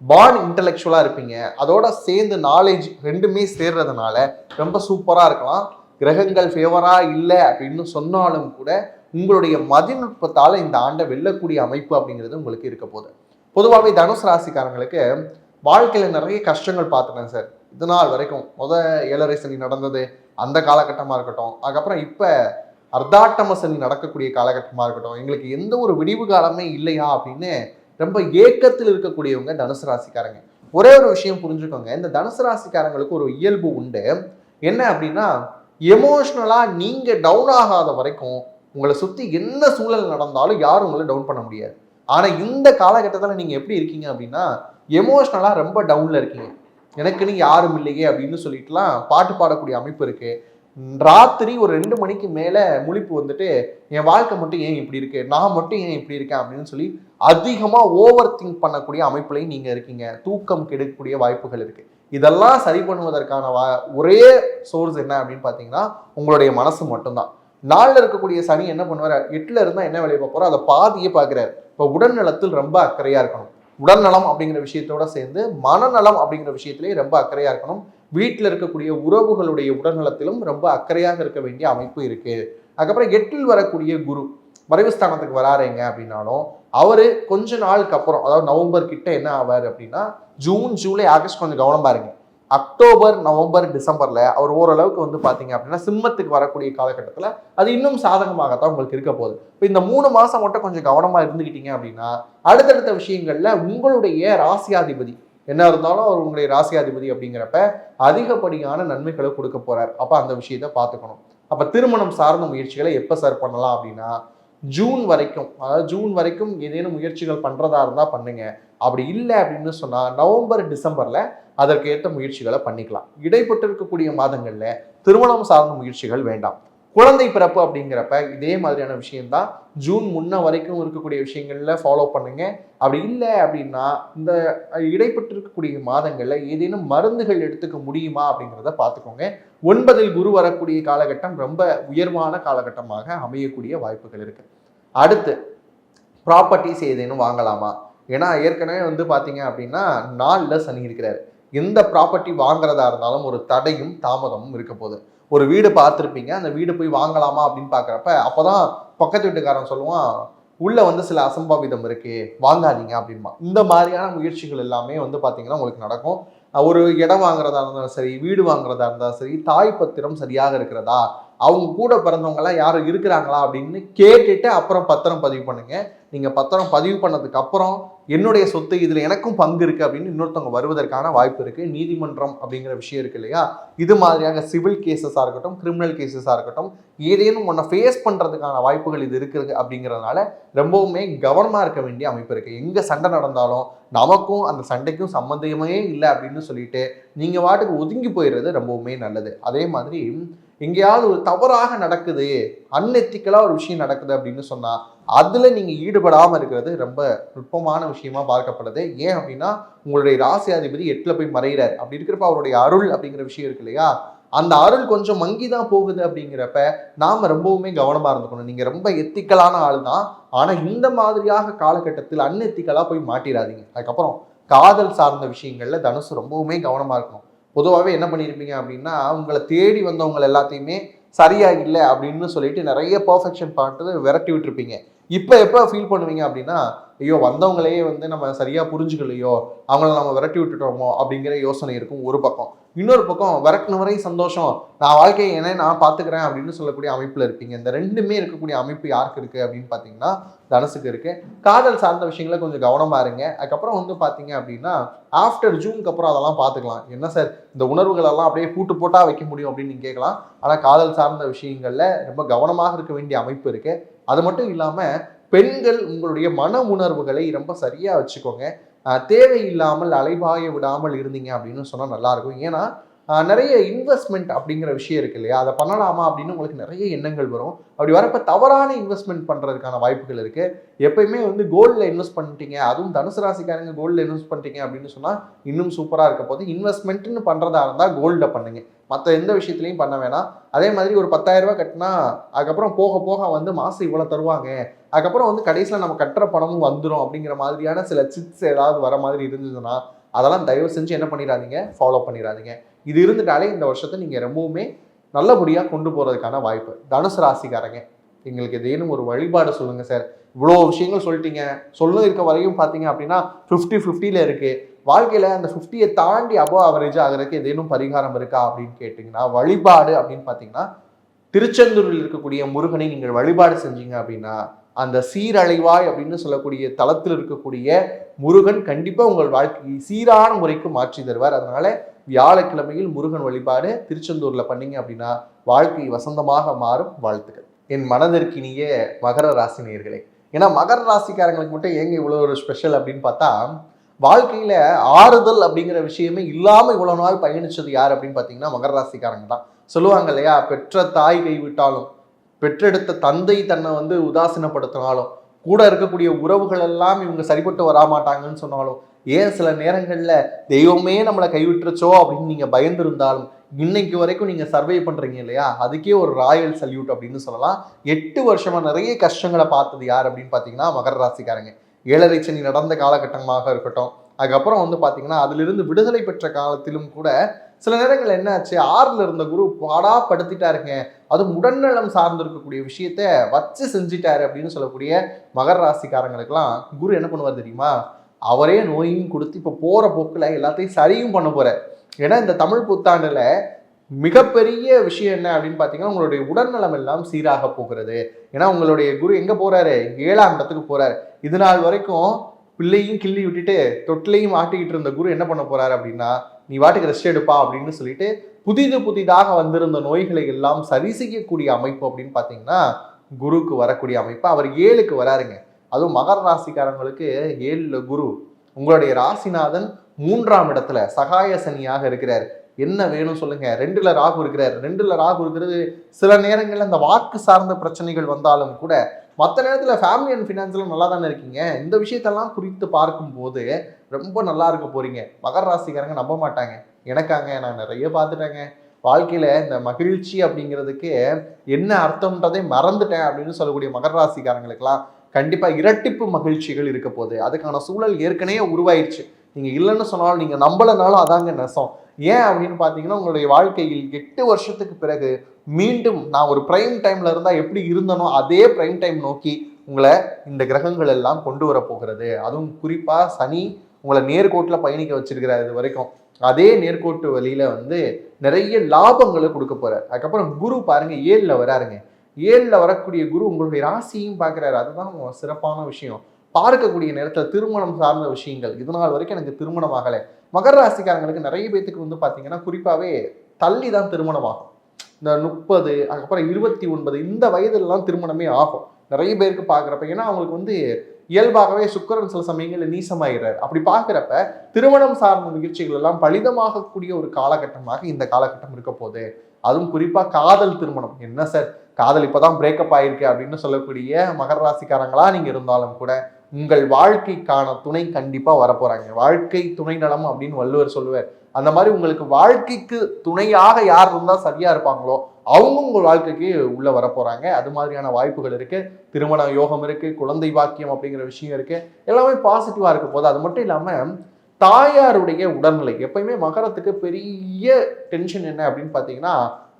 பார்ன் இன்டலெக்சுவலாக இருப்பீங்க, அதோட சேர்ந்து நாலேஜ் ரெண்டுமே சேர்றதுனால ரொம்ப சூப்பராக இருக்கலாம். கிரகங்கள் ஃபேவராக இல்லை அப்படின்னு சொன்னாலும் கூட உங்களுடைய மதிநுட்பத்தால் இந்த ஆண்டை வெல்லக்கூடிய அமைப்பு அப்படிங்கிறது உங்களுக்கு இருக்க போகுது. பொதுவாகவே தனுசு ராசிக்காரங்களுக்கு வாழ்க்கையில் நிறைய கஷ்டங்கள் பார்த்துட்டேன் சார், இது நாள் வரைக்கும். ஏழரை சனி நடந்தது அந்த காலகட்டமாக இருக்கட்டும், அதுக்கப்புறம் இப்போ அர்த்தாட்டம சனி நடக்கக்கூடிய காலகட்டமாக இருக்கட்டும், எங்களுக்கு எந்த ஒரு விடிவு காலமே இல்லையா அப்படின்னு ரொம்ப ஏக்கத்தில் இருக்கக்கூடியவங்க தனுசு ராசிக்காரங்க. ஒரே ஒரு விஷயம் புரிஞ்சுக்கோங்க, இந்த தனுசு ராசிக்காரங்களுக்கு ஒரு இயல்பு உண்டு. என்ன அப்படின்னா, எமோஷ்னலா நீங்க டவுன் ஆகாத வரைக்கும் உங்களை சுத்தி என்ன சூழல் நடந்தாலும் யாரும் உங்களை டவுன் பண்ண முடியாது. ஆனா இந்த காலகட்டத்தில் நீங்க எப்படி இருக்கீங்க அப்படின்னா, எமோஷ்னலா ரொம்ப டவுன்ல இருக்கீங்க. எனக்குன்னு யாரும் இல்லையே அப்படின்னு சொல்லிட்டுலாம் பாட்டு பாடக்கூடிய அமைப்பு இருக்கு. ராத்திரி ஒரு 2 மணிக்கு மேலே முழிப்பு வந்துட்டு என் வாழ்க்கை மட்டும் ஏன் இப்படி இருக்கு, நான் மட்டும் ஏன் இப்படி இருக்கேன் அப்படின்னு சொல்லி அதிகமாக ஓவர் திங்க் பண்ணக்கூடிய அமைப்புலையும் நீங்கள் இருக்கீங்க. தூக்கம் கெடுக்கக்கூடிய வாய்ப்புகள் இருக்கு. இதெல்லாம் சரி பண்ணுவதற்கான ஒரே சோர்ஸ் என்ன அப்படின்னு பார்த்தீங்கன்னா உங்களுடைய மனசு மட்டும்தான். 4ல் இருக்கக்கூடிய சனி என்ன பண்ணுவார், 8ல் இருந்தால் என்ன வேலையை பார்ப்பாரோ அதை பாதியே பார்க்குறாரு. இப்போ உடல்நலத்தில் ரொம்ப அக்கறையாக இருக்கணும். உடல்நலம் அப்படிங்கிற விஷயத்தோட சேர்ந்து மனநலம் அப்படிங்கிற விஷயத்திலேயே ரொம்ப அக்கறையாக இருக்கணும். வீட்டில் இருக்கக்கூடிய உறவுகளுடைய உடல்நலத்திலும் ரொம்ப அக்கறையாக இருக்க வேண்டிய அமைப்பு இருக்கு. அதுக்கப்புறம் 8ல் வரக்கூடிய குரு மறைவுஸ்தானத்துக்கு வராருங்க அப்படின்னாலும் அவரு கொஞ்ச நாளுக்கு அப்புறம், அதாவது நவம்பர் கிட்ட என்ன ஆவார் அப்படின்னா, ஜூன் ஜூலை ஆகஸ்ட் கொஞ்சம் கவனம் பாருங்க. அக்டோபர் நவம்பர் டிசம்பர்ல அவர் ஓரளவுக்கு வந்து பாத்தீங்க அப்படின்னா சிம்மத்துக்கு வரக்கூடிய காலகட்டத்தில் அது இன்னும் சாதகமாகத்தான் உங்களுக்கு இருக்க போகுது. இப்போ இந்த 3 மாசம் மட்டும் கொஞ்சம் கவனமா இருந்துக்கிட்டீங்க அப்படின்னா அடுத்தடுத்த விஷயங்கள்ல உங்களுடைய ராசியாதிபதி என்ன இருந்தாலும் அவர் உங்களுடைய ராசியாதிபதி அப்படிங்கிறப்ப அதிகப்படியான நன்மைகளை கொடுக்க போறார். அப்ப அந்த விஷயத்த பார்த்துக்கணும். அப்ப திருமணம் சார்ந்த முயற்சிகளை எப்ப சார் பண்ணலாம் அப்படின்னா ஜூன் வரைக்கும், அதாவது ஜூன் வரைக்கும் ஏதேனும் முயற்சிகள் பண்றதா இருந்தா பண்ணுங்க. அப்படி இல்லை அப்படின்னு சொன்னா நவம்பர் டிசம்பர்ல அதற்கு ஏற்ற முயற்சிகளை பண்ணிக்கலாம். இடைப்பட்டு இருக்கக்கூடிய மாதங்கள்ல திருமணம் சார்ந்த முயற்சிகள் வேண்டாம். குழந்தை பிறப்பு அப்படிங்கிறப்ப இதே மாதிரியான விஷயம்தான் ஜூன் முன்ன வரைக்கும் இருக்கக்கூடிய விஷயங்கள்ல ஃபாலோ பண்ணுங்க. அப்படி இல்லை அப்படின்னா இந்த இடைப்பட்டு இருக்கக்கூடிய மாதங்கள்ல ஏதேனும் மருந்துகள் எடுத்துக்க முடியுமா அப்படிங்கிறத பார்த்துக்கோங்க. 9ல் குரு வரக்கூடிய காலகட்டம் ரொம்ப உயர்வான காலகட்டமாக அமையக்கூடிய வாய்ப்புகள் இருக்கு. அடுத்து ப்ராப்பர்ட்டிஸ் ஏதேனும் வாங்கலாமா? ஏன்னா ஏற்கனவே வந்து பார்த்தீங்க அப்படின்னா 4ல் சனி இருக்கிறாரு. எந்த ப்ராப்பர்ட்டி வாங்குறதா இருந்தாலும் ஒரு தடையும் தாமதமும் இருக்க போகுது. ஒரு வீடு பார்த்துருப்பீங்க, அந்த வீடு போய் வாங்கலாமா அப்படின்னு பார்க்குறப்ப அப்போதான் பக்கத்து வீட்டுக்காரன் சொல்லுவான், உள்ள வந்து சில அசம்பாவிதம் இருக்கு, வாங்காதீங்க அப்படின்பா. இந்த மாதிரியான முயற்சிகள் எல்லாமே வந்து பார்த்தீங்கன்னா உங்களுக்கு நடக்கும். ஒரு இடம் வாங்குறதா இருந்தாலும் சரி, வீடு வாங்குறதா இருந்தாலும் சரி, தாய் பத்திரம் சரியாக இருக்கிறதா, அவங்க கூட பிறந்தவங்கலாம் யாரும் இருக்கிறாங்களா அப்படின்னு கேட்டுட்டு அப்புறம் பத்திரம் பதிவு பண்ணுங்க. நீங்க பத்திரம் பதிவு பண்ணதுக்கு அப்புறம் என்னுடைய சொத்து இதுல எனக்கும் பங்கு இருக்கு அப்படின்னு இன்னொருத்தவங்க வருவதற்கான வாய்ப்பு இருக்கு. நீதிமன்றம் அப்படிங்கிற விஷயம் இருக்கு இல்லையா, இது மாதிரியாக சிவில் கேசஸா இருக்கட்டும், கிரிமினல் கேசஸா இருக்கட்டும், ஏதேனும் ஒன்றை ஃபேஸ் பண்றதுக்கான வாய்ப்புகள் இது இருக்குது. அப்படிங்கிறதுனால ரொம்பவுமே கவனமா இருக்க வேண்டிய அமைப்பு இருக்கு. எங்க சண்டை நடந்தாலும் நமக்கும் அந்த சண்டைக்கும் சம்மந்தமே இல்லை அப்படின்னு சொல்லிட்டு நீங்க வாட்டுக்கு ஒதுங்கி போயிடுறது ரொம்பவுமே நல்லது. அதே மாதிரி எங்கேயாவது ஒரு தவறாக நடக்குது, அன்எத்திக்கலா ஒரு விஷயம் நடக்குது அப்படின்னு சொன்னா அதுல நீங்க ஈடுபடாம இருக்கிறது ரொம்ப நுட்பமான விஷயமா பார்க்கப்படுது. ஏன் அப்படின்னா உங்களுடைய ராசியாதிபதி 8ல் போய் மறைகிறார். அப்படி இருக்கிறப்ப அவருடைய அருள் அப்படிங்கிற விஷயம் இருக்கு இல்லையா, அந்த அருள் கொஞ்சம் மங்கிதான் போகுது. அப்படிங்கிறப்ப நாம ரொம்பவுமே கவனமா இருந்துக்கணும். நீங்க ரொம்ப எத்திக்கலான ஆள் தான், ஆனா இந்த மாதிரியாக காலகட்டத்தில் அன்எத்திக்கலா போய் மாட்டிடாதீங்க. அதுக்கப்புறம் காதல் சார்ந்த விஷயங்கள்ல தனுசு ரொம்பவுமே கவனமா இருக்கணும். பொதுவாகவே என்ன பண்ணியிருப்பீங்க அப்படின்னா உங்களை தேடி வந்தவங்க எல்லாத்தையுமே சரியா இல்லை அப்படின்னு சொல்லிட்டு நிறைய பர்ஃபெக்ஷன் பார்த்து விரட்டி விட்டுருப்பீங்க. இப்போ எப்போ ஃபீல் பண்ணுவீங்க அப்படின்னா, ஐயோ வந்தவங்களையே வந்து நம்ம சரியா புரிஞ்சுக்கலையோ, அவங்கள நம்ம விரட்டி விட்டுட்டோமோ அப்படிங்கிற யோசனை இருக்கும் ஒரு பக்கம். இன்னொரு பக்கம் விரட்டின வரை சந்தோஷம், நான் வாழ்க்கையை என்ன நான் பார்த்துக்கிறேன் அப்படின்னு சொல்லக்கூடிய அமைப்பில் இருப்பீங்க. இந்த ரெண்டுமே இருக்கக்கூடிய அமைப்பு யாருக்கு இருக்குது அப்படின்னு பார்த்தீங்கன்னா தனுசுக்கு இருக்கு. காதல் சார்ந்த விஷயங்களை கொஞ்சம் கவனமாக இருங்க. அதுக்கப்புறம் வந்து பார்த்தீங்க அப்படின்னா ஆஃப்டர் ஜூனுக்கு அப்புறம் அதெல்லாம் பார்த்துக்கலாம். என்ன சார் இந்த உணர்வுகள் எல்லாம் அப்படியே பூட்டு போட்டா வைக்க முடியும் அப்படின்னு நீங்கள் கேட்கலாம். ஆனால் காதல் சார்ந்த விஷயங்களில் ரொம்ப கவனமாக இருக்க வேண்டிய அமைப்பு இருக்கு. அது மட்டும் இல்லாமல் பெண்கள் உங்களுடைய மன உணர்வுகளை ரொம்ப சரியாக வச்சுக்கோங்க. தேவையில்லாமல் அலைபாய விடாமல் இருந்தீங்க அப்படின்னு சொன்னால் நல்லாயிருக்கும். ஏன்னா நிறைய இன்வெஸ்ட்மெண்ட் அப்படிங்கிற விஷயம் இருக்கு இல்லையா, அதை பண்ணலாமா அப்படின்னு உங்களுக்கு நிறைய எண்ணங்கள் வரும். அப்படி வரப்போ தவறான இன்வெஸ்ட்மெண்ட் பண்ணுறதுக்கான வாய்ப்புகள் இருக்குது. எப்பயுமே வந்து கோல்டில் இன்வெஸ்ட் பண்ணிட்டீங்க, அதுவும் தனுசு ராசிக்காரங்க கோல்டில் இன்வெஸ்ட் பண்ணிட்டீங்க அப்படின்னு சொன்னால் இன்னும் சூப்பராக இருக்க போது. இன்வெஸ்ட்மெண்ட்னு பண்ணுறதா இருந்தால் கோல்டில் பண்ணுங்க, மற்ற எந்த விஷயத்துலையும் பண்ண வேணாம். அதே மாதிரி ஒரு 10,000 ரூபாய் கட்டினா அதுக்கப்புறம் போக போக வந்து மாதம் இவ்வளோ தருவாங்க, அதுக்கப்புறம் வந்து கடைசியில் நம்ம கட்டுற பணமும் வந்துடும் அப்படிங்கிற மாதிரியான சில சிட்ஸ் ஏதாவது வர மாதிரி இருந்ததுன்னா அதெல்லாம் தயவு செஞ்சு என்ன பண்ணிடாதீங்க, ஃபாலோ பண்ணிடாதீங்க. இது இருந்துட்டாலே இந்த வருஷத்தை நீங்கள் ரொம்பவுமே நல்லபடியாக கொண்டு போகிறதுக்கான வாய்ப்பு. தனுசு ராசிக்காரங்க, எங்களுக்கு ஏதேனும் ஒரு வழிபாடு சொல்லுங்கள் சார். இவ்வளோ விஷயங்கள் சொல்லிட்டீங்க, சொல்ல இருக்க வரையும் பார்த்தீங்க அப்படின்னா 50-50 இருக்குது. வாழ்க்கையில் அந்த 50 தாண்டி அபோவ் ஆவரேஜ் ஆகிறதுக்கு ஏதேனும் பரிகாரம் இருக்கா அப்படின்னு கேட்டிங்கன்னா, வழிபாடு அப்படின்னு பார்த்தீங்கன்னா திருச்செந்தூரில் இருக்கக்கூடிய முருகனை நீங்கள் வழிபாடு செஞ்சீங்க அப்படின்னா அந்த சீரழிவாய் அப்படின்னு சொல்லக்கூடிய தளத்தில் இருக்கக்கூடிய முருகன் கண்டிப்பாக உங்கள் வாழ்க்கையை சீரான முறைக்கு மாற்றி தருவார். அதனால வியாழக்கிழமையில் முருகன் வழிபாடு திருச்செந்தூரில் பண்ணீங்க அப்படின்னா வாழ்க்கை வசந்தமாக மாறும். வாழ்த்துக்கள். என் மனதிற்கினிய மகர ராசி நேயர்களே, ஏன்னா மகர ராசிக்காரங்களுக்கு மட்டும் ஏங்க இவ்வளோ ஒரு ஸ்பெஷல் அப்படின்னு பார்த்தா, வாழ்க்கையில ஆறுதல் அப்படிங்கிற விஷயமே இல்லாமல் இவ்வளோ நாள் பயணிச்சது யார் அப்படின்னு பார்த்தீங்கன்னா மகர ராசிக்காரங்க தான். சொல்லுவாங்க இல்லையா, பெற்ற தாய் கைவிட்டாலும் பெற்றெடுத்த தந்தை தன்னை வந்து உதாசீனப்படுத்தினாலும் கூட இருக்கக்கூடிய உறவுகள் எல்லாம் இவங்க சரிப்பட்டு வராமாட்டாங்கன்னு சொன்னாலும், ஏன் சில நேரங்களில் தெய்வமே நம்மளை கைவிட்டுருச்சோ அப்படின்னு நீங்கள் பயந்துருந்தாலும் இன்னைக்கு வரைக்கும் நீங்கள் சர்வே பண்ணுறீங்க இல்லையா, அதுக்கே ஒரு ராயல் சல்யூட் அப்படின்னு சொல்லலாம். 8 வருஷமாக நிறைய கஷ்டங்களை பார்த்தது யார் அப்படின்னு பார்த்தீங்கன்னா மகர ராசிக்காரங்க. 7.5 சனி நடந்த காலகட்டமாக இருக்கட்டும், அதுக்கப்புறம் வந்து பார்த்தீங்கன்னா அதிலிருந்து விடுதலை பெற்ற காலத்திலும் கூட சில நேரங்கள் என்ன ஆச்சு, 6ல் இருந்த குரு பாடா படுத்திட்டாருங்க, அதுவும் உடல்நலம் சார்ந்து இருக்கக்கூடிய விஷயத்த வச்சு செஞ்சிட்டாரு அப்படின்னு சொல்லக்கூடிய மகர ராசிக்காரங்களுக்கெல்லாம் குரு என்ன பண்ணுவார் தெரியுமா, அவரே நோயும் கொடுத்து இப்போ போகிற போக்கில் எல்லாத்தையும் சரியும் பண்ண போகிறார். ஏன்னா இந்த தமிழ் புத்தாண்டில் மிகப்பெரிய விஷயம் என்ன அப்படின்னு பார்த்தீங்கன்னா உங்களுடைய உடல்நலம் எல்லாம் சீராக போகிறது. ஏன்னா உங்களுடைய குரு எங்கே போகிறாரு, 7ஆம் இடத்துக்கு போகிறாரு. இது நாள் வரைக்கும் பிள்ளையும் கிள்ளி விட்டுட்டு தொட்டிலையும் மாட்டிக்கிட்டு இருந்த குரு என்ன பண்ண போறாரு அப்படின்னா, நீ வாட்டுக்கு ரெஸ்ட் எடுப்பா அப்படின்னு சொல்லிட்டு புதிதாக வந்திருந்த நோய்களை எல்லாம் சரி செய்யக்கூடிய அமைப்பு அப்படின்னு பார்த்தீங்கன்னா குருக்கு வரக்கூடிய அமைப்பு. அவர் 7க்கு வராருங்க. அதுவும் மகர ராசிக்காரங்களுக்கு 7ல் குரு, உங்களுடைய ராசிநாதன் 3ஆம் இடத்துல சகாய சனியாக இருக்கிறார். என்ன வேணும் சொல்லுங்க. 2ல் ராகு இருக்கிறார். 2ல் ராகு இருக்கிறது சில நேரங்களில் அந்த வாக்கு சார்ந்த பிரச்சனைகள் வந்தாலும் கூட மற்ற நேரத்தில் ஃபேமிலி அண்ட் ஃபினான்ஸில் நல்லா தானே இருக்கீங்க. இந்த விஷயத்தெல்லாம் குறித்து பார்க்கும்போது ரொம்ப நல்லா இருக்க போறீங்க. மகர ராசிக்காரங்க நம்ப மாட்டாங்க, எனக்காங்க நான் நிறைய பார்த்துட்டேங்க, வாழ்க்கையில் இந்த மகிழ்ச்சி அப்படிங்கிறதுக்கு என்ன அர்த்தம்ன்றதை மறந்துட்டேன் அப்படின்னு சொல்லக்கூடிய மகர ராசிக்காரங்களுக்கெல்லாம் கண்டிப்பாக இரட்டிப்பு மகிழ்ச்சிகள் இருக்க போகுது. அதுக்கான சூழல் ஏற்கனவே உருவாயிடுச்சு. நீங்கள் இல்லைன்னு சொன்னாலும் நீங்கள் நம்பலைனாலும் அதாங்க நெசம். ஏன் அப்படின்னு பார்த்தீங்கன்னா உங்களுடைய வாழ்க்கையில் 8 வருஷத்துக்கு பிறகு மீண்டும் நான் ஒரு பிரைம் டைம்ல இருந்தால் எப்படி இருந்தனோ அதே பிரைம் டைம் நோக்கி உங்களை இந்த கிரகங்கள் எல்லாம் கொண்டு வர போகிறது. அதுவும் குறிப்பாக சனி உங்களை நேர்கோட்டில் பயணிக்க வச்சிருக்கிறார். இது வரைக்கும் அதே நேர்கோட்டு வழியில வந்து நிறைய லாபங்களை கொடுக்க போறார். அதுக்கப்புறம் குரு பாருங்க 7ல் வராருங்க. 7ல் வரக்கூடிய குரு உங்களுடைய ராசியும் பார்க்குறாரு. அதுதான் சிறப்பான விஷயம். பார்க்கக்கூடிய நேரத்தில் திருமணம் சார்ந்த விஷயங்கள், இது நாள் வரைக்கும் எனக்கு திருமணம் ஆகலை. மகர ராசிக்காரங்களுக்கு நிறைய பேத்துக்கு வந்து பார்த்தீங்கன்னா குறிப்பாகவே தள்ளி தான் திருமணம் ஆகும். இந்த 30 அதுக்கப்புறம் 29 இந்த வயதுலலாம் திருமணமே ஆகும் நிறைய பேருக்கு பார்க்குறப்ப. ஏன்னா அவங்களுக்கு வந்து இயல்பாகவே சுக்கிரன் சில சமயங்களில் நீசமாகிறார். அப்படி பார்க்குறப்ப திருமணம் சார்ந்த நிகழ்ச்சிகள் எல்லாம் பலிதமாகக்கூடிய ஒரு காலகட்டமாக இந்த காலகட்டம் இருக்க போகுது. அதுவும் குறிப்பாக காதல் திருமணம். என்ன சார் காதல் இப்போதான் பிரேக்கப் ஆயிருக்கு அப்படின்னு சொல்லக்கூடிய மகர ராசிக்காரங்களா நீங்கள் இருந்தாலும் கூட உங்கள் வாழ்க்கைக்கான துணை கண்டிப்பாக வரப்போறாங்க. வாழ்க்கை துணை நலம் அப்படின்னு வள்ளுவர் சொல்லுவார். அந்த மாதிரி உங்களுக்கு வாழ்க்கைக்கு துணையாக யார் இருந்தால் சரியா இருப்பாங்களோ அவங்க உங்கள் வாழ்க்கைக்கு உள்ள வரப்போறாங்க. அது மாதிரியான வாய்ப்புகள் இருக்கு. திருமண யோகம் இருக்கு, குழந்தை பாக்கியம் அப்படிங்கிற விஷயம் இருக்கு. எல்லாமே பாசிட்டிவா இருக்க போது. அது மட்டும் இல்லாம தாயாருடைய உடல்நிலை எப்பயுமே மகரத்துக்கு பெரிய டென்ஷன் என்ன அப்படின்னு பார்த்தீங்கன்னா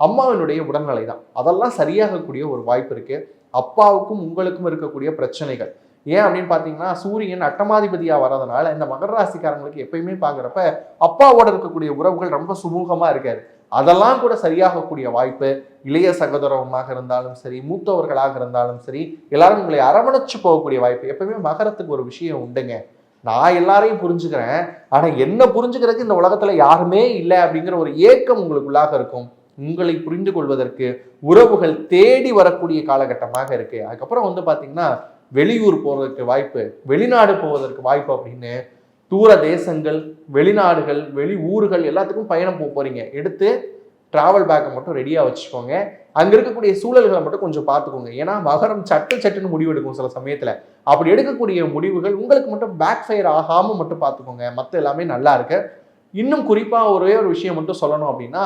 அம்மாவினுடைய உடல்நிலை தான். அதெல்லாம் சரியாகக்கூடிய ஒரு வாய்ப்பு இருக்கு. அப்பாவுக்கும் உங்களுக்கும் இருக்கக்கூடிய பிரச்சனைகள் ஏன் அப்படின்னு பார்த்தீங்கன்னா சூரியன் அட்டமாதிபதியாக வர்றதுனால இந்த மகர ராசிக்காரங்களுக்கு எப்பயுமே பார்க்குறப்ப அப்பாவோட இருக்கக்கூடிய உறவுகள் ரொம்ப சுமூகமாக இருக்காது. அதெல்லாம் கூட சரியாகக்கூடிய வாய்ப்பு, இளைய சகோதரமாக இருந்தாலும் சரி, மூத்தவர்களாக இருந்தாலும் சரி, எல்லாரும் உங்களை அரவணைச்சு போகக்கூடிய வாய்ப்பு. எப்பவுமே மகரத்துக்கு ஒரு விஷயம் உண்டுங்க. நான் எல்லாரையும் புரிஞ்சுக்கிறேன், ஆனா என்ன புரிஞ்சுக்கிறதுக்கு இந்த உலகத்துல யாருமே இல்லை அப்படிங்கிற ஒரு ஏக்கம் உங்களுக்குள்ளாக இருக்கும். உங்களை புரிந்து கொள்வதற்கு உறவுகள் தேடி வரக்கூடிய காலகட்டமாக இருக்கு. அதுக்கப்புறம் வந்து பாத்தீங்கன்னா வெளியூர் போறதுக்கு வாய்ப்பு, வெளிநாடு போவதற்கு வாய்ப்பு அப்படின்னு தூர தேசங்கள், வெளிநாடுகள், வெளி ஊர்கள் எல்லாத்துக்கும் பயணம் போறீங்க. எடுத்து டிராவல் பேக்கை மட்டும் ரெடியா வச்சுக்கோங்க. அங்க இருக்கக்கூடிய சூழல்களை மட்டும் கொஞ்சம் பார்த்துக்கோங்க. ஏன்னா மகரம் சட்டுன்னு முடிவு எடுக்கும் சில சமயத்துல. அப்படி எடுக்கக்கூடிய முடிவுகள் உங்களுக்கு மட்டும் பேக் ஃபயர் ஆகாம மட்டும் பார்த்துக்கோங்க. மற்ற எல்லாமே நல்லா இருக்கு. இன்னும் குறிப்பா ஒரே ஒரு விஷயம் மட்டும் சொல்லணும் அப்படின்னா,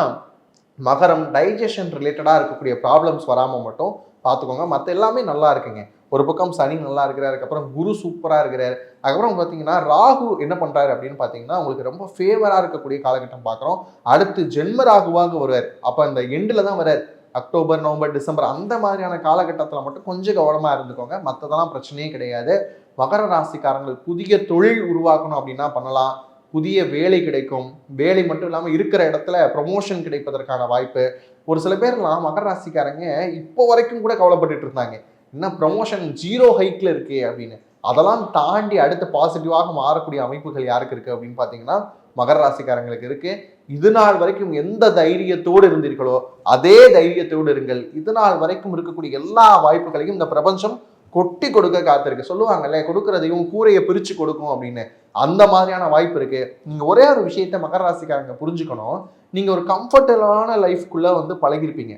மகரம் டைஜஷன் ரிலேட்டடா இருக்கக்கூடிய ப்ராப்ளம்ஸ் வராம மட்டும் பார்த்துக்கோங்க. மற்ற எல்லாமே நல்லா இருக்குங்க. ஒரு பக்கம் சனி நல்லா இருக்கிறார், அதுக்கப்புறம் குரு சூப்பரா இருக்கிறார். அதுக்கப்புறம் பார்த்தீங்கன்னா ராகு என்ன பண்றாரு அப்படின்னு பார்த்தீங்கன்னா உங்களுக்கு ரொம்ப ஃபேவரா இருக்கக்கூடிய காலகட்டம் பார்க்குறோம். அடுத்து ஜென்ம ராகுவாக வருவார். அப்போ அந்த எண்டில் தான் வர்றார். அக்டோபர், நவம்பர், டிசம்பர் அந்த மாதிரியான காலகட்டத்தில் மட்டும் கொஞ்சம் கவனமாக இருந்துக்கோங்க. மற்றதெல்லாம் பிரச்சனையே கிடையாது. மகர ராசிக்காரங்கள் புதிய தொழில் உருவாக்கணும் அப்படின்னா பண்ணலாம். புதிய வேலை கிடைக்கும். வேலை மட்டும் இல்லாமல் இருக்கிற இடத்துல ப்ரொமோஷன் கிடைப்பதற்கான வாய்ப்பு. ஒரு சில பேர்லாம் மகர ராசிக்காரங்க இப்போ வரைக்கும் கூட கவலைப்பட்டுட்டு இருந்தாங்க, இன்னும் ப்ரொமோஷன் 0 ஹைக்ல இருக்கு அப்படின்னு. அதெல்லாம் தாண்டி அடுத்து பாசிட்டிவாக மாறக்கூடிய அமைப்புகள் யாருக்கு இருக்கு அப்படின்னு பார்த்தீங்கன்னா மகர ராசிக்காரங்களுக்கு இருக்கு. இது நாள் வரைக்கும் எந்த தைரியத்தோடு இருந்தீர்களோ அதே தைரியத்தோடு இருங்கள். இது நாள் வரைக்கும் இருக்கக்கூடிய எல்லா வாய்ப்புகளையும் இந்த பிரபஞ்சம் கொட்டி கொடுக்க காத்திருக்கு. சொல்லுவாங்கல்ல, கொடுக்கறதையும் கூரையை பிரிச்சு கொடுக்கும் அப்படின்னு. அந்த மாதிரியான வாய்ப்பு இருக்கு. நீங்க ஒரே ஒரு விஷயத்த மகர ராசிக்காரங்க புரிஞ்சுக்கணும். நீங்க ஒரு கம்ஃபர்டபுளான லைஃப்குள்ள வந்து பழகிருப்பீங்க.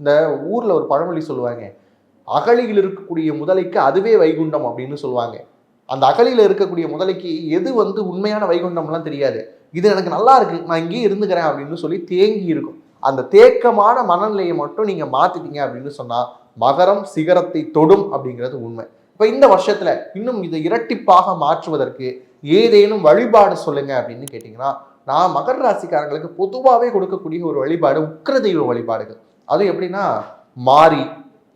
இந்த ஊர்ல ஒரு பழமொழி சொல்லுவாங்க, அகழியில் இருக்கக்கூடிய முதலைக்கு அதுவே வைகுண்டம் அப்படின்னு சொல்லுவாங்க. அந்த அகழியில் இருக்கக்கூடிய முதலைக்கு எது வந்து உண்மையான வைகுண்டம்லாம் தெரியாது. இது எனக்கு நல்லா இருக்கு, நான் இங்கேயே இருந்துக்கிறேன் அப்படின்னு சொல்லி தேங்கி இருக்கும். அந்த தேக்கமான மனநிலையை மட்டும் நீங்க மாத்திட்டீங்க அப்படின்னு சொன்னா மகரம் சிகரத்தை தொடும் அப்படிங்கிறது உண்மை. இப்ப இந்த வருஷத்துல இன்னும் இதை இரட்டிப்பாக மாற்றுவதற்கு ஏதேனும் வழிபாடு சொல்லுங்க அப்படின்னு கேட்டீங்கன்னா, நான் மகர ராசிக்காரங்களுக்கு பொதுவாகவே கொடுக்கக்கூடிய ஒரு வழிபாடு உக்கிர தெய்வ வழிபாடுகள். அதுவும் எப்படின்னா மாரி,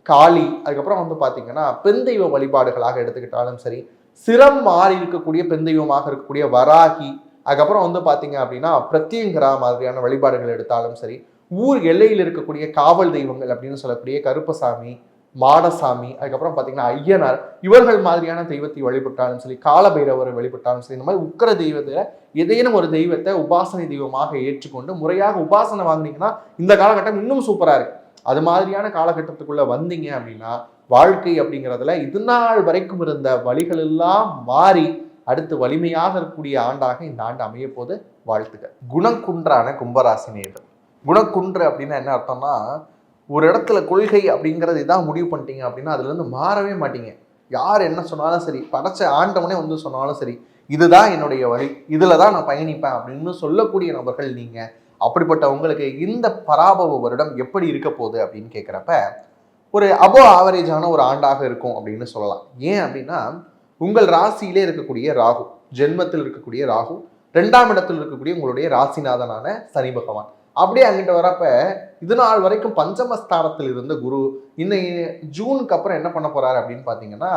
காளி, அதுக்கப்புறம் வந்து பார்த்தீங்கன்னா பெண் தெய்வ வழிபாடுகளாக எடுத்துக்கிட்டாலும் சரி, சிரம் மாறி இருக்கக்கூடிய பெண் தெய்வமாக இருக்கக்கூடிய வராகி, அதுக்கப்புறம் வந்து பார்த்தீங்க அப்படின்னா பிரத்யங்கரா மாதிரியான வழிபாடுகள் எடுத்தாலும் சரி, ஊர் எல்லையில் இருக்கக்கூடிய காவல் தெய்வங்கள் அப்படின்னு சொல்லக்கூடிய கருப்பசாமி, மாடசாமி, அதுக்கப்புறம் பார்த்தீங்கன்னா ஐயனார், இவர்கள் மாதிரியான தெய்வத்தை வழிபட்டாலும் சரி, காலபைரவரை வழிபட்டாலும் சரி, இந்த மாதிரி உக்கிர தெய்வத்தில் ஏதேனும் ஒரு தெய்வத்தை உபாசனை தெய்வமாக ஏற்றுக்கொண்டு முறையாக உபாசனை வாங்கினீங்கன்னா இந்த காலகட்டம் இன்னும் சூப்பராக இருக்கு. அது மாதிரியான காலகட்டத்துக்குள்ள வந்தீங்க அப்படின்னா வாழ்க்கை அப்படிங்கிறதுல இது நாள் வரைக்கும் இருந்த வழிகள் எல்லாம் மாறி அடுத்து வலிமையாக இருக்கக்கூடிய ஆண்டாக இந்த ஆண்டு அமைய போது வாழ்த்துக்கள். குணக்குன்றான கும்பராசி நேயர்கள். குணக்குன்று அப்படின்னா என்ன அர்த்தம்னா, ஒரு இடத்துல கொள்கை அப்படிங்கிறது இதான் முடிவு பண்ணிட்டீங்க அப்படின்னா அதுல இருந்து மாறவே மாட்டீங்க. யார் என்ன சொன்னாலும் சரி, படைச்ச ஆண்டவனே வந்து சொன்னாலும் சரி, இதுதான் என்னுடைய வழி, இதுல தான் நான் பயணிப்பேன் அப்படின்னு சொல்லக்கூடிய நபர்கள் நீங்க. அப்படிப்பட்ட உங்களுக்கு இந்த பராபவ வருடம் எப்படி இருக்க போகுது அப்படின்னு கேட்குறப்ப ஒரு ஆவரேஜான ஒரு ஆண்டாக இருக்கும் அப்படின்னு சொல்லலாம். ஏன் அப்படின்னா உங்கள் ராசியிலே இருக்கக்கூடிய ராகு, ஜென்மத்தில் இருக்கக்கூடிய ராகு, 2ஆம் இடத்தில் இருக்கக்கூடிய உங்களுடைய ராசிநாதனான சனி பகவான் அப்படியே அங்கிட்ட வரப்ப இது நாள் வரைக்கும் பஞ்சமஸ்தானத்தில் இருந்த குரு இன்னைக்கு ஜூனுக்கு அப்புறம் என்ன பண்ண போறாரு அப்படின்னு பார்த்தீங்கன்னா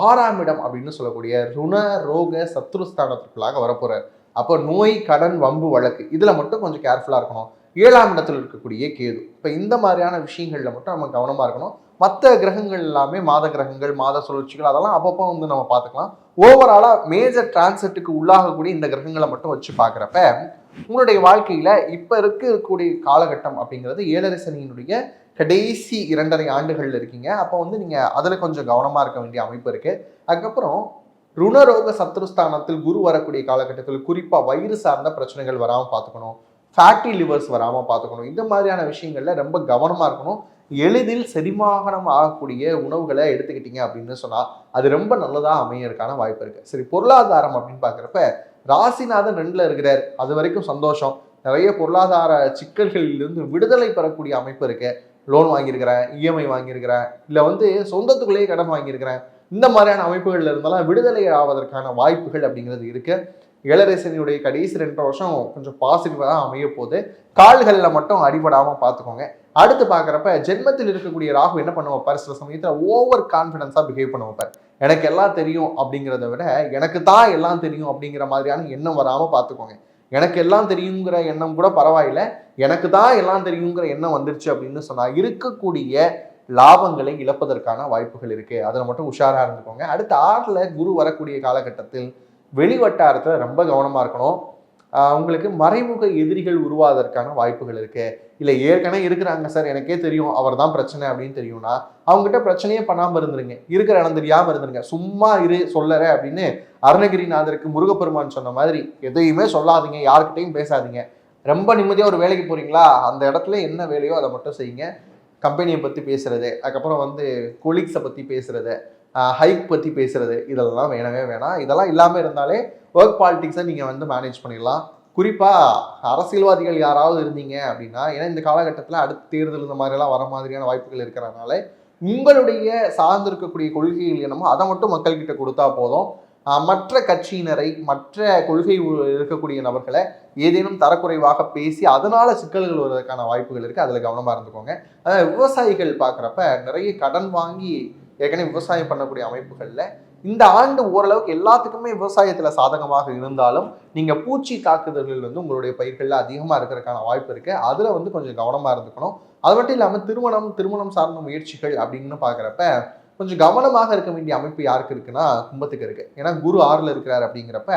6ஆம் இடம் அப்படின்னு சொல்லக்கூடிய ருண ரோக சத்ருஸ்தானத்துக்குள்ளாக வரப்போறாரு. அப்போ நோய், கடன், வம்பு, வழக்கு இதுல மட்டும் கொஞ்சம் கேர்ஃபுல்லா இருக்கணும். 7ஆம் இடத்துல இருக்கக்கூடிய கேது, இப்போ இந்த மாதிரியான விஷயங்கள்ல மட்டும் நம்ம கவனமா இருக்கணும். மற்ற கிரகங்கள் எல்லாமே மாத கிரகங்கள், மாத சுழற்சிகள் அதெல்லாம் அப்பப்போ வந்து நம்ம பார்த்துக்கலாம். ஓவராலா மேஜர் டிரான்சிட்டுக்கு உள்ளாகக்கூடிய இந்த கிரகங்களை மட்டும் வச்சு பார்க்குறப்ப உங்களுடைய வாழ்க்கையில இப்ப இருக்கக்கூடிய காலகட்டம் அப்படிங்கிறது 7.5 சனியினுடைய கடைசி 2.5 ஆண்டுகள்ல இருக்கீங்க. அப்போ வந்து நீங்க அதுல கொஞ்சம் கவனமா இருக்க வேண்டிய அமைப்பு இருக்கு. அதுக்கப்புறம் ருணரோக சத்ருஸ்தானத்தில் குரு வரக்கூடிய காலகட்டத்தில் குறிப்பா வயிறு சார்ந்த பிரச்சனைகள் வராமல் பார்த்துக்கணும், ஃபேட்டி லிவர்ஸ் வராமல் பார்த்துக்கணும். இந்த மாதிரியான விஷயங்கள்ல ரொம்ப கவனமா இருக்கணும். எளிதில் செரிமானம் ஆகக்கூடிய உணவுகளை எடுத்துக்கிட்டீங்க அப்படின்னு சொன்னா அது ரொம்ப நல்லதா அமையறதுக்கான வாய்ப்பு இருக்கு. சரி, பொருளாதாரம் அப்படின்னு பாக்குறப்ப ராசிநாதன் 2ல இருக்கிறார், அது வரைக்கும் சந்தோஷம். நிறைய பொருளாதார சிக்கல்களிலிருந்து விடுதலை பெறக்கூடிய அமைப்பு இருக்கு. லோன் வாங்கியிருக்கிறேன், இஎம்ஐ வாங்கியிருக்கிறேன், இல்லை வந்து சொந்தத்துக்குள்ளேயே கடன் வாங்கியிருக்கிறேன், இந்த மாதிரியான அமைப்புகள்ல இருந்தாலும் விடுதலை ஆவதற்கான வாய்ப்புகள் அப்படிங்கிறது இருக்கு. 7.5 சனியுடைய கடைசி 2 வருஷம் கொஞ்சம் பாசிட்டிவாக தான் அமைய போகுது. கால்களில் மட்டும் அடிபடாமல் பார்த்துக்கோங்க. அடுத்து பார்க்குறப்ப ஜென்மத்தில் இருக்கக்கூடிய ராகு என்ன பண்ண வைப்பார், சில சமயத்தில் ஓவர் கான்ஃபிடென்ஸாக பிஹேவ் பண்ண வைப்பார். எனக்கு எல்லாம் தெரியும் அப்படிங்கிறத விட எனக்கு தான் எல்லாம் தெரியும் அப்படிங்கிற மாதிரியான எண்ணம் வராமல் பார்த்துக்கோங்க. எனக்கு எல்லாம் தெரியுங்கிற எண்ணம் கூட பரவாயில்ல, எனக்கு தான் எல்லாம் தெரியுங்கிற எண்ணம் வந்துருச்சு அப்படின்னு சொன்னால் இருக்கக்கூடிய லாபங்களை இழப்பதற்கான வாய்ப்புகள் இருக்கு. அதில் மட்டும் உஷாரா இருந்துக்கோங்க. அடுத்த 6ல் குரு வரக்கூடிய காலகட்டத்தில் வெளிவட்டாரத்தில் ரொம்ப கவனமா இருக்கணும். உங்களுக்கு மறைமுக எதிரிகள் உருவாவதற்கான வாய்ப்புகள் இருக்கு. இல்லை ஏற்கனவே இருக்கிறாங்க சார், எனக்கே தெரியும் அவர் தான் பிரச்சனை அப்படின்னு தெரியும்னா அவங்ககிட்ட பிரச்சனையே பண்ணாமல் இருந்துருங்க. இருக்கிற இடம் தெரியாமல் இருந்துருங்க. சும்மா இரு சொல்லற அப்படின்னு அருணகிரிநாதருக்கு முருகப்பெருமான் சொன்ன மாதிரி எதையுமே சொல்லாதீங்க, யாருக்கிட்டையும் பேசாதீங்க. ரொம்ப நிம்மதியாக ஒரு வேலைக்கு போறீங்களா, அந்த இடத்துல என்ன வேலையோ அதை மட்டும் செய்யுங்க. கம்பெனியை பற்றி பேசுறது, அதுக்கப்புறம் கொலீக்ஸை பற்றி பேசுறது, ஹைக் பற்றி பேசுறது, இதெல்லாம் வேணவே வேணாம். இதெல்லாம் இல்லாமல் இருந்தாலே ஒர்க் பாலிட்டிக்ஸை நீங்கள் மேனேஜ் பண்ணிடலாம். குறிப்பாக அரசியல்வாதிகள் யாராவது இருந்தீங்க அப்படின்னா, ஏன்னா இந்த காலகட்டத்தில் அடுத்த தேர்தல் இந்த மாதிரிலாம் வர மாதிரியான வாய்ப்புகள் இருக்கிறதுனால உங்களுடைய சார்ந்திருக்கக்கூடிய கொள்கைகள் என்னமோ அதை மட்டும் மக்கள்கிட்ட கொடுத்தா போதும். மற்ற கட்சியினரை, மற்ற கொள்கை இருக்கக்கூடிய நபர்களை ஏதேனும் தரக்குறைவாக பேசி அதனால சிக்கல்கள் வருவதற்கான வாய்ப்புகள் இருக்குது. அதில் கவனமாக இருந்துக்கோங்க. அதாவது விவசாயிகள் பார்க்குறப்ப நிறைய கடன் வாங்கி ஏற்கனவே விவசாயம் பண்ணக்கூடிய அமைப்புகளில் இந்த ஆண்டு ஓரளவுக்கு எல்லாத்துக்குமே விவசாயத்தில் சாதகமாக இருந்தாலும் நீங்கள் பூச்சி தாக்குதல்கள் உங்களுடைய பயிர்களில் அதிகமாக இருக்கிறதுக்கான வாய்ப்பு இருக்குது. அதில் கொஞ்சம் கவனமாக இருந்துக்கணும். அது மட்டும் இல்லாமல் திருமணம் சார்ந்த முயற்சிகள் அப்படின்னு பார்க்குறப்ப கொஞ்சம் கவனமாக இருக்க வேண்டிய அமைப்பு யாருக்கு இருக்குன்னா கும்பத்துக்கு இருக்கு. ஏன்னா குரு 6ல் இருக்கிறார். அப்படிங்கிறப்ப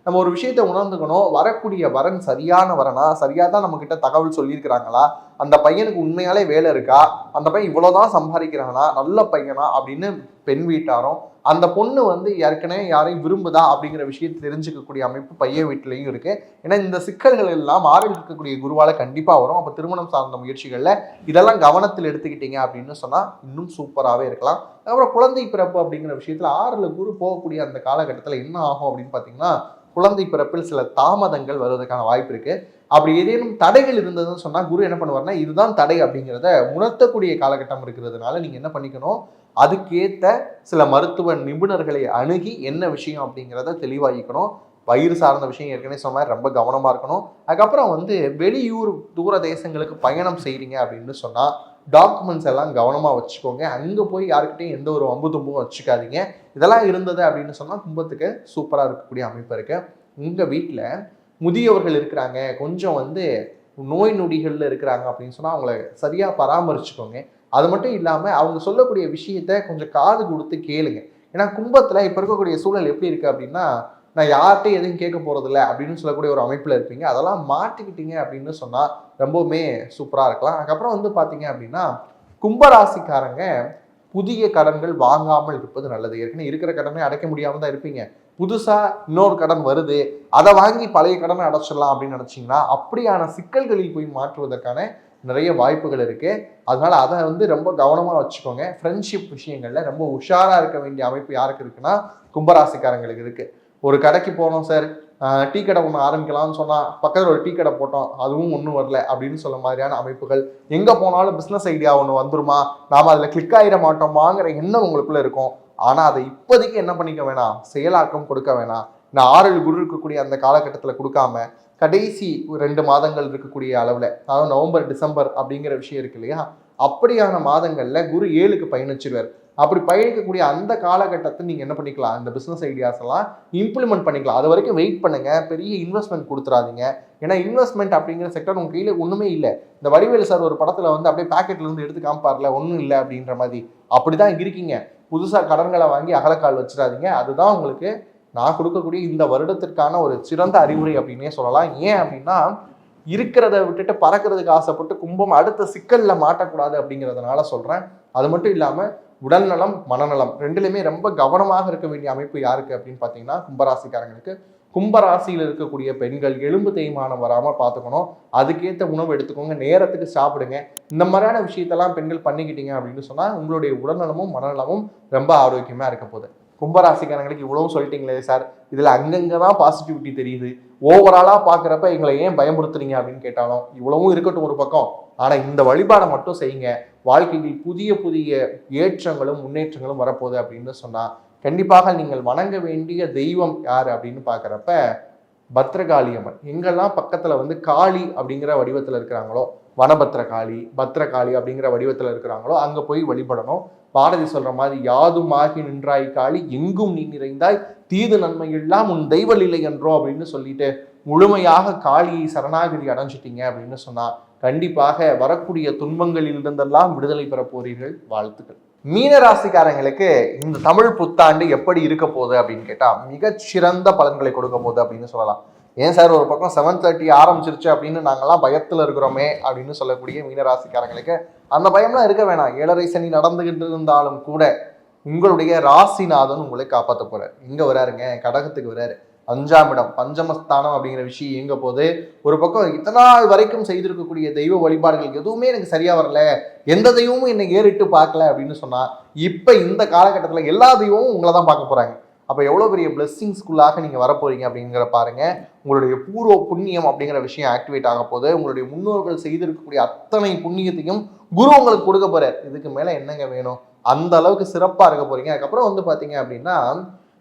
நம்ம ஒரு விஷயத்தை உணர்ந்துக்கணும். வரக்கூடிய வரன் சரியான வரனா, சரியா தான் நம்ம கிட்ட தகவல் சொல்லியிருக்கிறாங்களா, அந்த பையனுக்கு உண்மையாலே வேலை இருக்கா, அந்த பையன் இவ்வளவுதான் சம்பாதிக்கிறானா, நல்ல பையனா அப்படின்னு பெண் வீட்டாரும், அந்த பொண்ணு ஏற்கனவே யாரையும் விரும்புதா அப்படிங்கிற விஷயத்தை தெரிஞ்சுக்கக்கூடிய அமைப்பு பையன் வீட்டிலையும் இருக்கு. ஏன்னா இந்த சிக்கல்கள் எல்லாம் 6ல் இருக்கக்கூடிய குருவால கண்டிப்பா வரும். அப்போ திருமணம் சார்ந்த முயற்சிகள்ல இதெல்லாம் கவனத்தில் எடுத்துக்கிட்டீங்க அப்படின்னு சொன்னா இன்னும் சூப்பராகவே இருக்கலாம். அப்புறம் குழந்தை பிறப்பு அப்படிங்கிற விஷயத்துல 6ல் குரு போகக்கூடிய அந்த காலகட்டத்தில் என்ன ஆகும் அப்படின்னு பார்த்தீங்கன்னா, குழந்தை பிறப்பில் சில தாமதங்கள் வருவதற்கான வாய்ப்பு இருக்கு. அப்படி ஏதேனும் தடைகள் இருந்ததுன்னு சொன்னா குரு என்ன பண்ணுவார்னா, இதுதான் தடை அப்படிங்கிறத உணர்த்தக்கூடிய காலகட்டம் இருக்கிறதுனால நீங்க என்ன பண்ணிக்கணும், அதுக்கேற்ற சில மருத்துவ நிபுணர்களை அணுகி என்ன விஷயம் அப்படிங்கிறத தெளிவாகிக்கணும். வயிறு சார்ந்த விஷயம் ஏற்கனவே சொன்ன மாதிரி ரொம்ப கவனமா இருக்கணும். அதுக்கப்புறம் வெளியூர் தூர தேசங்களுக்கு பயணம் செய்றீங்க அப்படின்னு சொன்னா டாக்குமெண்ட்ஸ் எல்லாம் கவனமாக வச்சுக்கோங்க. அங்கே போய் யாருக்கிட்டையும் எந்த ஒரு வம்பு தும்பும் வச்சுக்காதீங்க. இதெல்லாம் இருந்தது அப்படின்னு சொன்னால் கும்பத்துக்கு சூப்பராக இருக்கக்கூடிய அமைப்பு இருக்கு. உங்கள் வீட்டில் முதியவர்கள் இருக்கிறாங்க, கொஞ்சம் நோய் நொடிகளில் இருக்கிறாங்க அப்படின்னு சொன்னால் அவங்கள சரியாக பராமரிச்சுக்கோங்க. அது மட்டும் இல்லாமல் அவங்க சொல்லக்கூடிய விஷயத்த கொஞ்சம் காது கொடுத்து கேளுங்க. ஏன்னா கும்பத்தில் இப்போ இருக்கக்கூடிய சூழல் எப்படி இருக்குது அப்படின்னா, நான் யார்கிட்டையும் எதையும் கேட்க போகிறதில்ல அப்படின்னு சொல்லக்கூடிய ஒரு அமைப்பில் இருப்பீங்க. அதெல்லாம் மாட்டிக்கிட்டீங்க அப்படின்னு சொன்னால் ரொம்பவுமே சூப்பராக இருக்கலாம். அதுக்கப்புறம் பார்த்தீங்க அப்படின்னா, கும்பராசிக்காரங்க புதிய கடன்கள் வாங்காமல் இருப்பது நல்லது. ஏற்கனவே இருக்கிற கடனை அடைக்க முடியாமல் தான் இருப்பீங்க. புதுசாக இன்னொரு கடன் வருது, அதை வாங்கி பழைய கடனை அடைச்சிடலாம் அப்படின்னு நினச்சிங்கன்னா அப்படியான சிக்கல்களில் போய் மாற்றுவதற்கான நிறைய வாய்ப்புகள் இருக்குது. அதனால அதை ரொம்ப கவனமாக வச்சுக்கோங்க. ஃப்ரெண்ட்ஷிப் விஷயங்களில் ரொம்ப உஷாராக இருக்க வேண்டிய அமைப்பு யாருக்கு இருக்குன்னா கும்பராசிக்காரங்களுக்கு இருக்குது. ஒரு கடைக்கு போனோம் சார், டீ கடை ஒன்று ஆரம்பிக்கலாம்னு சொன்னால் பக்கத்தில் ஒரு டீ கடை போட்டோம், அதுவும் ஒன்றும் வரல அப்படின்னு சொல்ல மாதிரியான அமைப்புகள். எங்கே போனாலும் பிஸ்னஸ் ஐடியா ஒன்று வந்துருமா, நாம் அதில் கிளிக் ஆகிட மாட்டோமாங்கிற எண்ணம் உங்களுக்குள்ளே இருக்கும். ஆனால் அதை இப்போதைக்கு என்ன பண்ணிக்க வேணாம், செயலாக்கம் கொடுக்க வேணாம். நான் 6ல் குரு இருக்கக்கூடிய அந்த காலகட்டத்தில் கொடுக்காம கடைசி 2 மாதங்கள் இருக்கக்கூடிய அளவில், அதாவது நவம்பர் டிசம்பர் அப்படிங்கிற விஷயம் இருக்கு இல்லையா, அப்படியான மாதங்களில் குரு 7க்கு பயணிச்சிருவார். அப்படி பயணிக்கக்கூடிய அந்த காலகட்டத்தை நீங்கள் என்ன பண்ணிக்கலாம், இந்த பிஸ்னஸ் ஐடியாஸ் எல்லாம் இம்ப்ளிமெண்ட் பண்ணிக்கலாம். அது வரைக்கும் வெயிட் பண்ணுங்க, பெரிய இன்வெஸ்ட்மெண்ட் கொடுத்துறாதீங்க. ஏன்னா இன்வெஸ்ட்மெண்ட் அப்படிங்கிற செக்டர் உங்கள் கையில் ஒன்றுமே இல்லை. இந்த வடிவேலு சார் ஒரு படத்தில் அப்படியே பேக்கெட்லேருந்து எடுத்து காமிப்பார்ல, ஒன்றும் இல்லை அப்படின்ற மாதிரி அப்படிதான் இருக்கீங்க. புதுசாக கடன்களை வாங்கி அகலக்கால் வச்சிடாதீங்க. அதுதான் உங்களுக்கு நான் கொடுக்கக்கூடிய இந்த வருடத்திற்கான ஒரு சிறந்த அறிவுரை அப்படின்னே சொல்லலாம். ஏன் அப்படின்னா, இருக்கிறத விட்டுட்டு பறக்கிறதுக்கு ஆசைப்பட்டு கும்பம் அடுத்த சிக்கலில் மாட்டக்கூடாது அப்படிங்கிறதுனால சொல்கிறேன். அது மட்டும் இல்லாமல் உடல்நலம் மனநலம் ரெண்டுலையுமே ரொம்ப கவனமாக இருக்க வேண்டிய அமைப்பு யாருக்கு அப்படின்னு பார்த்தீங்கன்னா கும்பராசிக்காரங்களுக்கு. கும்பராசியில் இருக்கக்கூடிய பெண்கள் எலும்பு தேய்மானம் வராமல் பார்த்துக்கணும். அதுக்கேற்ற உணவு எடுத்துக்கோங்க, நேரத்துக்கு சாப்பிடுங்க. இந்த மாதிரியான விஷயத்தெல்லாம் பெண்கள் பண்ணிக்கிட்டீங்க அப்படின்னு சொன்னால் உங்களுடைய உடல்நலமும் மனநலமும் ரொம்ப ஆரோக்கியமாக இருக்க போகுது. கும்பராசிக்காரங்களுக்கு இவ்வளவும் சொல்லிட்டீங்களே சார், இதில் அங்கங்கே தான் பாசிட்டிவிட்டி தெரியுது, ஓவராலாக பார்க்குறப்ப எங்களை ஏன் பயமுறுத்துறீங்க அப்படின்னு கேட்டாலும் இவ்வளவும் இருக்கட்டும் ஒரு பக்கம். ஆனால் இந்த வழிபாடை மட்டும் செய்யுங்க, வாழ்க்கையில் புதிய புதிய ஏற்றங்களும் முன்னேற்றங்களும் வரப்போகுது அப்படின்னு சொன்னால் கண்டிப்பாக நீங்கள் வணங்க வேண்டிய தெய்வம் யார் அப்படின்னு பார்க்குறப்ப பத்ரகாளி அம்மன். எங்கெல்லாம் பக்கத்துல வந்து காளி அப்படிங்கிற வடிவத்துல இருக்கிறாங்களோ, வனபத்ர காளி, பத்ரகாளி அப்படிங்கிற வடிவத்துல இருக்கிறாங்களோ அங்க போய் வழிபடணும். பாரதி சொல்ற மாதிரி யாதுமாகி நின்றாய் காளி எங்கும் நீ நிறைந்தாய் தீது நன்மை எல்லாம் உன் தெய்வலீலை என்றோ அப்படின்னு சொல்லிட்டு முழுமையாக காளியை சரணாகதி அடைஞ்சிட்டீங்க அப்படின்னு சொன்னா கண்டிப்பாக வரக்கூடிய துன்பங்களில் இருந்தெல்லாம் விடுதலை பெற போறீர்கள். வாழ்த்துக்கள். மீன ராசிக்காரங்களுக்கு இந்த தமிழ் புத்தாண்டு எப்படி இருக்க போகுது அப்படின்னு கேட்டா மிகச்சிறந்த பலன்களை கொடுக்க போகுது அப்படின்னு சொல்லலாம். ஏன் சார் ஒரு பக்கம் 7:30 ஆரம்பிச்சிருச்சு அப்படின்னு நாங்கெல்லாம் பயத்துல இருக்கிறோமே அப்படின்னு சொல்லக்கூடிய மீனராசிக்காரங்களுக்கு அந்த பயம்லாம் இருக்க வேணாம். 7:30 சனி நடந்துகிட்டு இருந்தாலும் கூட உங்களுடைய ராசிநாதன் உங்களை காப்பாற்ற போறாரு. இங்க வராருங்க, கடகத்துக்கு வராரு. 5ஆம் இடம் பஞ்சமஸ்தானம் அப்படிங்கிற விஷயம் எங்க போது ஒரு பக்கம் இத்தனை நாள் வரைக்கும் செய்திருக்கக்கூடிய தெய்வ வழிபாடுகள் எதுவுமே எனக்கு சரியா வரல, எந்த தெய்வமும் என்னை ஏறிட்டு பார்க்கல அப்படின்னு சொன்னா இப்ப இந்த காலகட்டத்துல எல்லா தெய்வமும் உங்களை தான் பார்க்க போறாங்க. அப்போ எவ்வளோ பெரிய பிளெஸ்ஸிங்ஸ்குள்ளாக நீங்கள் வரப்போறீங்க அப்படிங்கிற பாருங்க. உங்களுடைய பூர்வ புண்ணியம் அப்படிங்கிற விஷயம் ஆக்டிவேட் ஆக போது உங்களுடைய முன்னோர்கள் செய்திருக்கக்கூடிய அத்தனை புண்ணியத்தையும் குரு உங்களுக்கு கொடுக்க போறார். இதுக்கு மேலே என்னங்க வேணும்? அந்த அளவுக்கு சிறப்பாக இருக்க போறீங்க. அதுக்கப்புறம் வந்து பார்த்தீங்க அப்படின்னா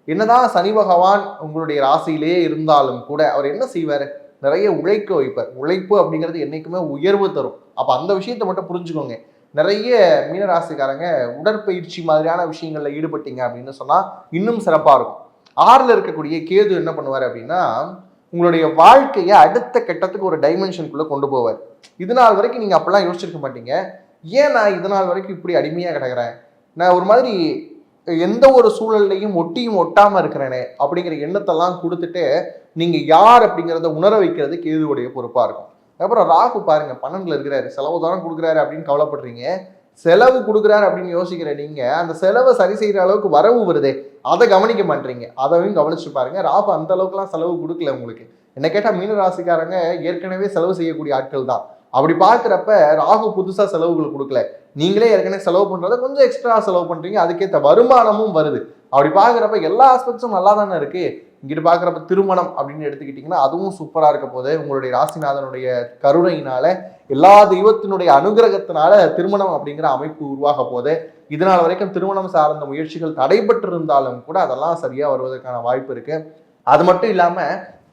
என்னதான் சனி பகவான் உங்களுடைய ராசியிலேயே இருந்தாலும் கூட அவர் என்ன செய்வார்? நிறைய உழைக்க வைப்பார். உழைப்பு அப்படிங்கிறது என்னைக்குமே உயர்வு தரும். அப்போ அந்த விஷயத்தை மட்டும் புரிஞ்சுக்கோங்க. நிறைய மீனராசிக்காரங்க உடற்பயிற்சி மாதிரியான விஷயங்கள்ல ஈடுபட்டீங்க அப்படின்னு சொன்னா இன்னும் சிறப்பா இருக்கும். 6ல் இருக்கக்கூடிய கேது என்ன பண்ணுவார் அப்படின்னா உங்களுடைய வாழ்க்கையை அடுத்த கட்டத்துக்கு ஒரு டைமென்ஷனுக்குள்ள கொண்டு போவார். இது நாள் வரைக்கும் நீங்க அப்பெல்லாம் யோசிச்சிருக்க மாட்டீங்க. ஏன் நான் இது நாள் வரைக்கும் இப்படி அடிமையா கிடக்குறேன், நான் ஒரு மாதிரி எந்த ஒரு சூழல்லையும் ஒட்டியும் ஒட்டாம இருக்கிறேனே அப்படிங்கிற எண்ணத்தெல்லாம் கொடுத்துட்டு நீங்க யார் அப்படிங்கிறத உணர வைக்கிறது கேதுவுடைய பொறுப்பா இருக்கும். அப்புறம் ராகு பாருங்க 12ல் இருக்கிறாரு, செலவு தானே கொடுக்குறாரு அப்படின்னு கவலைப்படுறீங்க. செலவு கொடுக்குறாரு அப்படின்னு யோசிக்கிற நீங்க அந்த செலவை சரி செய்யற அளவுக்கு வரவு வருதே அதை கவனிக்க மாட்டீங்க. அதையும் கவனிச்சு பாருங்க. ராகு அந்த அளவுக்குலாம் செலவு கொடுக்கல உங்களுக்கு. என்ன கேட்டா மீன ராசிக்காரங்க ஏற்கனவே செலவு செய்யக்கூடிய ஆட்கள் தான். அப்படி பார்க்குறப்ப ராகு புதுசா செலவுகள் கொடுக்கல. நீங்களே ஏற்கனவே செலவு பண்றத கொஞ்சம் எக்ஸ்ட்ரா செலவு பண்றீங்க, அதுக்கேற்ற வருமானமும் வருது. அப்படி பார்க்குறப்ப எல்லா ஆஸ்பெக்ட்ஸும் நல்லா தானே இருக்கு. இங்கிட்டு பார்க்குறப்ப திருமணம் அப்படின்னு எடுத்துக்கிட்டிங்கன்னா அதுவும் சூப்பராக இருக்க போது உங்களுடைய ராசிநாதனுடைய கருணையினால எல்லா தெய்வத்தினுடைய அனுகிரகத்தினால திருமணம் அப்படிங்கிற அமைப்பு உருவாக போது இதனால் வரைக்கும் திருமணம் சார்ந்த முயற்சிகள் தடைபட்டு இருந்தாலும் கூட அதெல்லாம் சரியா வருவதற்கான வாய்ப்பு இருக்கு. அது மட்டும் இல்லாம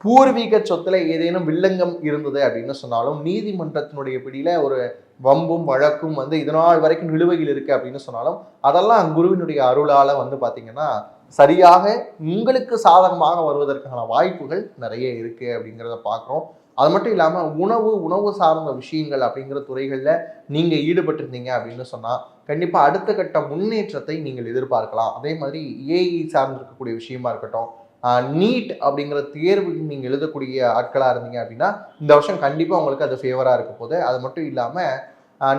பூர்வீக சொத்துல ஏதேனும் வில்லங்கம் இருந்தது அப்படின்னு சொன்னாலும் நீதிமன்றத்தினுடைய பிடியில ஒரு வம்பும் வழக்கும் வந்து இதனால் வரைக்கும் நிலுவையில் இருக்கு அப்படின்னு சொன்னாலும் அதெல்லாம் குருவினுடைய அருளால வந்து பாத்தீங்கன்னா சரியாக உங்களுக்கு சாதகமாக வருவதற்கான வாய்ப்புகள் நிறைய இருக்கு அப்படிங்கிறத பார்க்குறோம். அது மட்டும் இல்லாம உணவு சார்ந்த விஷயங்கள் அப்படிங்கிற துறைகள்ல நீங்க ஈடுபட்டிருந்தீங்க அப்படின்னு சொன்னா கண்டிப்பா அடுத்த கட்ட முன்னேற்றத்தை நீங்கள் எதிர்பார்க்கலாம். அதே மாதிரி ஏஐ சார்ந்து இருக்கக்கூடிய விஷயமா இருக்கட்டும், நீட் அப்படிங்கிற தேர்வு நீங்கள் எழுதக்கூடிய ஆட்களாக இருந்தீங்க அப்படின்னா இந்த வருஷம் கண்டிப்பாக உங்களுக்கு அது ஃபேவராக இருக்க போகுது. அது மட்டும் இல்லாமல்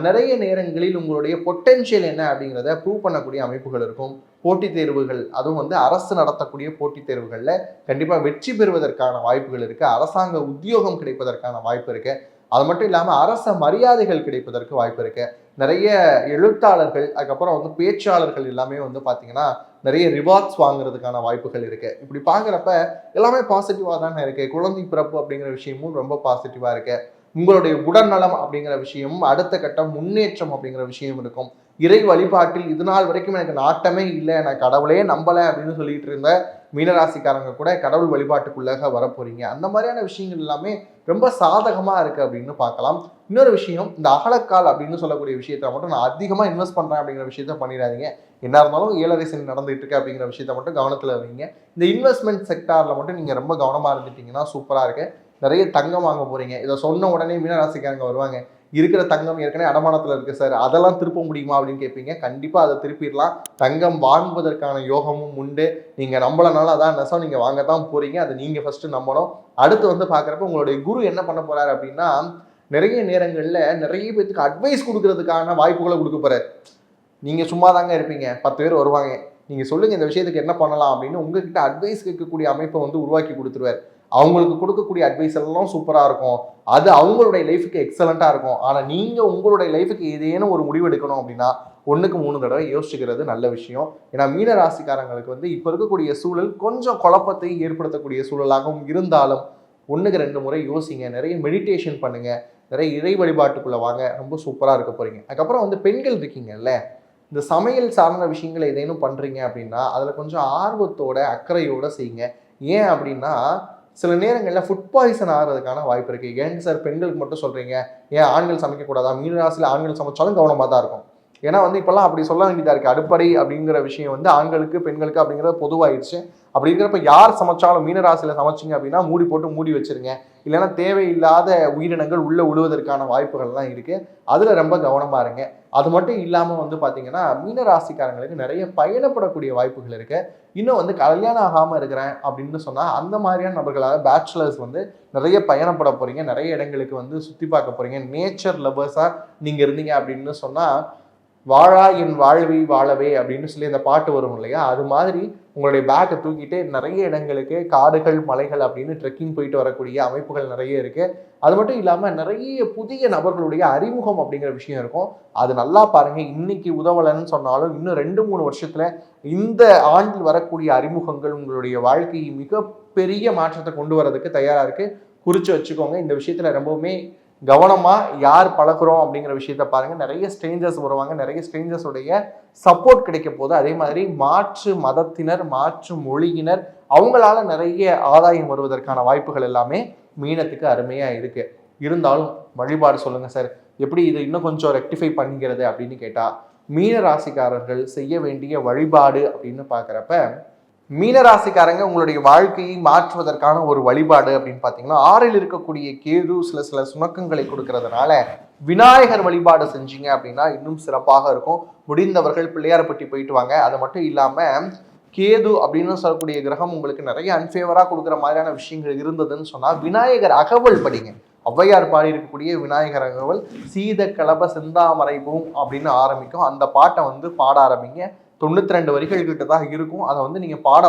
நிறைய நேரங்களில் உங்களுடைய பொட்டென்ஷியல் என்ன அப்படிங்கிறத ப்ரூவ் பண்ணக்கூடிய அமைப்புகள் இருக்கும். போட்டித் தேர்வுகள் அதுவும் வந்து அரசு நடத்தக்கூடிய போட்டித் தேர்வுகளில் கண்டிப்பாக வெற்றி பெறுவதற்கான வாய்ப்புகள் இருக்குது. அரசாங்க உத்தியோகம் கிடைப்பதற்கான வாய்ப்பு இருக்குது. அது மட்டும் இல்லாமல் அரச மரியாதைகள் கிடைப்பதற்கு வாய்ப்பு இருக்குது. நிறைய எழுத்தாளர்கள் அதுக்கப்புறம் வந்து பேச்சாளர்கள் எல்லாமே வந்து பார்த்தீங்கன்னா நிறைய ரிவார்ட்ஸ் வாங்குறதுக்கான வாய்ப்புகள் இருக்கு. இப்படி பார்க்குறப்ப எல்லாமே பாசிட்டிவாக தானே இருக்கு. குழந்தை பிறப்பு அப்படிங்கிற விஷயமும் ரொம்ப பாசிட்டிவாக இருக்கு. உங்களுடைய உடல்நலம் அப்படிங்கிற விஷயமும் அடுத்த கட்டம் முன்னேற்றம் அப்படிங்கிற விஷயம் இருக்கும். இறை வழிபாட்டில் இது நாள் வரைக்கும் எனக்கு நாட்டமே இல்லை, நான் கடவுளே நம்பலை அப்படின்னு சொல்லிட்டு இருந்த மீனராசிக்காரங்க கூட கடவுள் வழிபாட்டுக்குள்ளாக வரப்போறீங்க. அந்த மாதிரியான விஷயங்கள் எல்லாமே ரொம்ப சாதகமாக இருக்குது அப்படின்னு பார்க்கலாம். இன்னொரு விஷயம், இந்த அகலக்கால் அப்படின்னு சொல்லக்கூடிய விஷயத்த மட்டும் நான் அதிகமாக இன்வெஸ்ட் பண்ணுறேன் அப்படிங்கிற விஷயத்த பண்ணிடாதீங்க. என்ன இருந்தாலும் 7.5 சனி நடந்துகிட்டு இருக்கு அப்படிங்கிற விஷயத்த மட்டும் கவனத்தில் வைங்க. இந்த இன்வெஸ்ட்மெண்ட் செக்டாரில் மட்டும் நீங்கள் ரொம்ப கவனமாக இருந்துட்டீங்கன்னா சூப்பராக இருக்கு. நிறைய தங்கம் வாங்க போகிறீங்க. இதை சொன்ன உடனே மீனராசிக்காரங்க வருவாங்க, இருக்கிற தங்கம் ஏற்கனவே அடமானத்தில் இருக்குது சார், அதெல்லாம் திருப்ப முடியுமா அப்படின்னு கேட்பீங்க. கண்டிப்பாக அதை திருப்பிடலாம். தங்கம் வாங்குவதற்கான யோகமும் உண்டு. நீங்கள் நம்பலனாலும் அதான் நெசம், நீங்கள் வாங்க தான் போகிறீங்க. அதை நீங்கள் ஃபஸ்ட்டு நம்பணும். அடுத்து வந்து பார்க்குறப்ப உங்களுடைய குரு என்ன பண்ண போகிறாரு அப்படின்னா நிறைய நேரங்களில் நிறைய பேருக்கு அட்வைஸ் கொடுக்கறதுக்கான வாய்ப்புகளை கொடுக்க போகிறார். நீங்கள் சும்மா தாங்க இருப்பீங்க, 10 பேர் வருவாங்க, நீங்கள் சொல்லுங்கள் இந்த விஷயத்துக்கு என்ன பண்ணலாம் அப்படின்னு உங்ககிட்ட அட்வைஸ் கேட்கக்கூடிய அமைப்பை வந்து உருவாக்கி கொடுத்துருவார். அவங்களுக்கு கொடுக்கக்கூடிய அட்வைஸ் எல்லாம் சூப்பராக இருக்கும். அது அவங்களுடைய லைஃபுக்கு எக்ஸலண்ட்டாக இருக்கும். ஆனால் நீங்கள் உங்களுடைய லைஃபுக்கு ஏதேனும் ஒரு முடிவு எடுக்கணும் அப்படின்னா 1க்கு 3 தடவை யோசிச்சுக்கிறது நல்ல விஷயம். ஏன்னா மீன ராசிக்காரங்களுக்கு வந்து இப்போ இருக்கக்கூடிய சூழல் கொஞ்சம் குழப்பத்தை ஏற்படுத்தக்கூடிய சூழலாகவும் இருந்தாலும் 1க்கு 2 முறை யோசிங்க. நிறைய மெடிடேஷன் பண்ணுங்க, நிறைய இறை வழிபாட்டுக்குள்ளே வாங்க, ரொம்ப சூப்பராக இருக்க போகிறீங்க. அதுக்கப்புறம் வந்து பெண்கள் இருக்கீங்கல்ல, இந்த சமையல் சார்ந்த விஷயங்களை ஏதேனும் பண்ணுறீங்க அப்படின்னா அதில் கொஞ்சம் ஆர்வத்தோட அக்கறையோடு செய்யுங்க. ஏன் அப்படின்னா சில நேரங்களில் ஃபுட் பாய்சன் ஆகிறதுக்கான வாய்ப்பு இருக்குது. ஏன் சார் பெண்களுக்கு மட்டும் சொல்கிறீங்க, ஏன் ஆண்கள் சமைக்கக்கூடாதா? மீன ராசியில் ஆண்கள் சமைச்சாலும் கவனமாக தான் இருக்கும். ஏன்னா இப்போல்லாம் அப்படி சொல்ல வேண்டியதாக இருக்குது. அடுப்படை அப்படிங்கிற விஷயம் ஆண்களுக்கு பெண்களுக்கு அப்படிங்கிறது பொதுவாயிடுச்சு. அப்படி இருக்கிறப்ப யார் சமைச்சாலும் மீனராசியில் சமைச்சிங்க அப்படின்னா மூடி போட்டு மூடி வச்சிருங்க. இல்லைன்னா தேவையில்லாத உயிரினங்கள் உள்ள உழுவதற்கான வாய்ப்புகள்லாம் இருக்குது. அதில் ரொம்ப கவனமாக இருங்க. அது மட்டும் இல்லாமல் பார்த்தீங்கன்னா மீனராசிக்காரங்களுக்கு நிறைய பயணப்படக்கூடிய வாய்ப்புகள் இருக்குது. இன்னும் கல்யாணம் ஆகாமல் இருக்கிறேன் அப்படின்னு சொன்னால் அந்த மாதிரியான நபர்களாக பேச்சுலர்ஸ் நிறைய பயணப்பட போகிறீங்க. நிறைய இடங்களுக்கு சுற்றி பார்க்க போகிறீங்க. நேச்சர் லவ்வர்ஸாக நீங்கள் இருந்தீங்க அப்படின்னு சொன்னால் வாழா என் வாழ்வி வாழவே அப்படின்னு சொல்லி அந்த பாட்டு வரும் இல்லையா, அது மாதிரி உங்களுடைய பேக்கை தூக்கிட்டு நிறைய இடங்களுக்கு காடுகள் மலைகள் அப்படின்னு ட்ரெக்கிங் போயிட்டு வரக்கூடிய அமைப்புகள் நிறைய இருக்குது. அது மட்டும் இல்லாமல் நிறைய புதிய நபர்களுடைய அறிமுகம் அப்படிங்கிற விஷயம் இருக்கும். அது நல்லா பாருங்கள். இன்னைக்கு உதவலைன்னு சொன்னாலும் இன்னும் 2-3 வருஷத்தில் இந்த ஆண்டில் வரக்கூடிய அறிமுகங்கள் உங்களுடைய வாழ்க்கையை மிகப்பெரிய மாற்றத்தை கொண்டு வரதுக்கு தயாராக இருக்குது. குறித்து வச்சுக்கோங்க. இந்த விஷயத்தில் ரொம்பவுமே கவனமாக யார் பழகுறோம் அப்படிங்கிற விஷயத்த பாருங்கள். நிறைய ஸ்ட்ரேஞ்சர்ஸ் வருவாங்க. நிறைய ஸ்ட்ரேஞ்சர்ஸுடைய சப்போர்ட் கிடைக்க போது. அதே மாதிரி மாற்று மதத்தினர் மாற்று மொழியினர் அவங்களால நிறைய ஆதாயம் வருவதற்கான வாய்ப்புகள் எல்லாமே மீனத்துக்கு அருமையாக இருக்குது. இருந்தாலும் வழிபாடு சொல்லுங்கள் சார், எப்படி இது இன்னும் கொஞ்சம் ரெக்டிஃபை பண்ணிக்கிறது அப்படின்னு கேட்டால், மீன ராசிக்காரர்கள் செய்ய வேண்டிய வழிபாடு அப்படின்னு பார்க்குறப்ப மீனராசிக்காரங்க உங்களுடைய வாழ்க்கையை மாற்றுவதற்கான ஒரு வழிபாடு அப்படின்னு பார்த்தீங்கன்னா 6ல் இருக்கக்கூடிய கேது சில சுணக்கங்களை கொடுக்கறதுனால விநாயகர் வழிபாடு செஞ்சீங்க அப்படின்னா இன்னும் சிறப்பாக இருக்கும். முடிந்தவர்கள் பிள்ளையார்பட்டி போயிட்டு வாங்க. அது மட்டும் இல்லாமல் கேது அப்படின்னு சொல்லக்கூடிய கிரகம் உங்களுக்கு நிறைய அன்ஃபேவராக கொடுக்குற மாதிரியான விஷயங்கள் இருந்ததுன்னு சொன்னால் விநாயகர் அகவல் படிங்க. ஔவையார் பாடி இருக்கக்கூடிய விநாயகர் அகவல் சீத கலப செந்தாமரை பூம் அப்படின்னு ஆரம்பிக்கும். அந்த பாட்டை பாட ஆரம்பிங்க. 92 வரிகள் கிட்ட தான் இருக்கும். அதை நீங்கள் பாட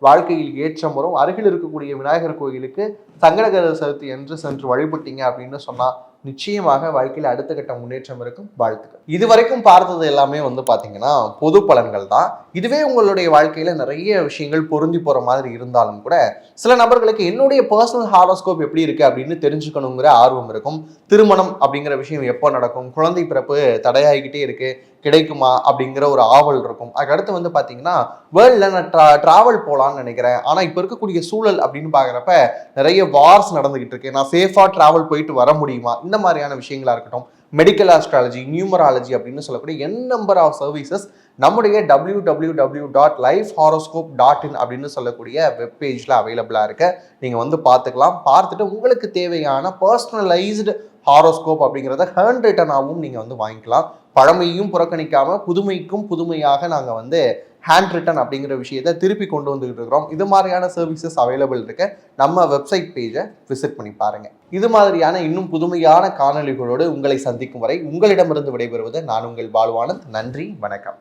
வாழ்க்கையில் ஏற்றம் வரும். அருகில் இருக்கக்கூடிய விநாயகர் கோயிலுக்கு சங்கடகர சதுர்த்தி என்று சென்று வழிபட்டீங்க அப்படின்னு சொன்னால் நிச்சயமாக வாழ்க்கையில் அடுத்த கட்ட முன்னேற்றம் இருக்கும். வாழ்த்துக்கள். இதுவரைக்கும் பார்த்தது எல்லாமே பார்த்தீங்கன்னா பொது பலன்கள் தான். இதுவே உங்களுடைய வாழ்க்கையில நிறைய விஷயங்கள் பொருந்தி போற மாதிரி இருந்தாலும் கூட சில நபர்களுக்கு என்னுடைய பர்சனல் ஹாரோஸ்கோப் எப்படி இருக்கு அப்படின்னு தெரிஞ்சுக்கணுங்கிற ஆர்வம் இருக்கும். திருமணம் அப்படிங்கிற விஷயம் எப்போ நடக்கும், குழந்தை பிறப்பு தடையாகிக்கிட்டே இருக்கு, கிடைக்குமா அப்படிங்கிற ஒரு ஆவல் இருக்கும். அதுக்கடுத்து பார்த்தீங்கன்னா வேர்ல்டில் நான் டிராவல் போகலான்னு நினைக்கிறேன். ஆனால் இப்போ இருக்கக்கூடிய சூழல் அப்படின்னு பார்க்குறப்ப நிறைய வார்ஸ் நடந்துகிட்டு இருக்கு. நான் சேஃபாக டிராவல் போயிட்டு வர முடியுமா? இந்த மாதிரியான விஷயங்களா இருக்கட்டும். மெடிக்கல் ஆஸ்ட்ராலஜி, நியூமராலஜி அப்படின்னு சொல்லக்கூடிய நம்பர் ஆஃப் சர்வீசஸ் நம்முடைய www.lifehoroscope.in அப்படின்னு சொல்லக்கூடிய வெப்பேஜில் அவைலபிளாக இருக்கு. நீங்கள் பார்த்துக்கலாம். பார்த்துட்டு உங்களுக்கு தேவையான பர்சனலைஸ்டு ஹாரோஸ்கோப் அப்படிங்கிறத ஹேண்ட் ரிட்டனாகவும் நீங்கள் வாங்கிக்கலாம். பழமையும் புறக்கணிக்காமல் புதுமைக்கும் புதுமையாக நாங்கள் ஹேண்ட் ரிட்டன் அப்படிங்கிற விஷயத்தை திருப்பி கொண்டு வந்துகிட்டு இருக்கிறோம். இது மாதிரியான சர்வீசஸ் அவைலபிள் இருக்கு. நம்ம வெப்சைட் பேஜை விசிட் பண்ணி பாருங்க. இது மாதிரியான இன்னும் புதுமையான காணொளிகளோடு உங்களை சந்திக்கும் வரை உங்களிடமிருந்து விடைபெறுவது நான் உங்கள் பாலுவானந்த். நன்றி, வணக்கம்.